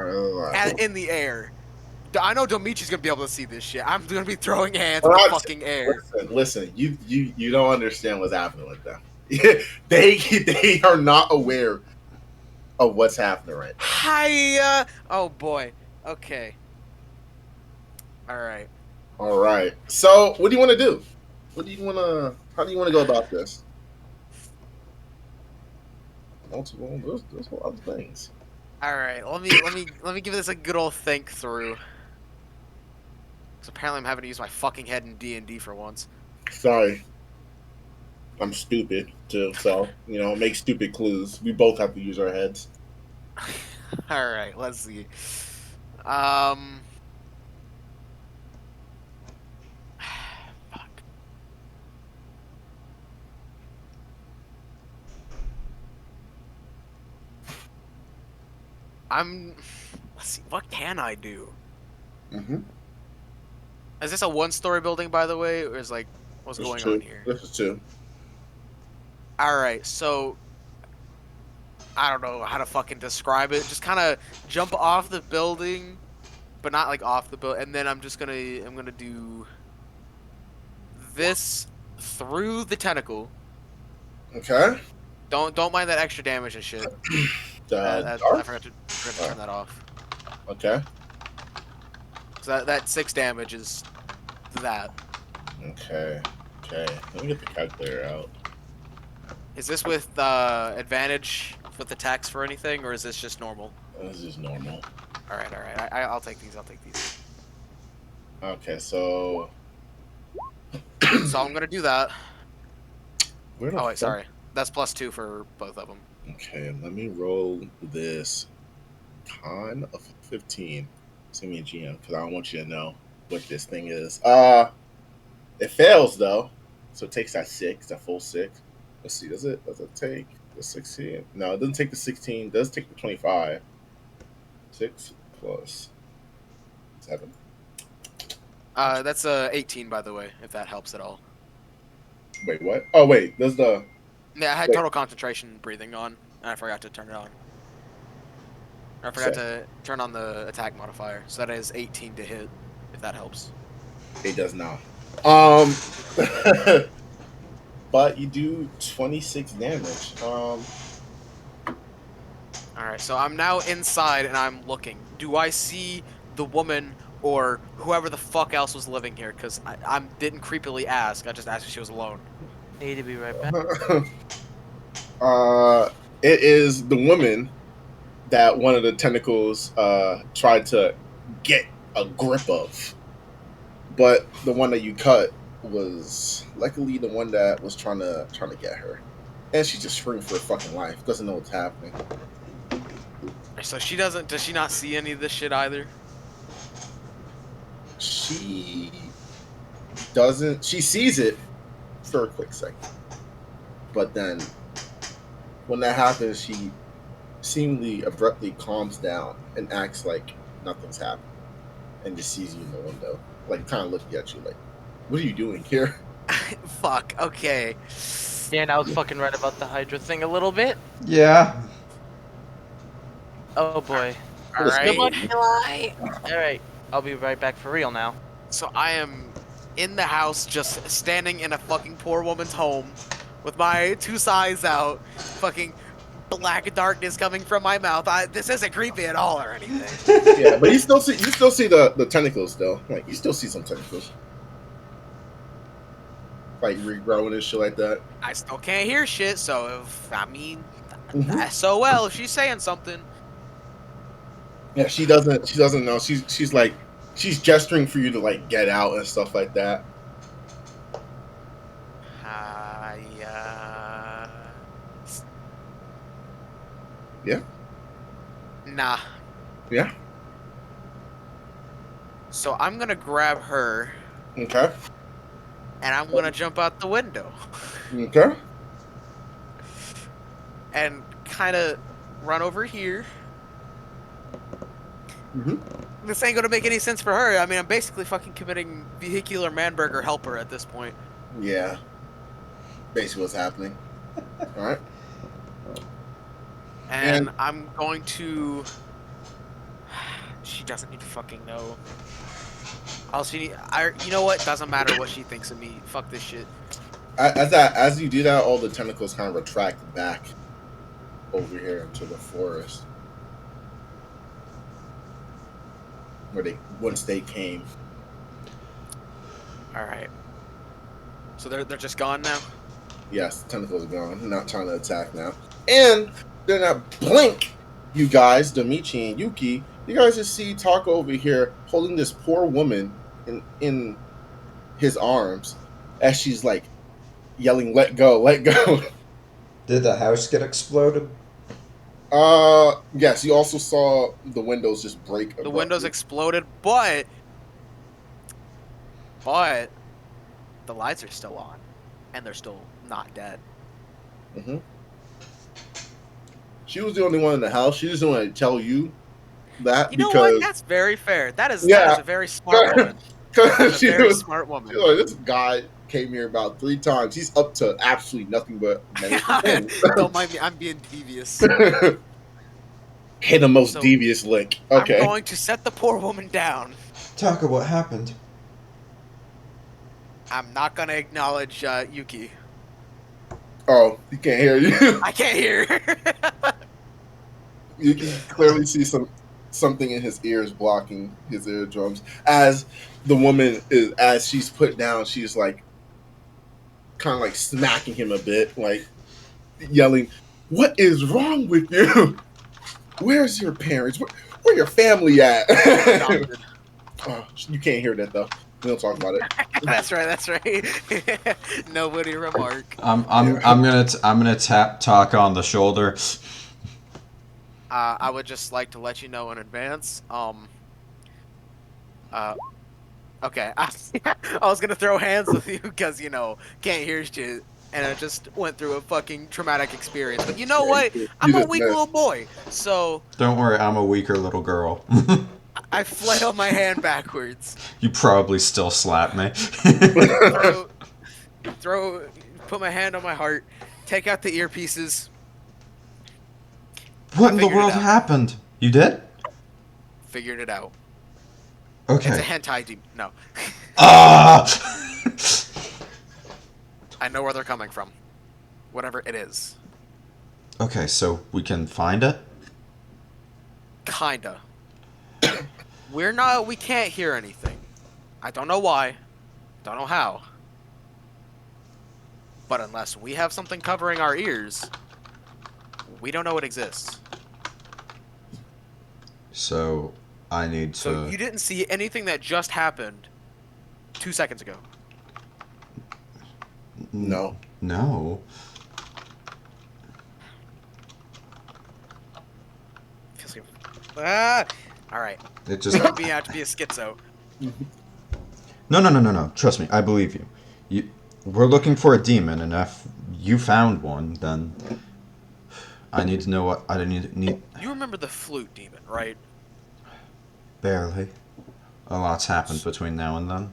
in the air. I know Domichi's gonna be able to see this shit. I'm gonna be throwing hands in the fucking air. Listen, you don't understand what's happening with them. They are not aware of what's happening right now. Hiya! Oh boy. Okay. All right. All right. So, what do you want to do? How do you want to go about this? Multiple. There's a lot of things. All right. Let me give this a good old think through. Because apparently I'm having to use my fucking head in D&D for once. Sorry, I'm stupid too. So make stupid clues. We both have to use our heads. All right. Let's see. Um. Fuck. Let's see. What can I do? Mm-hmm. Is this a one-story building, by the way, or is like what's This is going on two. here? This is two. All right, so I don't know how to fucking describe it. Just kind of jump off the building, but not like off the building, and then I'm gonna do this through the tentacle. Okay. Don't mind that extra damage and shit. I Dark. forgot to turn that off. Okay. So that 6 damage is that. Okay. Okay. Let me get the calculator out. Is this with advantage with attacks for anything, or is this just normal? This is normal. All right, all right. I'll take these. I'll take these. Okay, so So I'm gonna do that. where the Oh wait, fuck? sorry. That's +2 for both of them. Okay, let me roll this con of 15. Send me a GM because I don't want you to know what this thing is. It fails though, so it takes that 6, that full 6. Let's see, does it take the 16? No, it doesn't take the 16. It does take the 25. 6 plus 7. That's 18, by the way, if that helps at all. Wait, what? Oh wait, does the Yeah, I had Wait. total concentration breathing on, and I forgot to turn it on. I forgot to turn on the attack modifier, so that is 18 to hit, if that helps. It does not. But you do 26 damage. Alright, so I'm now inside and I'm looking. Do I see the woman or whoever the fuck else was living here? Because I didn't creepily ask, I just asked if she was alone. Need to be right back. It is the woman that one of the tentacles tried to get a grip of, but the one that you cut was luckily the one that was trying to get her, and she's just screaming for her fucking life. Doesn't know what's happening. So she doesn't, does she not see any of this shit either? She doesn't. She sees it for a quick second, but then when that happens, she seemingly abruptly calms down and acts like nothing's happened, and just sees you in the window, like kind of looking at you, like, "What are you doing here?" Fuck, okay. Yeah, and I was fucking right about the Hydra thing a little bit. Yeah. Oh boy. Alright. Alright, I'll be right back for real now. So I am in the house, just standing in a fucking poor woman's home, with my 2 sides out, fucking black darkness coming from my mouth. This isn't creepy at all or anything. Yeah, but you still see the tentacles though. Like you still see some tentacles, like regrowing and shit like that. I still can't hear shit, so SOL if she's saying something. Yeah, she doesn't know. She's like she's gesturing for you to like get out and stuff like that. Yeah. Nah. Yeah. So I'm gonna grab her Okay. and I'm gonna jump out the window Okay. and kind of run over here. This ain't gonna make any sense for her. I mean, I'm basically fucking committing vehicular manburger helper at this point. Yeah. Basically, what's happening. All right. And I'm going to. She doesn't need to fucking know. You know what? Doesn't matter what she thinks of me. Fuck this shit. As you do that, all the tentacles kind of retract back over here into the forest, where once they came. All right. So they're just gone now. Yes, the tentacles are gone. They're not trying to attack now, and they're not blink. You guys, Domichi and Yuki, you guys just see Taka over here holding this poor woman in his arms as she's like yelling, "Let go, let go." Did the house get exploded? Yes, you also saw the windows just break. The windows exploded, but the lights are still on, and they're still not dead. Mm-hmm. She was the only one in the house. She just didn't want to tell you that You know what? because That's very fair. That is yeah, a very smart woman. That's a she very was smart woman. like, this guy came here about 3 times. He's up to absolutely nothing but menacing things. Don't mind me. I'm being devious. Hit the most So devious lick. I'm Okay. going to set the poor woman down. Taka, what happened? I'm not gonna acknowledge Yuki. Oh, he can't hear you. I can't hear her. You can clearly see something in his ears blocking his eardrums. As the woman is, as she's put down, she's like, kind of like smacking him a bit, like yelling, "What is wrong with you? Where's your parents? Where your family at?" Oh, you can't hear that though. We don't talk about it. That's right. That's right. Nobody remark. I'm gonna tap Taka on the shoulder. I would just like to let you know in advance. Okay. I was gonna throw hands with you because can't hear shit, and I just went through a fucking traumatic experience. But you know what? I'm a weak little boy, so Don't worry, I'm a weaker little girl. I flail my hand backwards. You probably still slap me. Put my hand on my heart, take out the earpieces. What in the Figured it world out. happened? You did? Figured it out. Okay. It's a hentai demon. No. Ah! I know where they're coming from. Whatever it is. Okay, so we can find it? Kinda. We can't hear anything. I don't know why. Don't know how. But unless we have something covering our ears, we don't know it exists. So, I need to... So you didn't see anything that just happened 2 seconds ago. No. No. Alright. It just... You have to be a schizo. No. Trust me, I believe you. We're looking for a demon, and if you found one, then... I need to know what... I need... You remember the flute demon, right? Barely. A lot's happened between now and then.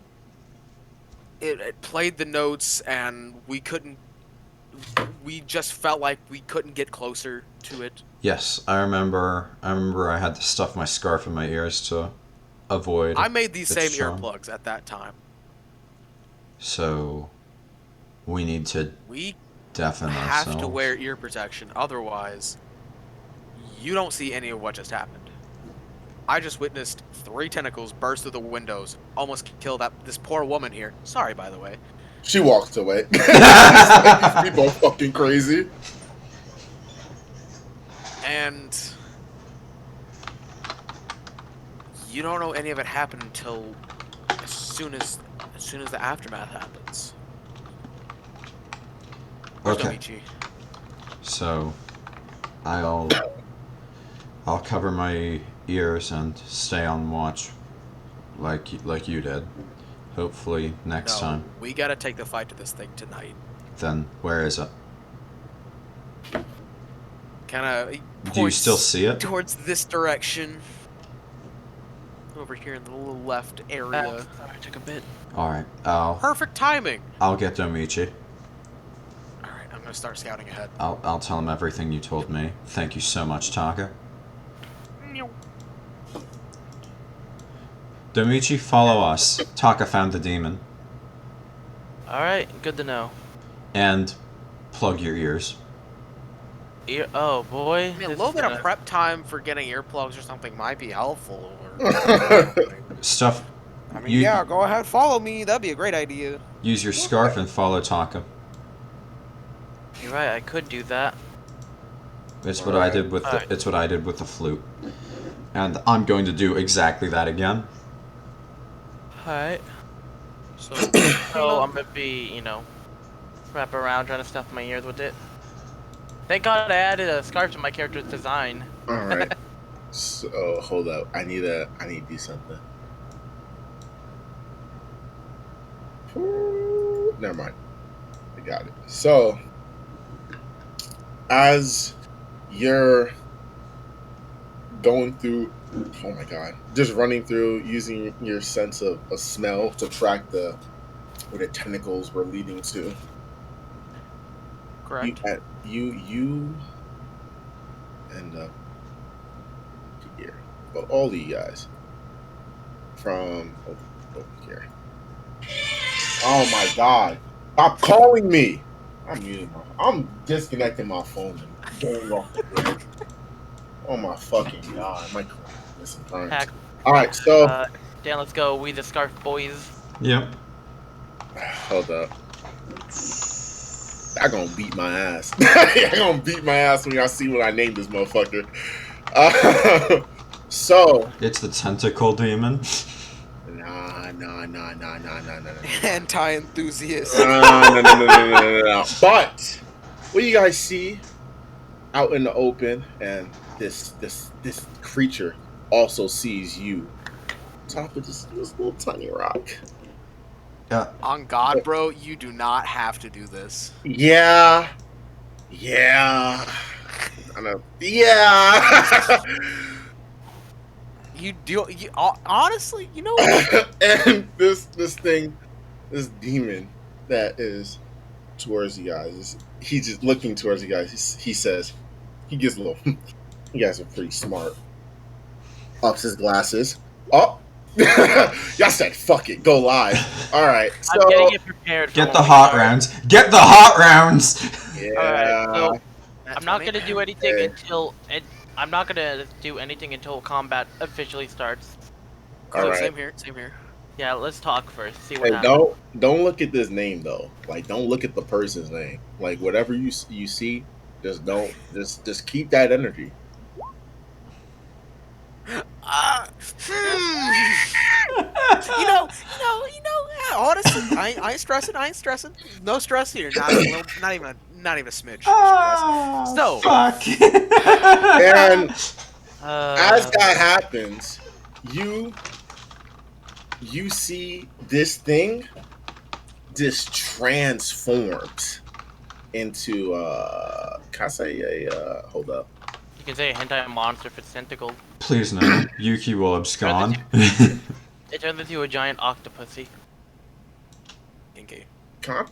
It played the notes, and we couldn't... We just felt like we couldn't get closer to it. Yes, I remember I had to stuff my scarf in my ears to avoid... I made these its same charm. earplugs at that time. So... We need to We deafen have ourselves. to wear ear protection, otherwise you don't see any of what just happened. I just witnessed 3 tentacles burst through the windows, almost kill this poor woman here. Sorry, by the way. She walked away. These people are fucking crazy. And you don't know any of it happened until as soon as the aftermath happens. Where's Okay. Domichi? So, I'll cover my ears and stay on watch, like you did. Hopefully next time. We gotta take the fight to this thing tonight. Then where is it? Kinda Do you still see it? towards this direction. Over here in the little left area. Sorry, I took a bit. All right. Perfect timing! I'll get Domichi. Alright, I'm gonna start scouting ahead. I'll tell him everything you told me. Thank you so much, Taka. Domichi, follow us. Taka found the demon. Alright, good to know. And plug your ears. Oh boy. I mean, a this little is bit of gonna- prep time for getting earplugs or something might be helpful. Stuff. I mean, You- yeah, go ahead, follow me. That'd be a great idea. Use your scarf and follow Taka. You're right, I could do that. It's what I did with Alright. it's what I did with the flute. And I'm going to do exactly that again. Alright. So, So I'm gonna be, wrap around trying to stuff my ears with it. Thank God I added a scarf to my character's design. All right. So hold up. I need to do something. Never mind. I got it. So as you're going through Oh my god! Just running through, using your sense of smell to track where the tentacles were leading to. Correct. You end up here. Well, all of you guys from over here. Oh my god! Stop calling me. I'm disconnecting my phone and going off the grid. Oh my fucking god! My missing current. Hack. All right, so Dan, let's go. We the Scarf Boys. Yep. hold up. I gonna beat my ass. I gonna beat my ass when y'all see what I named this motherfucker. So It's the tentacle demon. nah. Anti-enthusiast. No. But what you guys see out in the open, and this creature also sees you. Top of this little tiny rock. Yeah. On God, bro, you do not have to do this. Yeah. I know. Yeah. You do. Honestly, you know what? And this demon that is towards you guys, he's just looking towards you guys. He says, he gets a little. You guys are pretty smart. Ups his glasses. Oh, y'all said fuck it, go live. All right, so I'm getting it prepared. For Get when the we hot start. rounds. Get the hot rounds. yeah. Alright, so That's I'm not funny. gonna do anything Okay. until I'm not gonna do anything until combat officially starts. All So, right. Same here. Yeah, let's talk first. See what Hey, happens. don't look at this name though. Like, don't look at the person's name. Like, whatever you see, just don't just keep that energy. You know. Honestly, I ain't stressing. No stress here. Not even a smidge. Ah, So- fuck. And Uh, as that happens, you see this thing just transforms into can I say a hold up. you can say a hentai monster if it's tentacle. Please no. Yuki will abscond. It turns into a giant octopusy. Okay. Can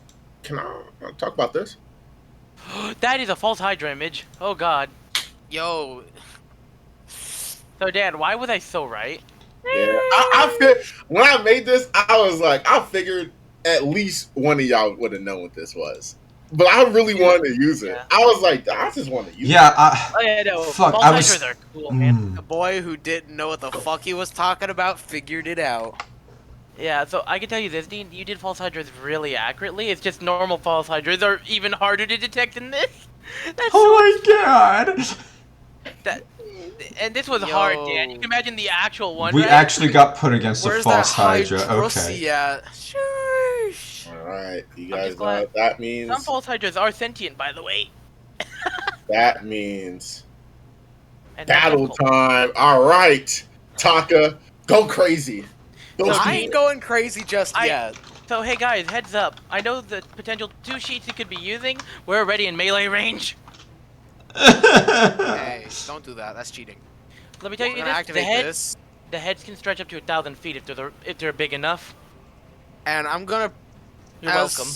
I talk about this? That is a false Hydra image. Oh god. Yo, So Dan, why was I so right? Yeah. When I made this, I was like, I figured at least one of y'all would have known what this was. But I really wanted to use it. Yeah. I was like, I just want to use Yeah, Oh yeah, no. Fuck, false I was- Hydras are cool, man. the boy who didn't know what the fuck he was talking about figured it out. Yeah, so I can tell you this, Dean, you did false Hydras really accurately. It's just normal false Hydras are even harder to detect than this. That's oh my god. and this was hard, Yo. Dan. You can imagine the actual one, We right? actually got put against a Where's false that Hydra. Hydrosy Okay. at? Sheesh. All right, you I'm guys just know glad- what that means. Some false Hydras are sentient, by the way. That means And they're battle difficult. time. All right, Taka, go crazy. Those No, I ain't going crazy just yet. So hey guys, heads up. I know the potential 2 sheets you could be using. We're already in melee range. Hey, don't do that. That's cheating. Let me tell We're you gonna this: activate this, the heads can stretch up to 1,000 feet if they're big enough. and I'm gonna. You're welcome.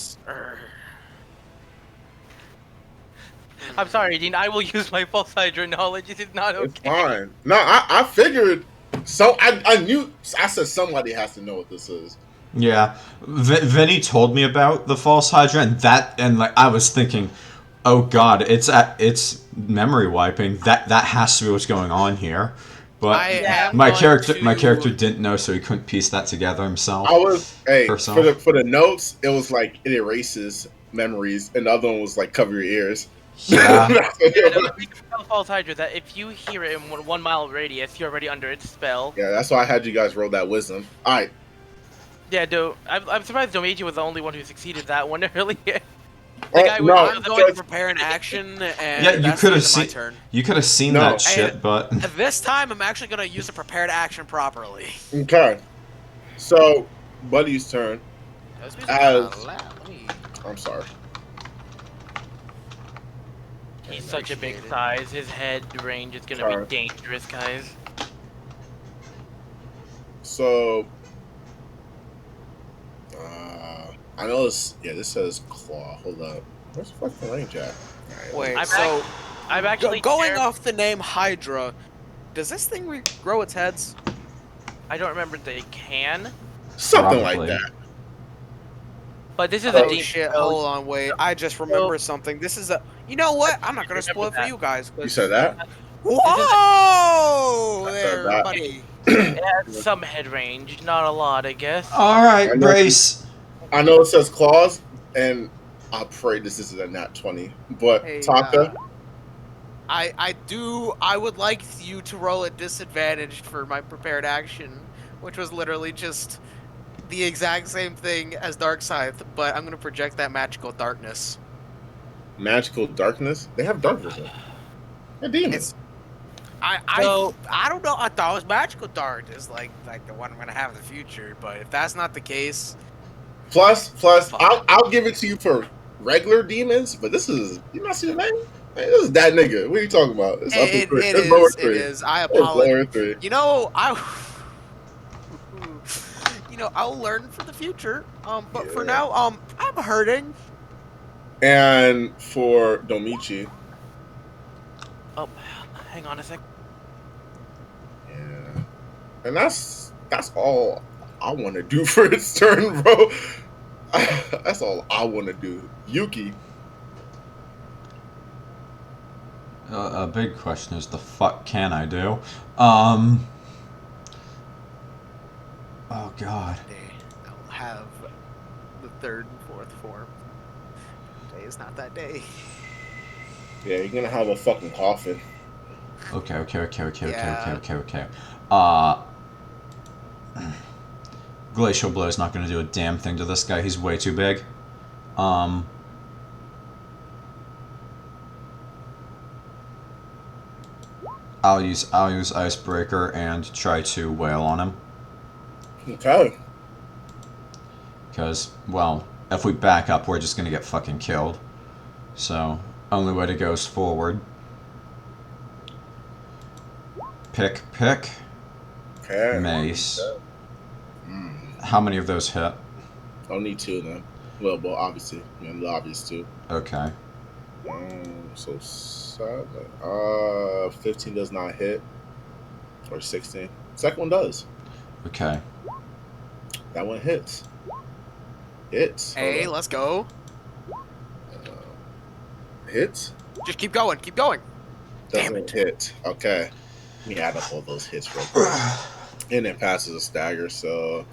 I'm sorry, Dean. I will use my false Hydra knowledge. This is not It's okay. fine. No, I figured. So I knew. I said somebody has to know what this is. Yeah, Vinny told me about the false Hydra, and like I was thinking, oh god, it's memory wiping. That has to be what's going on here. But I am my going character to- didn't know, so he couldn't piece that together himself. I was Herself. for the notes. It was like it erases memories, and the other one was like cover your ears. Yeah. Yeah, no, you can tell false Hydra that if you hear it in 1 mile radius, you're already under its spell. Yeah, that's why I had you guys roll that wisdom. All right, Yeah, I'm surprised Domichi was the only one who succeeded that one earlier. Oh, guy no, was- I'm going to prepare an action, and Yeah, you that's could the have end of my seen. turn. You could have seen No. that shit, And- but This time, I'm actually gonna use a prepared action properly. okay. So, Buddy's turn. As I'm sorry. He's such a big size. His head range is gonna Sorry. be dangerous, guys. So, I know this. Yeah, this says claw. Hold up. Where's the fucking range at? Alright, Wait, I'm so I'm actually going terrib- off the name Hydra, does this thing regrow its heads? I don't remember they can, something like Probably. that. but this is a Oh demon. shit! So Hold on, wait. I just remember something. This is a. You know what? I'm not gonna remember spoil it for that. you guys. You said that. Whoa I said there, that. buddy. It has some head range, not a lot, I guess. All I right, know- brace. I know it says claws, and I pray this isn't a nat 20. But Hey, Taka, I would like you to roll at disadvantage for my prepared action, which was literally just the exact same thing as Dark Scythe, but I'm gonna project that magical darkness. magical darkness. They have dark vision. They're demons. So- I don't know. I thought it was magical darkness, like the one I'm gonna have in the future. But if that's not the case, Plus, Fuck. I'll give it to you for regular demons, but this is you not see the name? Man, this is that nigga. What are you talking about? It's up to three. It's lower it three. is. I It's lower apologize. three. You know, I'll learn for the future. But for Yeah. now, I'm hurting. And for Domichi, Oh, hang on a sec. yeah. And that's all I want to do for its turn, bro. That's all I want to do. Yuki, A big question is the fuck can I do? Oh god. I'll have the third and fourth form. Today is not that day. yeah, you're gonna have a fucking coffin. Okay. Yeah. Glacial Blow's not gonna do a damn thing to this guy. He's way too big. I'll use Icebreaker and try to wail on him. Okay. Because, well, if we back up, we're just gonna get fucking killed. So, only way to go is forward. Pick. Okay. Mace. Mm. How many of those hit? Only two then. Well, obviously, the obvious two. Okay. So 7. 15 does not hit, or 16. Second one does. Okay. That one hits. Hits. Hey, let's go. Hits. Just keep going. Keep going. Damn Doesn't hit. Okay. Let me add up all those hits real quick. And it passes a stagger, so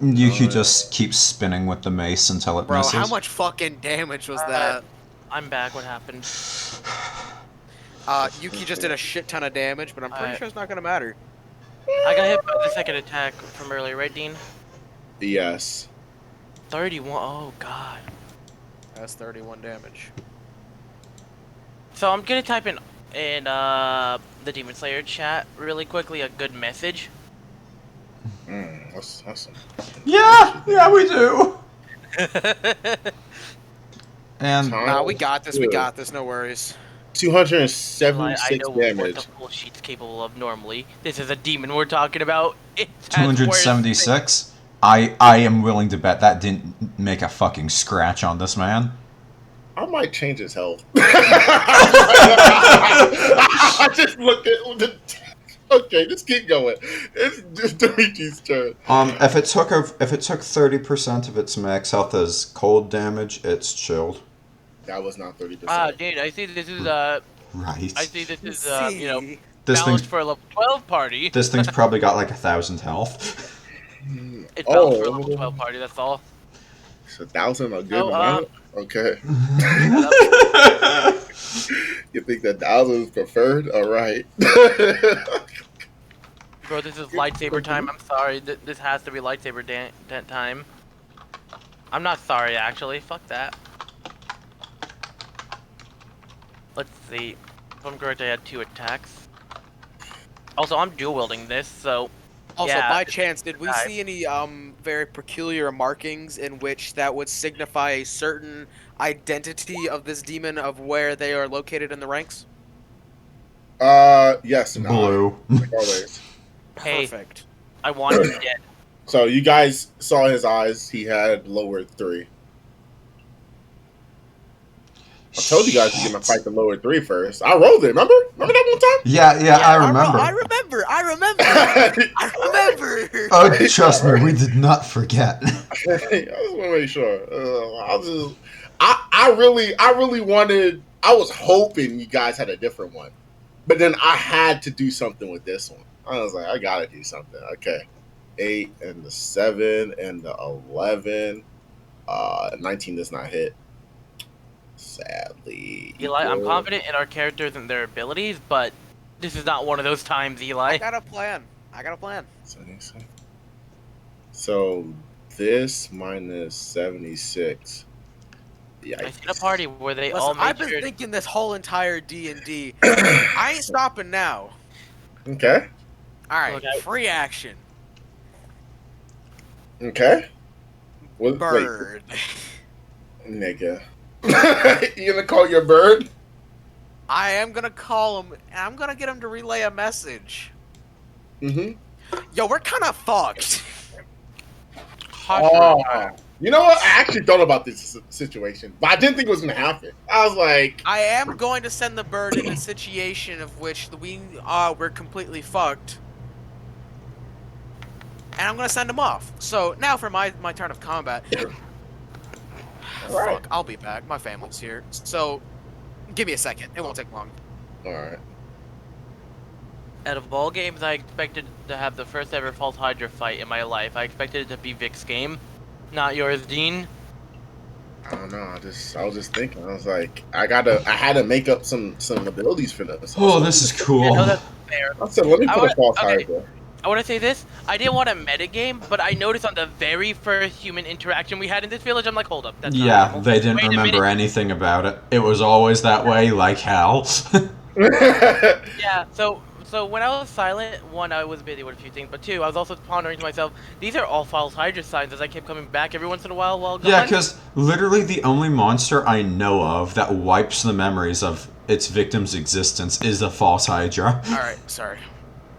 Yuki just keeps spinning with the mace until it Bro, misses. how much fucking damage was that? I'm back. What happened? Yuki just did a shit ton of damage, but I'm pretty sure it's not gonna matter. I got hit by the second attack from earlier, right, Dean? yes. 31. Oh god. That's 31 damage. So I'm gonna type in the Demon Slayer chat really quickly a good message. That's some. Yeah, we do. And Nah, we got this. We got this. No worries. 276 I know what damage. the full sheet's capable of normally. This is a demon we're talking about. It has 276. I am willing to bet that didn't make a fucking scratch on this man. I might change his health. I just looked at the. Okay, just keep going. It's just Domichi's turn. If it took 30% of its max health as cold damage, it's chilled. That was not 30%. dude, I see this is Right. I see this is This balanced thing's for a level 12 party. this thing's probably got like 1,000 health. It's balanced for a level 12 party. That's all. It's 1,000 a good Oh, amount? Okay. Yeah, You think that 1,000 is preferred? Alright. bro, this is lightsaber time. I'm sorry. This has to be lightsaber time. I'm not sorry, actually. Fuck that. Let's see. If I'm correct, I had 2 attacks. Also, I'm dual wielding this, so. Also, yeah, by chance, did we dive. see any very peculiar markings in which that would signify a certain identity of this demon of where they are located in the ranks? Yes and Blue. like always. Hey. Perfect. I want him dead. So you guys saw his eyes. He had lower 3. I told you guys you're gonna fight the lower 3 first. I rolled it. Remember? Remember that one time? Yeah, I remember. I remember. I remember. Oh, trust me, we did not forget. I just want to make sure. I really wanted. I was hoping you guys had a different one, but then I had to do something with this one. I was like, I gotta do something. Okay, 8 and the 7 and the 11. 19 does not hit. Sadly, Eli, I'm confident in our characters and their abilities, but this is not one of those times, Eli. I got a plan. So this minus 76. Yeah, I see a party where they all Listen, make I've been sure. thinking this whole entire D&D. I ain't stopping now. Okay. All right, Okay. free action. Okay. Well, Bird. Wait, nigga. You gonna call your bird? I am gonna call him, and I'm gonna get him to relay a message. Mm-hmm. Yo, we're kind of fucked. Oh, you know what? I actually thought about this situation, but I didn't think it was gonna happen. I was like, I am going to send the bird in a situation of which we're completely fucked. And I'm gonna send him off. So now for my turn of combat. Alright. Fuck, I'll be back. My family's here. So give me a second. It won't take long. all right. Out of all games, I expected to have the first ever false Hydra fight in my life. I expected it to be Vic's game, not yours, Dean. I don't know. I was just thinking. I was like, I had to make up some abilities for this. Oh, this is cool. Yeah, no, that's fair. I said, let me put a false okay. Hydra. I want to say this. I didn't want a metagame, but I noticed on the very first human interaction we had in this village, I'm like, hold up. That's not Yeah, normal. they didn't Wait a remember minute. anything about it. It was always that way, like hell. Yeah, so when I was silent, one, I was busy with a few things, but two, I was also pondering to myself, these are all false Hydra signs as I kept coming back every once in a while gone. Yeah, because literally the only monster I know of that wipes the memories of its victim's existence is a false Hydra. Alright, sorry.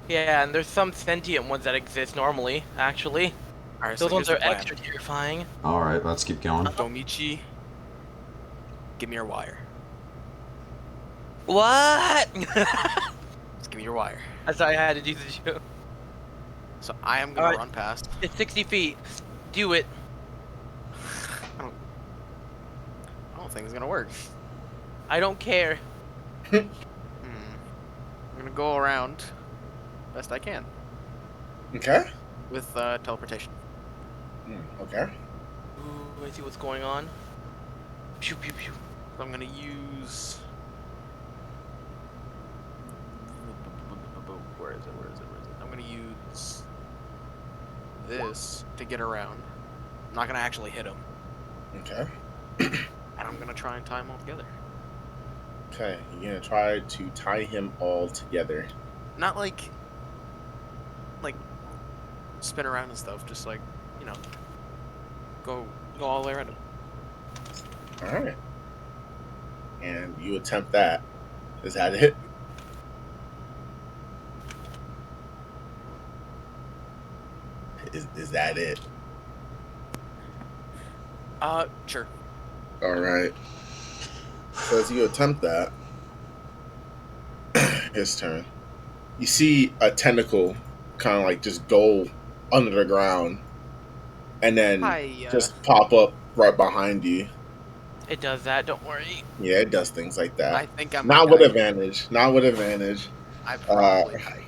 Yeah, and there's some sentient ones that exist normally, actually. Alright, Those so ones here's are the plan. extra terrifying. Alright, let's keep going. Domichi, give me your wire. What? Just give me your wire. I thought I had to do the show. So I am gonna Alright. run past. It's 60 feet. Do it. I don't think it's gonna work. I don't care. I'm gonna go around best I can Okay. with teleportation. Okay. Ooh, I see what's going on. Pew pew pew. So I'm gonna use. Where is it? I'm gonna use this to get around. I'm not gonna actually hit him, Okay. and I'm gonna try and tie them all together. Okay. You're gonna try to tie him all together. Not like spin around and stuff. Just like, you know, go all the way around him. All right. And you attempt that. Is that it? Is that it? Sure. All right. So as you attempt that, his turn. You see a tentacle kind of like just go under the ground, and then just pop up right behind you. It does that, don't worry. Yeah, it does things like that. I think I'm Not with advantage. Not with advantage. I probably die here.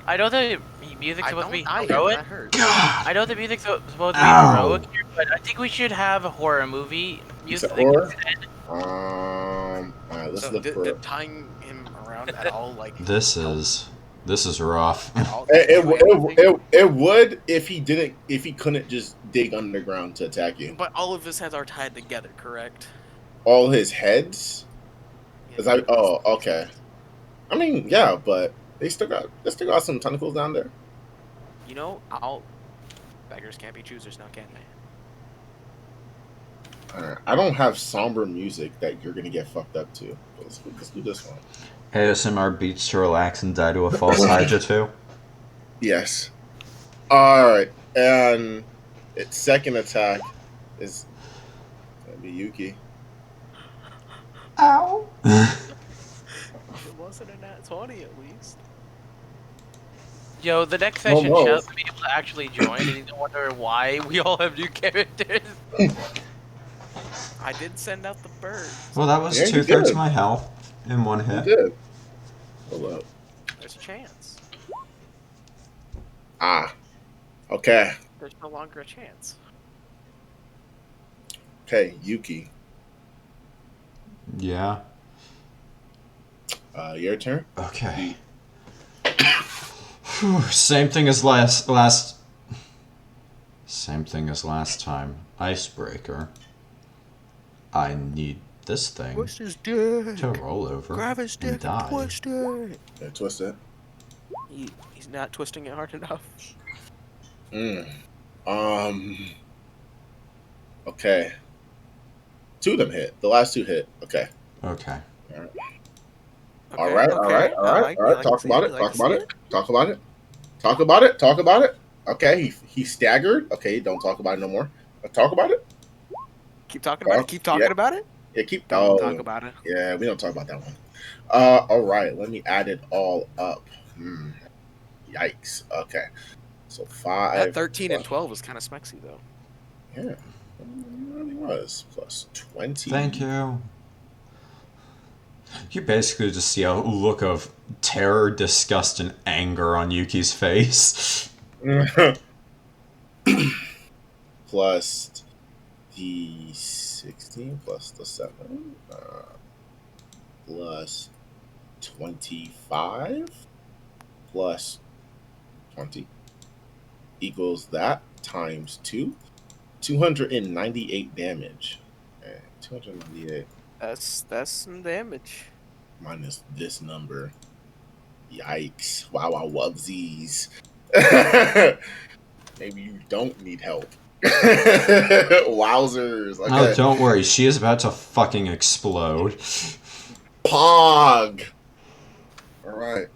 I know the music's supposed to be heroic. That hurts. I know the music's supposed to be Ow. heroic here, but I think we should have a horror movie music horror? instead. Alright, let's So look for did tying him around at all like This is rough. at all, it would if he couldn't just dig underground to attack you. But all of his heads are tied together, correct? All his heads? Yeah. Okay. I mean, yeah, but they still got some tentacles down there. You know, beggars can't be choosers now, can they? Alright. I don't have somber music that you're gonna get fucked up to. Let's do this one. ASMR beats to relax and die to a false Hydra too. Yes. Alright. And its second attack is gonna be Yuki. Ow! It wasn't a nat 20 at least. Yo, the next No session, more. Shell to be able to actually join, and you don't wonder why we all have new characters. I did send out the bird. Well, that was Yeah, you 2/3 did. of my health in one You hit. did. Hold up. There's a chance. Ah. Okay. There's no longer a chance. Okay, Yuki. Yeah. Your turn. Okay. Whew, same thing as last. Same thing as last time. Icebreaker. I need this thing Twist his dick. to roll over Grab his dick and die. twist it. Yeah, twist it. He's not twisting it hard enough. Okay. Two of them hit. The last two hit. Okay. Okay. All right. Like Talk to about see it. like Talk to about see it. Talk about it. Talk about it. Talk about it. Okay. He staggered. Okay. Don't talk about it no more. Talk about it. Keep talking about it. Keep talking about it. Yeah. Keep. Don't talk about it. Yeah. We don't talk about that one. All right. Let me add it all up. Yikes. Okay. So 5. That 13 and 12 is kind of smexy though. Yeah. It really was. Plus 20. Thank you. You basically just see a look of terror, disgust, and anger on Yuki's face. Plus the 16 plus the 7 plus 25 plus 20 equals that times 2. 298 damage. Okay, 298 That's some damage. minus this number. Yikes. Wow, I wubsies. Maybe you don't need help. Wowzers. Okay. Oh, don't worry. She is about to fucking explode. Pog. All right.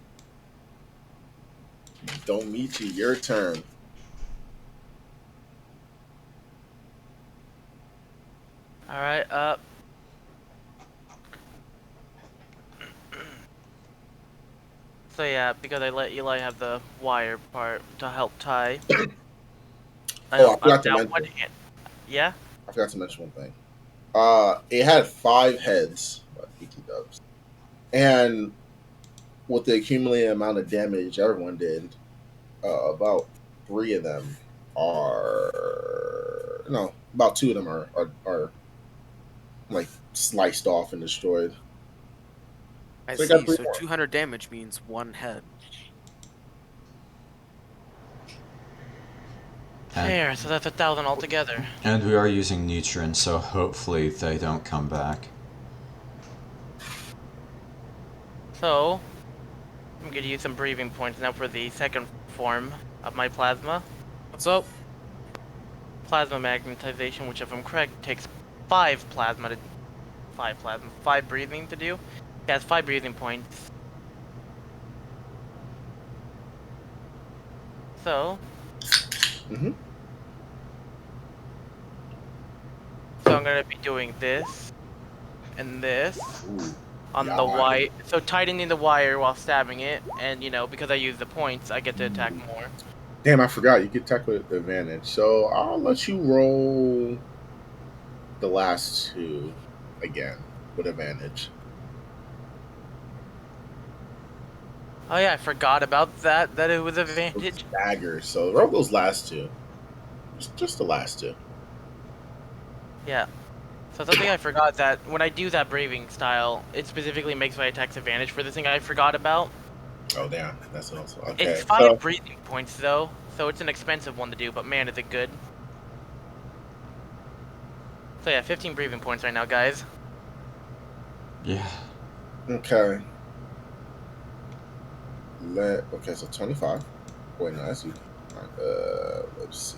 Domichi, your turn. All right, So yeah, because I let Eli have the wire part to help tie. I forgot to mention. Yeah? I forgot to mention one thing. It had 5 heads, BT dubs. And with the accumulated amount of damage everyone did, about 3 of them are about 2 of them are like sliced off and destroyed. I So I see. got 3 So more. 200 damage means 1 head. Fair, so that's 1,000 altogether. And we are using Neutron, so hopefully they don't come back. So, I'm gonna use some breathing points now for the second form of my plasma. What's up? Plasma magnetization, which if I'm correct, takes 5 breathing to do. It has 5 breathing points. So, So I'm gonna be doing this and this on the wire. So tightening the wire while stabbing it, and because I use the points, I get to attack more. Damn, I forgot. You get attack with advantage. So I'll let you roll the last 2 again with advantage. Oh yeah, I forgot about that it was advantage. Dagger. So roll those last 2. Just the last 2. Yeah. So something I forgot that when I do that braving style, it specifically makes my attacks advantage for the thing I forgot about. Oh damn, that's also okay. It's 5 breathing points though, so it's an expensive one to do, but man is it good. So yeah, 15 breathing points right now, guys. Yeah. Okay. Okay, so 25. Wait, no, that's you. Let's see.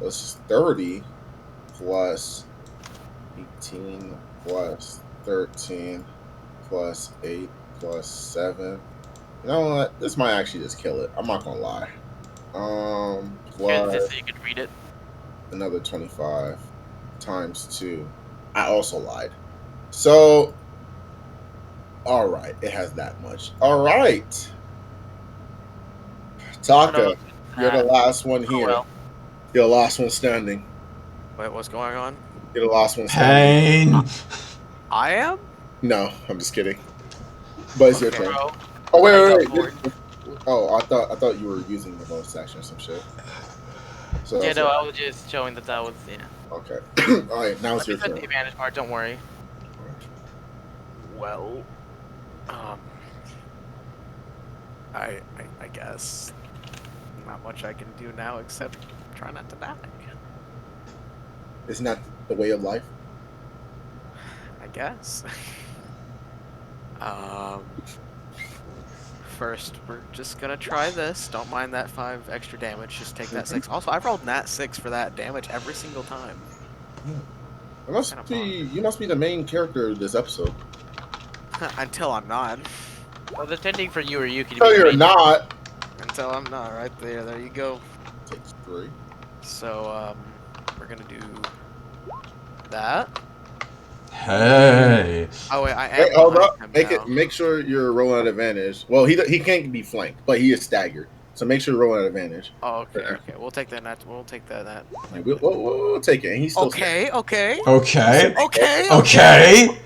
This is 30 plus 18 plus 13 plus 8 plus 7. You know what? This might actually just kill it. I'm not gonna lie. Here's this Plus so you could read it. another 25 times 2. I also lied. So, all right, it has that much. All right, Taka, you're the last one here. well. You're the last one standing. Wait, what's going on? You're the last one standing. Pain. I am? No, I'm just kidding. But it's your Okay. turn. Bro, Oh I got wait. bored. Oh, I thought you were using the bonus action or some shit. So Yeah, that's no, what- I was just showing that was, yeah. Okay. All right, now it's your That's the turn. advantage part, don't worry. Well, I guess not much I can do now except try not to die. Isn't that the way of life? I guess. First, we're just gonna try this. Don't mind that 5 extra damage. Just take that 6. Also, I've rolled nat 6 for that damage every single time. You must be the main character of this episode. Until I'm not. Well, the tending for you or you can No, be you're made- not. Until I'm not. Right there. There you go. Takes 3. So, we're gonna do that. Hey. Oh wait, I am. Hey, hold behind up. him Make now. it. Make sure you're rolling at advantage. Well, he can't be flanked, but he is staggered. So make sure you're rolling at advantage. Oh, okay, okay. We'll take that. We'll take that. Like, we'll take it. And he's still Okay, okay, Okay. okay. Okay.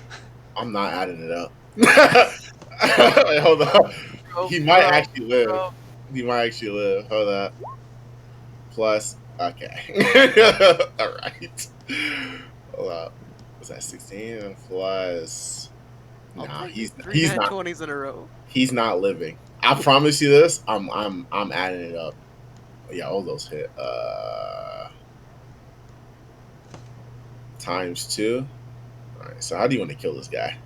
I'm not adding it up. Wait, hold up. Bro, He might bro, actually live. bro. He might actually live. Hold up. Plus. Okay. All right. Hold up. Was that 16 plus? I'll Nah, take he's 3 nat not. 20s in a row. He's not living. I promise you this. I'm adding it up. Yeah, all those hit. Times 2. All right. So how do you want to kill this guy?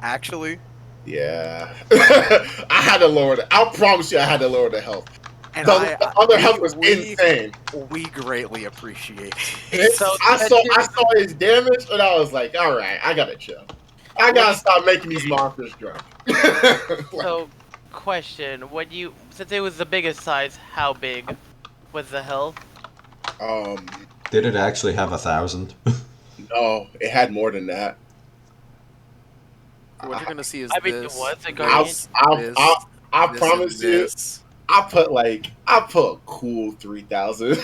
Actually, Yeah. I had to lower the. I promise you, I had to lower the health. and The other health was insane. we greatly appreciate. So I saw his damage, and I was like, all right, I gotta chill. I gotta stop making these monsters drunk. So, question: since it was the biggest size, how big was the hill? Did it actually have 1,000? No, it had more than that. What you're gonna see is I mean, it this. was a guardian. I this, promise and you, this. I put a cool 3,000.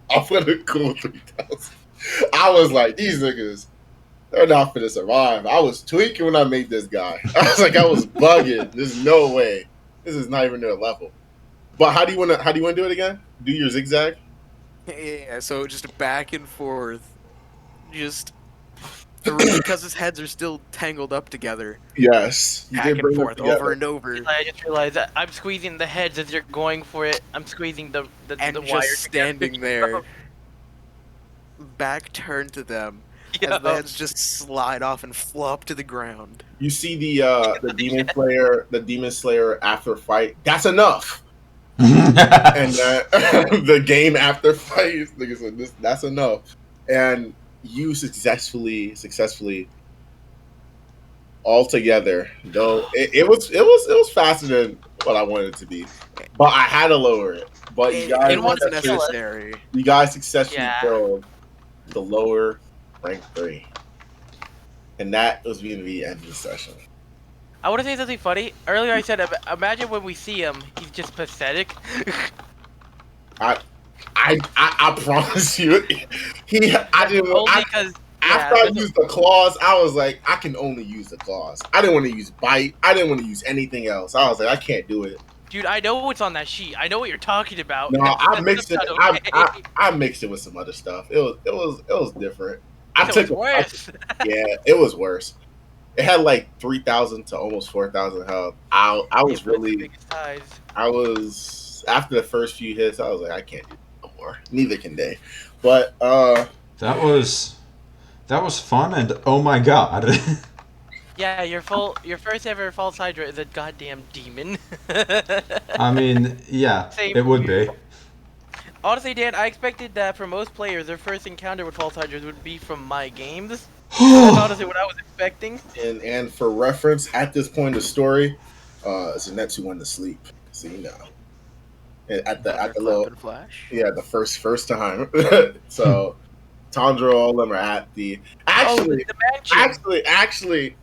I put a cool 3,000. I was like, these niggas, they're not finna survive. I was tweaking when I made this guy. I was like, I was bugging. There's no way. This is not even their level. But how do you wanna do it again? Do your zigzag? Yeah, so just back and forth, just because his heads are still tangled up together, Yes. You back did and bring them forth, together. over and over, I just realized that I'm squeezing the heads as you're going for it. I'm squeezing the and wire just standing there, back turned to them, as the heads just slide off and flop to the ground. You see the Demon Slayer after fight. That's enough. And the game after fight, nigga said, that's enough. And you successfully all together. Though it was faster than what I wanted it to be, but I had to lower it. But you guys, It wasn't successfully- necessary. you guys successfully Yeah. killed the lower rank 3, and that was going to be the end of the session. I want to say something funny. Earlier I said, imagine when we see him, he's just pathetic. I promise you, I didn't. Only because After I used the claws, I was like, I can only use the claws. I didn't want to use bite. I didn't want to use anything else. I was like, I can't do it. dude, I know what's on that sheet. I know what you're talking about. No, I mixed it. That's not okay. I mixed it with some other stuff. It was different. I It took was worse. Yeah, it was worse. It had like 3,000 to almost 4,000 health. I was It the really. biggest size. I was after the first few hits. I was like, I can't do it no more. Neither can they. But That was fun, and oh my god. Yeah, your first ever false Hydra is a goddamn demon. I mean, yeah, Same it would be. Honestly, Dan, I expected that for most players, their first encounter with false hydras would be from my games. That's honestly what I was expecting. And for reference, at this point in the story, it's Zenetsu went to sleep. So you know, at the Thunderclap little and Flash. yeah the first time. So Tandro, all of them are at the Oh, actually the mansion. actually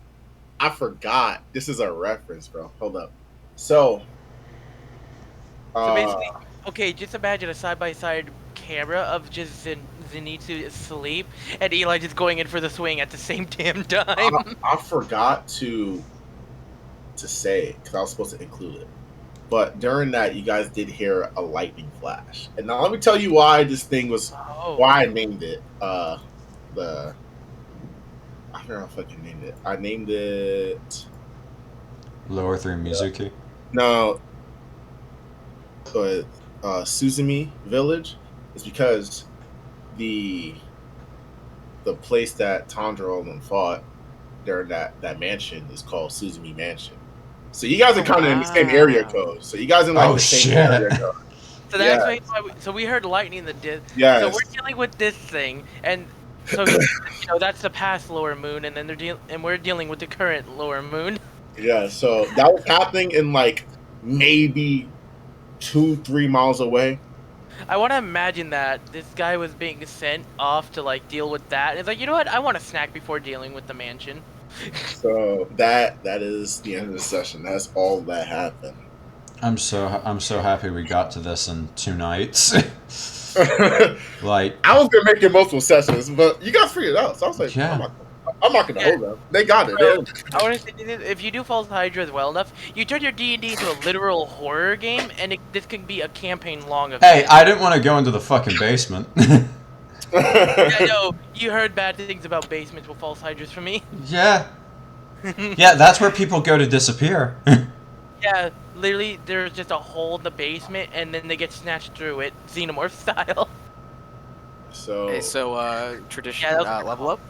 I forgot. This is a reference, bro. Hold up. So So uh basically, okay, just imagine a side-by-side camera of just Zenitsu asleep and Eli just going in for the swing at the same damn time. I forgot to say because I was supposed to include it. But during that, you guys did hear a lightning flash. And now let me tell you why this thing was, Oh, why I named it. The I don't know if I fucking named it. I named it Lower 3 Mizuki. no, Tsuzumi Village. It's because the the place that Tandro and them fought during that mansion is called Tsuzumi Mansion. So you guys are kind of in the same area Wow. code. So you guys in like Oh the same shit! area code. so that Yeah. explains why. So we heard lightning in the So we're Yes. dealing with this thing, and so that's the past lower moon, and then we're dealing with the current lower moon. Yeah, so that was happening in like maybe 2-3 miles away. I want to imagine that this guy was being sent off to like deal with that. And it's like, you know what? I want a snack before dealing with the mansion. So that is the end of the session. That's all that happened. I'm so happy we got to this in 2 nights. I Like, was gonna make it multiple sessions, but you guys figured it out. So I was like, yeah. I'm not gonna Yeah. hold them. They got it. Bro, I want to say this, if you do False Hydra well enough, you turn your D&D into a literal horror game, and this can be a campaign long event. Hey, I didn't want to go into the fucking basement. I know, you heard bad things about basements with False Hydras from me. Yeah. Yeah, that's where people go to disappear. Yeah, literally, there's just a hole in the basement, and then they get snatched through it, xenomorph style. So, Okay, so traditional Yeah, that was level up.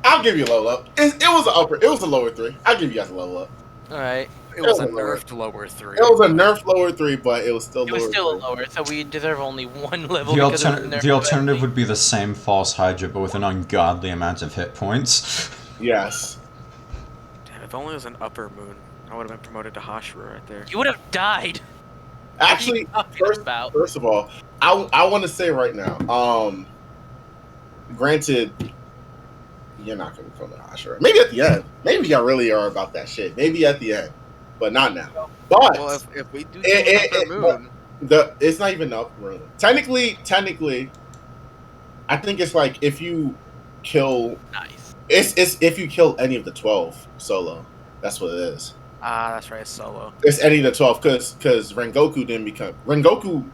I'll give you a level up. It was an upper. It was a lower 3. I'll give you guys a level up. Alright. It was a was a lower- nerfed lower 3. It was a nerf lower 3, but it was still It was lower still a 3. lower, so we deserve only one level The, because it was a nerf the alternative event. would be the same false Hydra, but with an ungodly amount of hit points. Yes. Damn, if only it was an upper moon, I would have been promoted to Hashira right there. You would have died. Actually, What are you talking about? first of all, I want to say right now, granted, you're not going to become an Ashura. Maybe at the end. Maybe y'all really are about that shit. Maybe at the end, but not now. But Well, if we do an upper moon, it's not even up room. Technically, I think it's like if you kill. Nice. It's if you kill any of the 12 solo. That's what it is. that's right, solo. It's any of the 12 because Rengoku didn't become Rengoku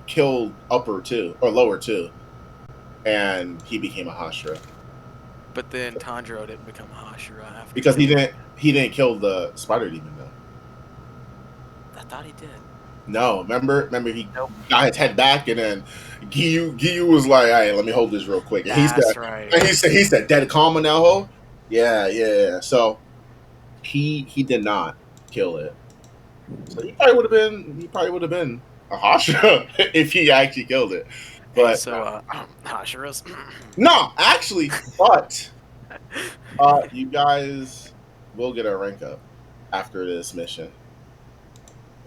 killed upper 2 or lower 2, and he became a Hashira But then Tanjiro didn't become Hashira after. because he didn't kill the spider demon though. I thought he did. No, remember he Nope. got his head back, and then Giyu was like, "All right, let me hold this real quick." And That's right. and he said, "Dead calm in that hole." Yeah. So he did not kill it. So he probably would have been a Hashira if he actually killed it. But So Hashira's. no, actually, but you guys will get a rank up after this mission.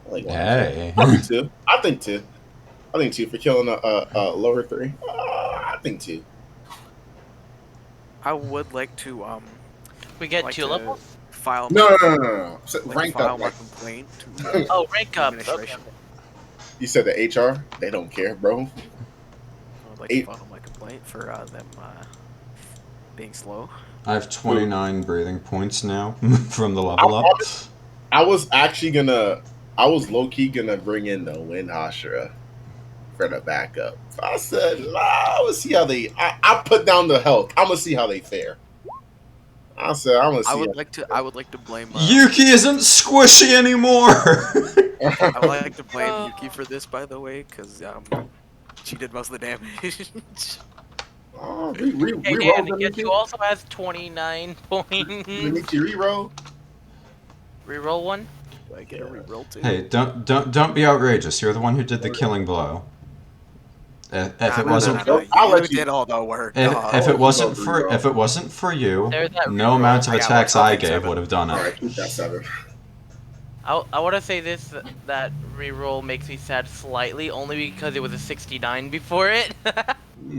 Like one, Hey. two. I think two for killing a lower 3. I think 2. I would like to We get like 2 to levels? file. No. So Like rank file up. my Like, complaint to Oh, rank up. Okay. administration. you said the HR. They don't care, bro. I would like to file my complaint for them being slow. I have 29 breathing points now from the level up. I was low key gonna bring in the Wind Hashira for the backup. I said, let's see how they. I put down the health. I'm gonna see how they fare. I said, I'm gonna see. I would like to blame. Yuki isn't squishy anymore! I would like to blame Yuki for this, by the way, because she did most of the damage. Oh, Hey, reroll Dan, guess who also has 29 points? reroll. Reroll one? Do I get a reroll too? Hey, don't be outrageous. You're the one who did the killing blow. If it No, wasn't I'll You let you- did all the work, if, dog. if I'll it let you go wasn't for for reroll. if it wasn't for you, There's that no reroll. amount of I got attacks one. I'll I take gave 7. would have done All it. right, keep that 7. I want to say this, that reroll makes me sad slightly, only because it was a 69 before it.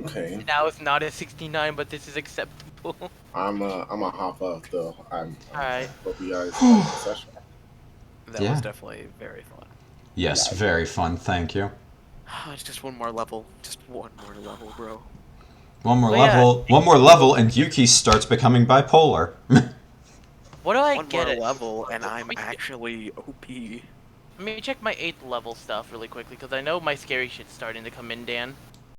Okay, Now it's not a 69, but this is acceptable. I'm a hop up though. Alright. Hope you guys like the session. That Yeah. was definitely very fun. Yes, Yeah. very fun. Thank you. It's just one more level. Just one more level, bro. One more Well, yeah. level. One more level, and Yuki starts becoming bipolar. What do I One get more it? level, and I'm me- actually OP. Let me check my 8th level stuff really quickly, because I know my scary shit's starting to come in, Dan.